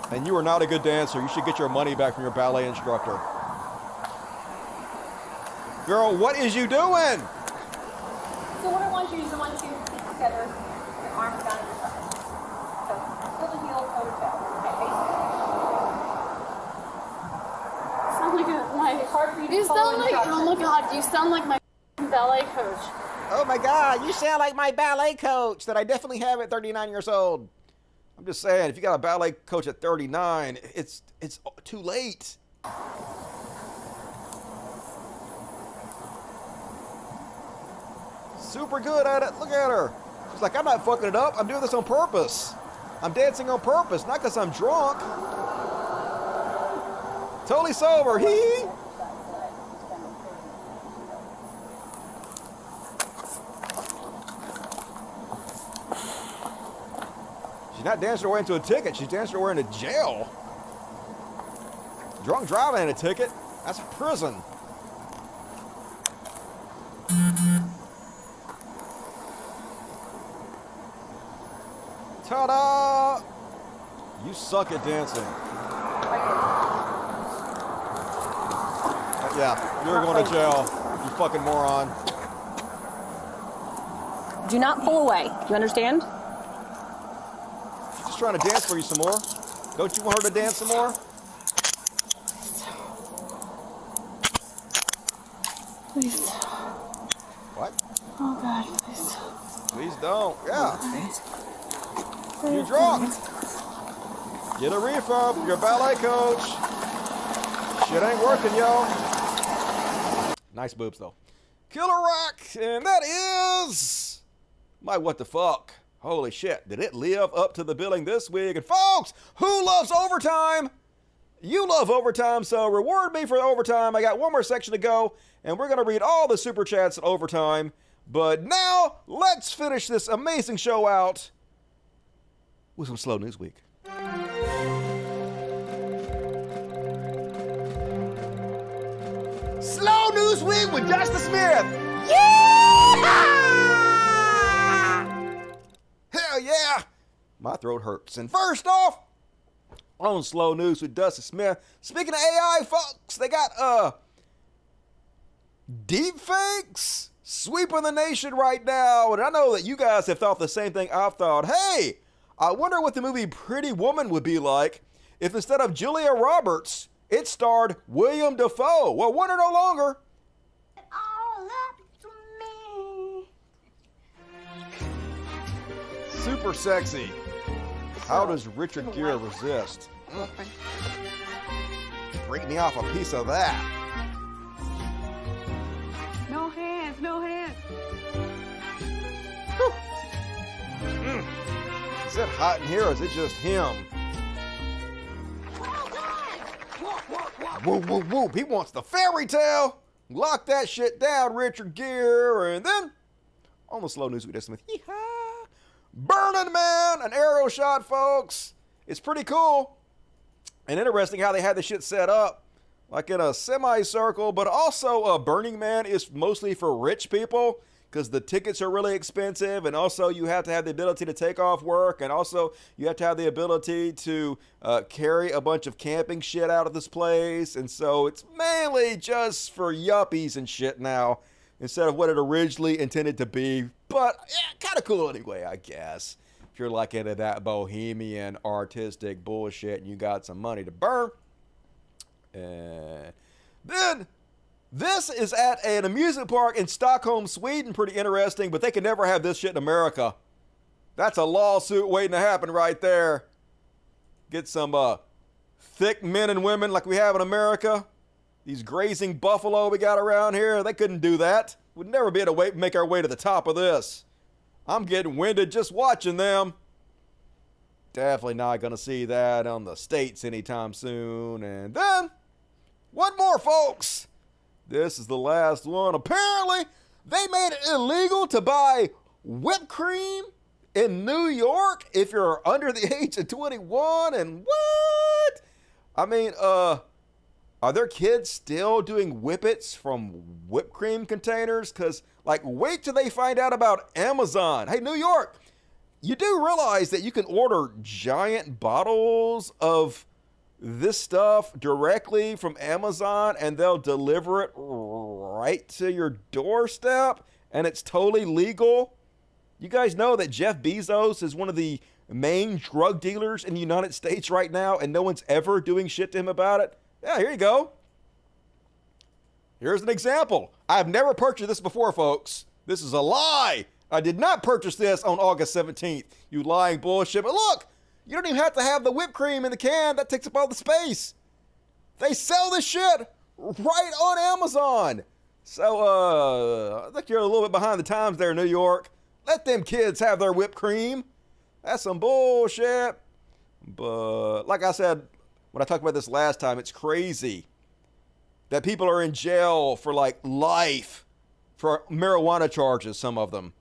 And you are not a good dancer. You should get your money back from your ballet instructor. Girl, what is you doing? So what I want you to do is I want you to sit together, your arms down your side. So pull the heel, toe to toe. Okay, face it. Sound like my heartbeat. You sound like, oh my God, you sound like my ballet coach. Oh my God, you sound like my ballet coach that I definitely have at 39 years old. I'm just saying, if you got a ballet coach at 39, it's too late. Super good at it. Look at her. She's like, I'm not fucking it up. I'm doing this on purpose. I'm dancing on purpose, not because I'm drunk. Totally sober. Hee hee. She's not dancing her way into a ticket. She's dancing her way into jail. Drunk driving ain't a ticket. That's prison. Ta-da! You suck at dancing. Yeah, you're going to jail, you fucking moron. Do not pull away. Do you understand? She's just trying to dance for you some more. Don't you want her to dance some more? Please. What? Oh God, please. Please don't. Yeah. You're drunk. Get a refund from your ballet coach. Shit ain't working, yo. Nice boobs, though. Killer Rock, and that is my what the fuck. Holy shit, did it live up to the billing this week? And folks, who loves overtime? You love overtime, so reward me for the overtime. I got one more section to go, and we're going to read all the super chats at overtime. But now, let's finish this amazing show out with some Slow News Week. Slow News Week with Justin Smith. Yeah! Hell yeah! My throat hurts. And first off, on Slow News with Dusty Smith. Speaking of AI, folks, they got deep fakes sweeping the nation right now. And I know that you guys have thought the same thing I've thought. Hey, I wonder what the movie Pretty Woman would be like if instead of Julia Roberts, it starred William Dafoe. Well, wonder no longer. All up to me. Super sexy. How does Richard Gere resist? Break me off a piece of that. No hands, no hands. Is it hot in here or is it just him? Whoop, whoop, whoop. He wants the fairy tale. Lock that shit down, Richard Gere. And then, on the Slow News with Smith. Yeehaw. Burning Man, an aerial shot, folks. It's pretty cool and interesting how they had the shit set up, like in a semicircle, but also Burning Man is mostly for rich people because the tickets are really expensive, and also you have to have the ability to take off work, and also you have to have the ability to carry a bunch of camping shit out of this place, and so it's mainly just for yuppies and shit now instead of what it originally intended to be. But yeah, kind of cool anyway, I guess. If you're like into that bohemian artistic bullshit and you got some money to burn. And then this is at an amusement park in Stockholm, Sweden. Pretty interesting, but they can never have this shit in America. That's a lawsuit waiting to happen right there. Get some thick men and women like we have in America. These grazing buffalo we got around here, they couldn't do that. We'd never be able to make our way to the top of this. I'm getting winded just watching them. Definitely not going to see that on the States anytime soon. And then, one more, folks. This is the last one. Apparently, they made it illegal to buy whipped cream in New York if you're under the age of 21. And what? I mean, are there kids still doing whippets from whipped cream containers? Because, like, wait till they find out about Amazon. Hey, New York, you do realize that you can order giant bottles of this stuff directly from Amazon and they'll deliver it right to your doorstep and it's totally legal? You guys know that Jeff Bezos is one of the main drug dealers in the United States right now and no one's ever doing shit to him about it? Yeah, here you go. Here's an example. I've never purchased this before, folks. This is a lie. I did not purchase this on August 17th. You lying bullshit. But look, you don't even have to have the whipped cream in the can. That takes up all the space. They sell this shit right on Amazon. So, I think you're a little bit behind the times there, New York. Let them kids have their whipped cream. That's some bullshit. But, like I said, when I talked about this last time, it's crazy that people are in jail for like life for marijuana charges, some of them.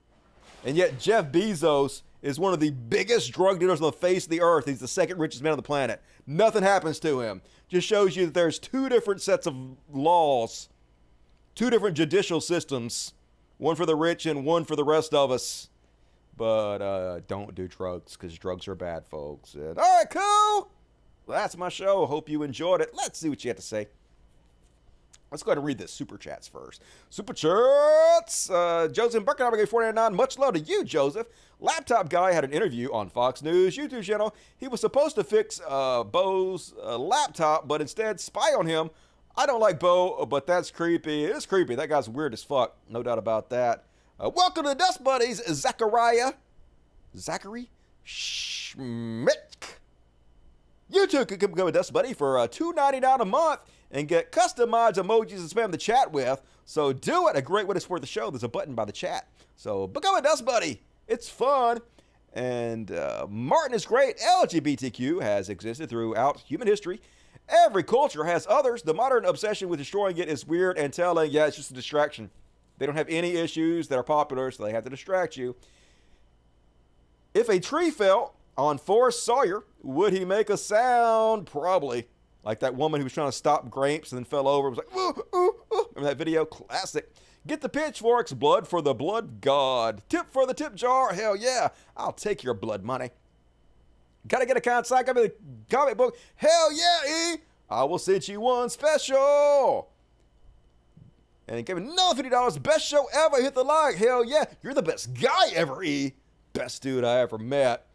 And yet Jeff Bezos is one of the biggest drug dealers on the face of the earth. He's the second richest man on the planet. Nothing happens to him. Just shows you that there's two different sets of laws, two different judicial systems, one for the rich and one for the rest of us. But don't do drugs because drugs are bad, folks. And, all right, cool. Well, that's my show. Hope you enjoyed it. Let's see what you have to say. Let's go ahead and read the super chats first. Super chats. Joseph Buckenheimer gave $4.99. Much love to you, Joseph. Laptop Guy had an interview on Fox News YouTube channel. He was supposed to fix Bo's laptop, but instead spy on him. I don't like Bo, but that's creepy. It is creepy. That guy's weird as fuck. No doubt about that. Welcome to the Dust Buddies, Zachary Schmidt. You too could become a Dust Buddy for $2.99 a month and get customized emojis to spam the chat with. So do it. A great way to support the show. There's a button by the chat. So become a Dust Buddy. It's fun. And Martin is great. LGBTQ has existed throughout human history. Every culture has others. The modern obsession with destroying it is weird and telling. Yeah, it's just a distraction. They don't have any issues that are popular, so they have to distract you. If a tree fell on Forrest Sawyer, would he make a sound? Probably. Like that woman who was trying to stop grapes and then fell over. It was like, ooh, ooh, ooh. Remember that video? Classic. Get the pitchforks, blood for the blood god. Tip for the tip jar. Hell yeah. I'll take your blood money. Gotta get a contact copy of the comic book. Hell yeah, E! I will send you one special. And give another $50. Best show ever. Hit the like. Hell yeah. You're the best guy ever, E. Best dude I ever met.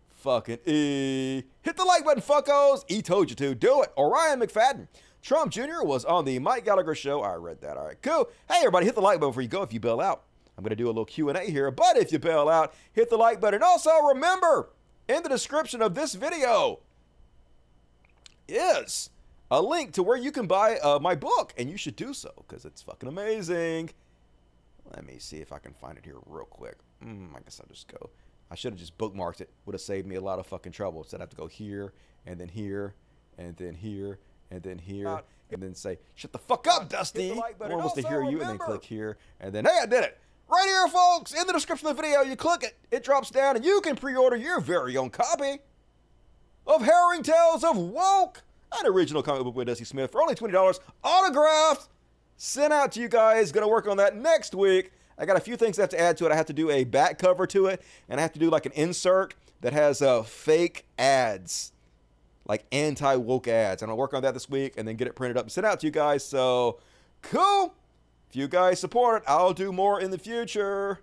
Fucking E. Hit the like button, fuckos. E told you to. Do it. Orion McFadden. Trump Jr. was on the Mike Gallagher show. I read that. All right, cool. Hey, everybody, hit the like button before you go if you bail out. I'm going to do a little Q&A here, but if you bail out, hit the like button. And also, remember, in the description of this video is a link to where you can buy my book, and you should do so, because it's fucking amazing. Let me see if I can find it here real quick. I guess I'll just go. I should have just bookmarked it. Would have saved me a lot of fucking trouble. Instead, I have to go here, and then here, and then here, and then here, and then say, shut the fuck up, Dusty. Like no one wants to hear you, and then click here, and then, hey, I did it. Right here, folks, in the description of the video, you click it, it drops down, and you can pre-order your very own copy of Harrowing Tales of Woke, an original comic book with Dusty Smith for only $20, autographed, sent out to you guys. Gonna work on that next week. I got a few things I have to add to it. I have to do a back cover to it, and I have to do like an insert that has fake ads, like anti-woke ads. And I'll work on that this week and then get it printed up and sent out to you guys. So, cool. If you guys support it, I'll do more in the future.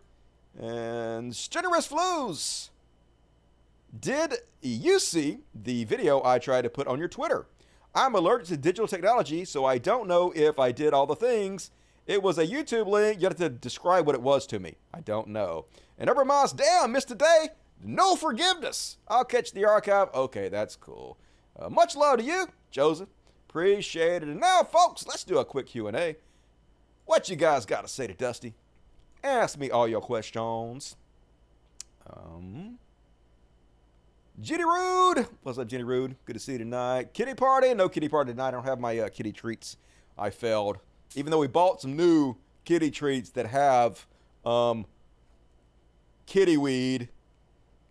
And generous flues. Did you see the video I tried to put on your Twitter? I'm allergic to digital technology, so I don't know if I did all the things. It was a YouTube link. You have to describe what it was to me. I don't know. And Upper Moss, damn, missed today. No forgiveness. I'll catch the archive. Okay, that's cool. Much love to you, Joseph. Appreciate it. And now, folks, let's do a quick Q&A. What you guys got to say to Dusty? Ask me all your questions. Jenny Rude. What's up, Jenny Rude? Good to see you tonight. Kitty party. No kitty party tonight. I don't have my kitty treats. I failed. Even though we bought some new kitty treats that have kitty weed,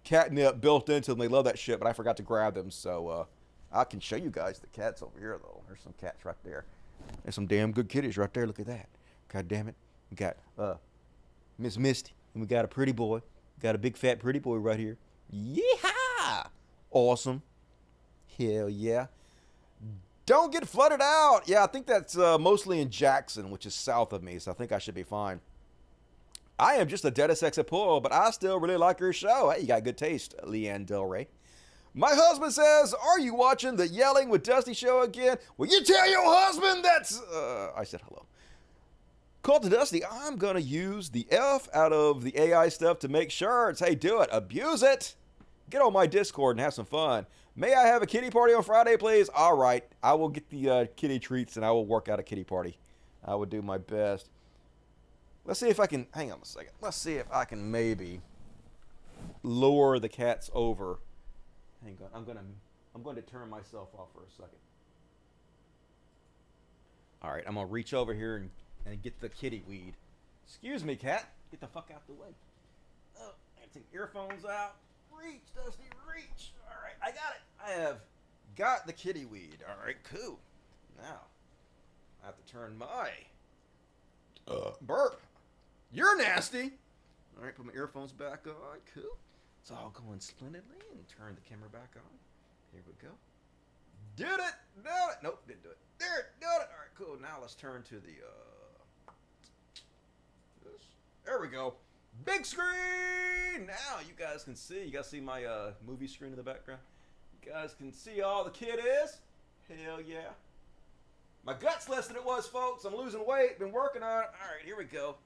catnip built into them. They love that shit, but I forgot to grab them. So I can show you guys the cats over here, though. There's some cats right there. There's some damn good kitties right there. Look at that. God damn it. We got Miss Misty, and we got a pretty boy. We got a big fat pretty boy right here. Yeehaw! Awesome. Hell yeah. Don't get flooded out. Yeah, I think that's mostly in Jackson, which is south of me, so I think I should be fine. I am just a Deus Ex Pool, but I still really like your show. Hey, you got good taste, Leanne Del Rey. My husband says, are you watching the Yelling with Dusty show again? Will you tell your husband that's... I said hello. Call to Dusty. I'm going to use the F out of the AI stuff to make shirts. Hey, do it. Abuse it. Get on my Discord and have some fun. May I have a kitty party on Friday, please? All right. I will get the kitty treats, and I will work out a kitty party. I will do my best. Let's see if I can... Hang on a second. Let's see if I can maybe lure the cats over. Hang on. I'm going to turn myself off for a second. All right. I'm going to reach over here and get the kitty weed. Excuse me, cat. Get the fuck out the way. Oh, I take earphones out. Reach, Dusty, reach. All right, I got it. I have got the kitty weed. All right, cool. Now, I have to turn my burp. You're nasty. All right, put my earphones back on. Cool. It's all going splendidly. And turn the camera back on. Here we go. Did it. Did it. Nope, didn't do it. There, did it. All right, cool. Now let's turn to the this. There we go. Big screen! Now you guys can see. You guys see my movie screen in the background? You guys can see all the kiddies. Hell yeah. My gut's less than it was, folks. I'm losing weight. Been working on it. All right, here we go.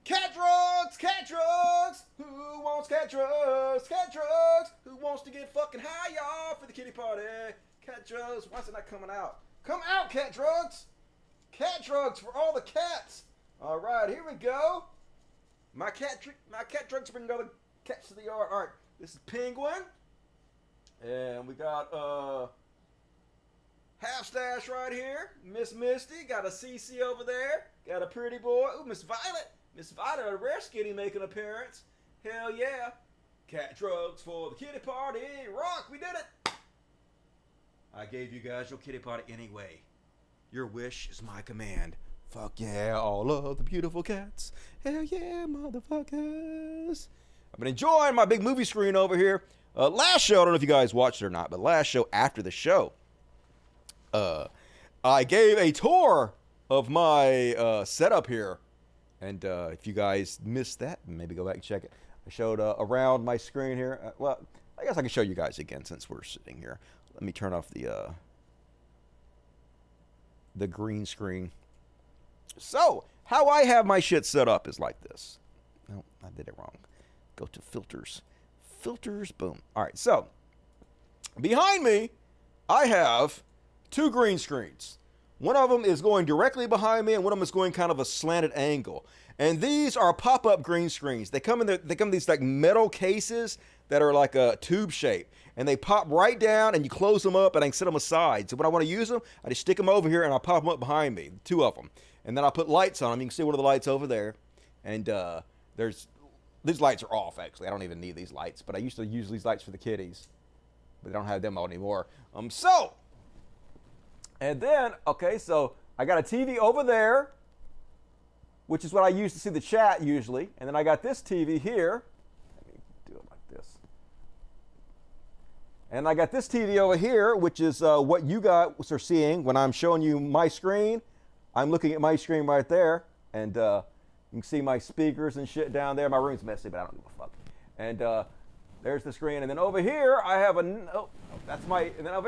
Cat drugs! Cat drugs! Who wants cat drugs? Cat drugs! Who wants to get fucking high, y'all, for the kitty party? Cat drugs. Why's it not coming out? Come out, cat drugs! Cat drugs for all the cats. All right, here we go. My cat drugs bring other cats to the yard. All right, this is Penguin. And we got Half Stash right here. Miss Misty. Got a CC over there. Got a pretty boy. Ooh, Miss Violet. Miss Violet, a rare kitty making an appearance. Hell yeah. Cat drugs for the kitty party. Rock, we did it. I gave you guys your kitty party anyway. Your wish is my command. Fuck yeah, all of the beautiful cats. Hell yeah, motherfuckers. I've been enjoying my big movie screen over here. Last show, I don't know if you guys watched it or not, but last show after the show, I gave a tour of my setup here. And if you guys missed that, maybe go back and check it. I showed around my screen here. Well, I guess I can show you guys again since we're sitting here. Let me turn off the green screen. So, how I have my shit set up is like this. No, I did it wrong. Go to filters. Filters, boom. All right, so behind me, I have 2 green screens. One of them is going directly behind me, and one of them is going kind of a slanted angle. And these are pop-up green screens. They come in these like metal cases that are like a tube shape, and they pop right down, and you close them up, and I can set them aside. So when I want to use them, I just stick them over here, and I'll pop them up behind me, 2 of them, and then I'll put lights on them. You can see one of the lights over there, and these lights are off actually. I don't even need these lights, but I used to use these lights for the kiddies, but they don't have them on anymore. And then, okay, so I got a TV over there, which is what I use to see the chat usually. And then I got this TV here. Let me do it like this. And I got this TV over here, which is what you guys are seeing when I'm showing you my screen. I'm looking at my screen right there. And you can see my speakers and shit down there. My room's messy, but I don't give a fuck. And there's the screen. And then over here, I have and then over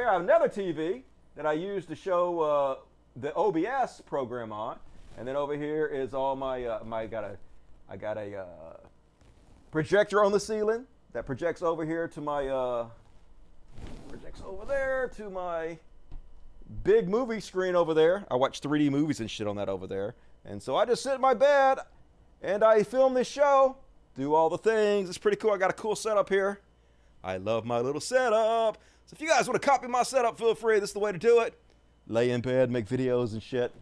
here I have another TV that I use to show the OBS program on, and then over here is all my I got a projector on the ceiling that projects over here to my projects over there to my big movie screen over there. I watch 3D movies and shit on that over there, and so I just sit in my bed and I film this show, do all the things. It's pretty cool. I got a cool setup here. I love my little setup. So if you guys want to copy my setup, feel free. This is the way to do it. Lay in bed, make videos and shit.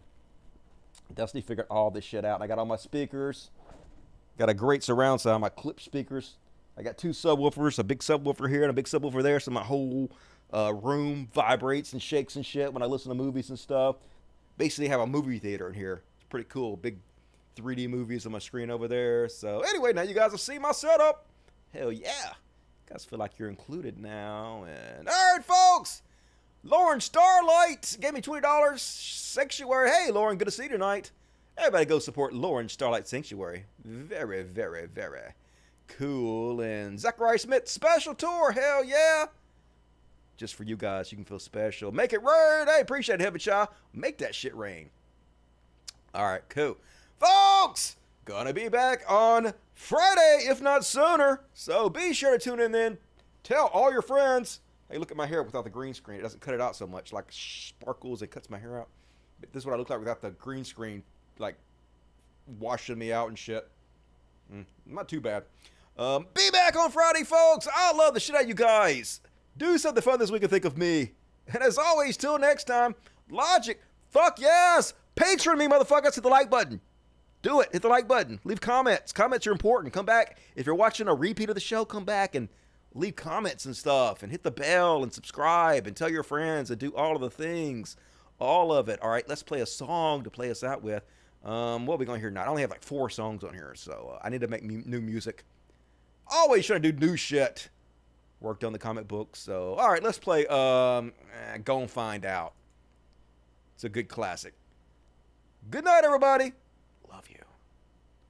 Dusty figured all this shit out. I got all my speakers. Got a great surround sound, my clip speakers. I got 2 subwoofers, a big subwoofer here and a big subwoofer there, so my whole room vibrates and shakes and shit when I listen to movies and stuff. Basically have a movie theater in here. It's pretty cool. Big 3D movies on my screen over there. So anyway, now you guys will see my setup. Hell yeah. Guys feel like you're included now. And all right, folks. Lauren Starlight gave me $20 Sanctuary. Hey, Lauren, good to see you tonight. Everybody go support Lauren Starlight Sanctuary. Very, very, very cool. And Zachary Smith special tour. Hell yeah. Just for you guys, you can feel special. Make it rain. Hey, appreciate it, Heaven Child. Make that shit rain. All right, cool. Folks, gonna be back on Friday, if not sooner. So be sure to tune in then. Tell all your friends. Hey, look at my hair without the green screen. It doesn't cut it out so much. Like sparkles, it cuts my hair out. But this is what I look like without the green screen, like washing me out and shit. Not too bad. Be back on Friday, folks. I love the shit out of you guys. Do something fun this week and think of me. And as always, till next time, Logic, fuck yes. Patreon me, motherfuckers. Hit the like button. Do it. Hit the like button. Leave comments. Comments are important. Come back. If you're watching a repeat of the show, come back and leave comments and stuff. And hit the bell and subscribe and tell your friends and do all of the things. All of it. All right, let's play a song to play us out with. What are we going to hear now? I only have like 4 songs on here, so I need to make new music. Always trying to do new shit. Worked on the comic book, so all right, let's play Go and Find Out. It's a good classic. Good night, everybody. Love you.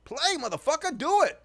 Play, motherfucker. Do it.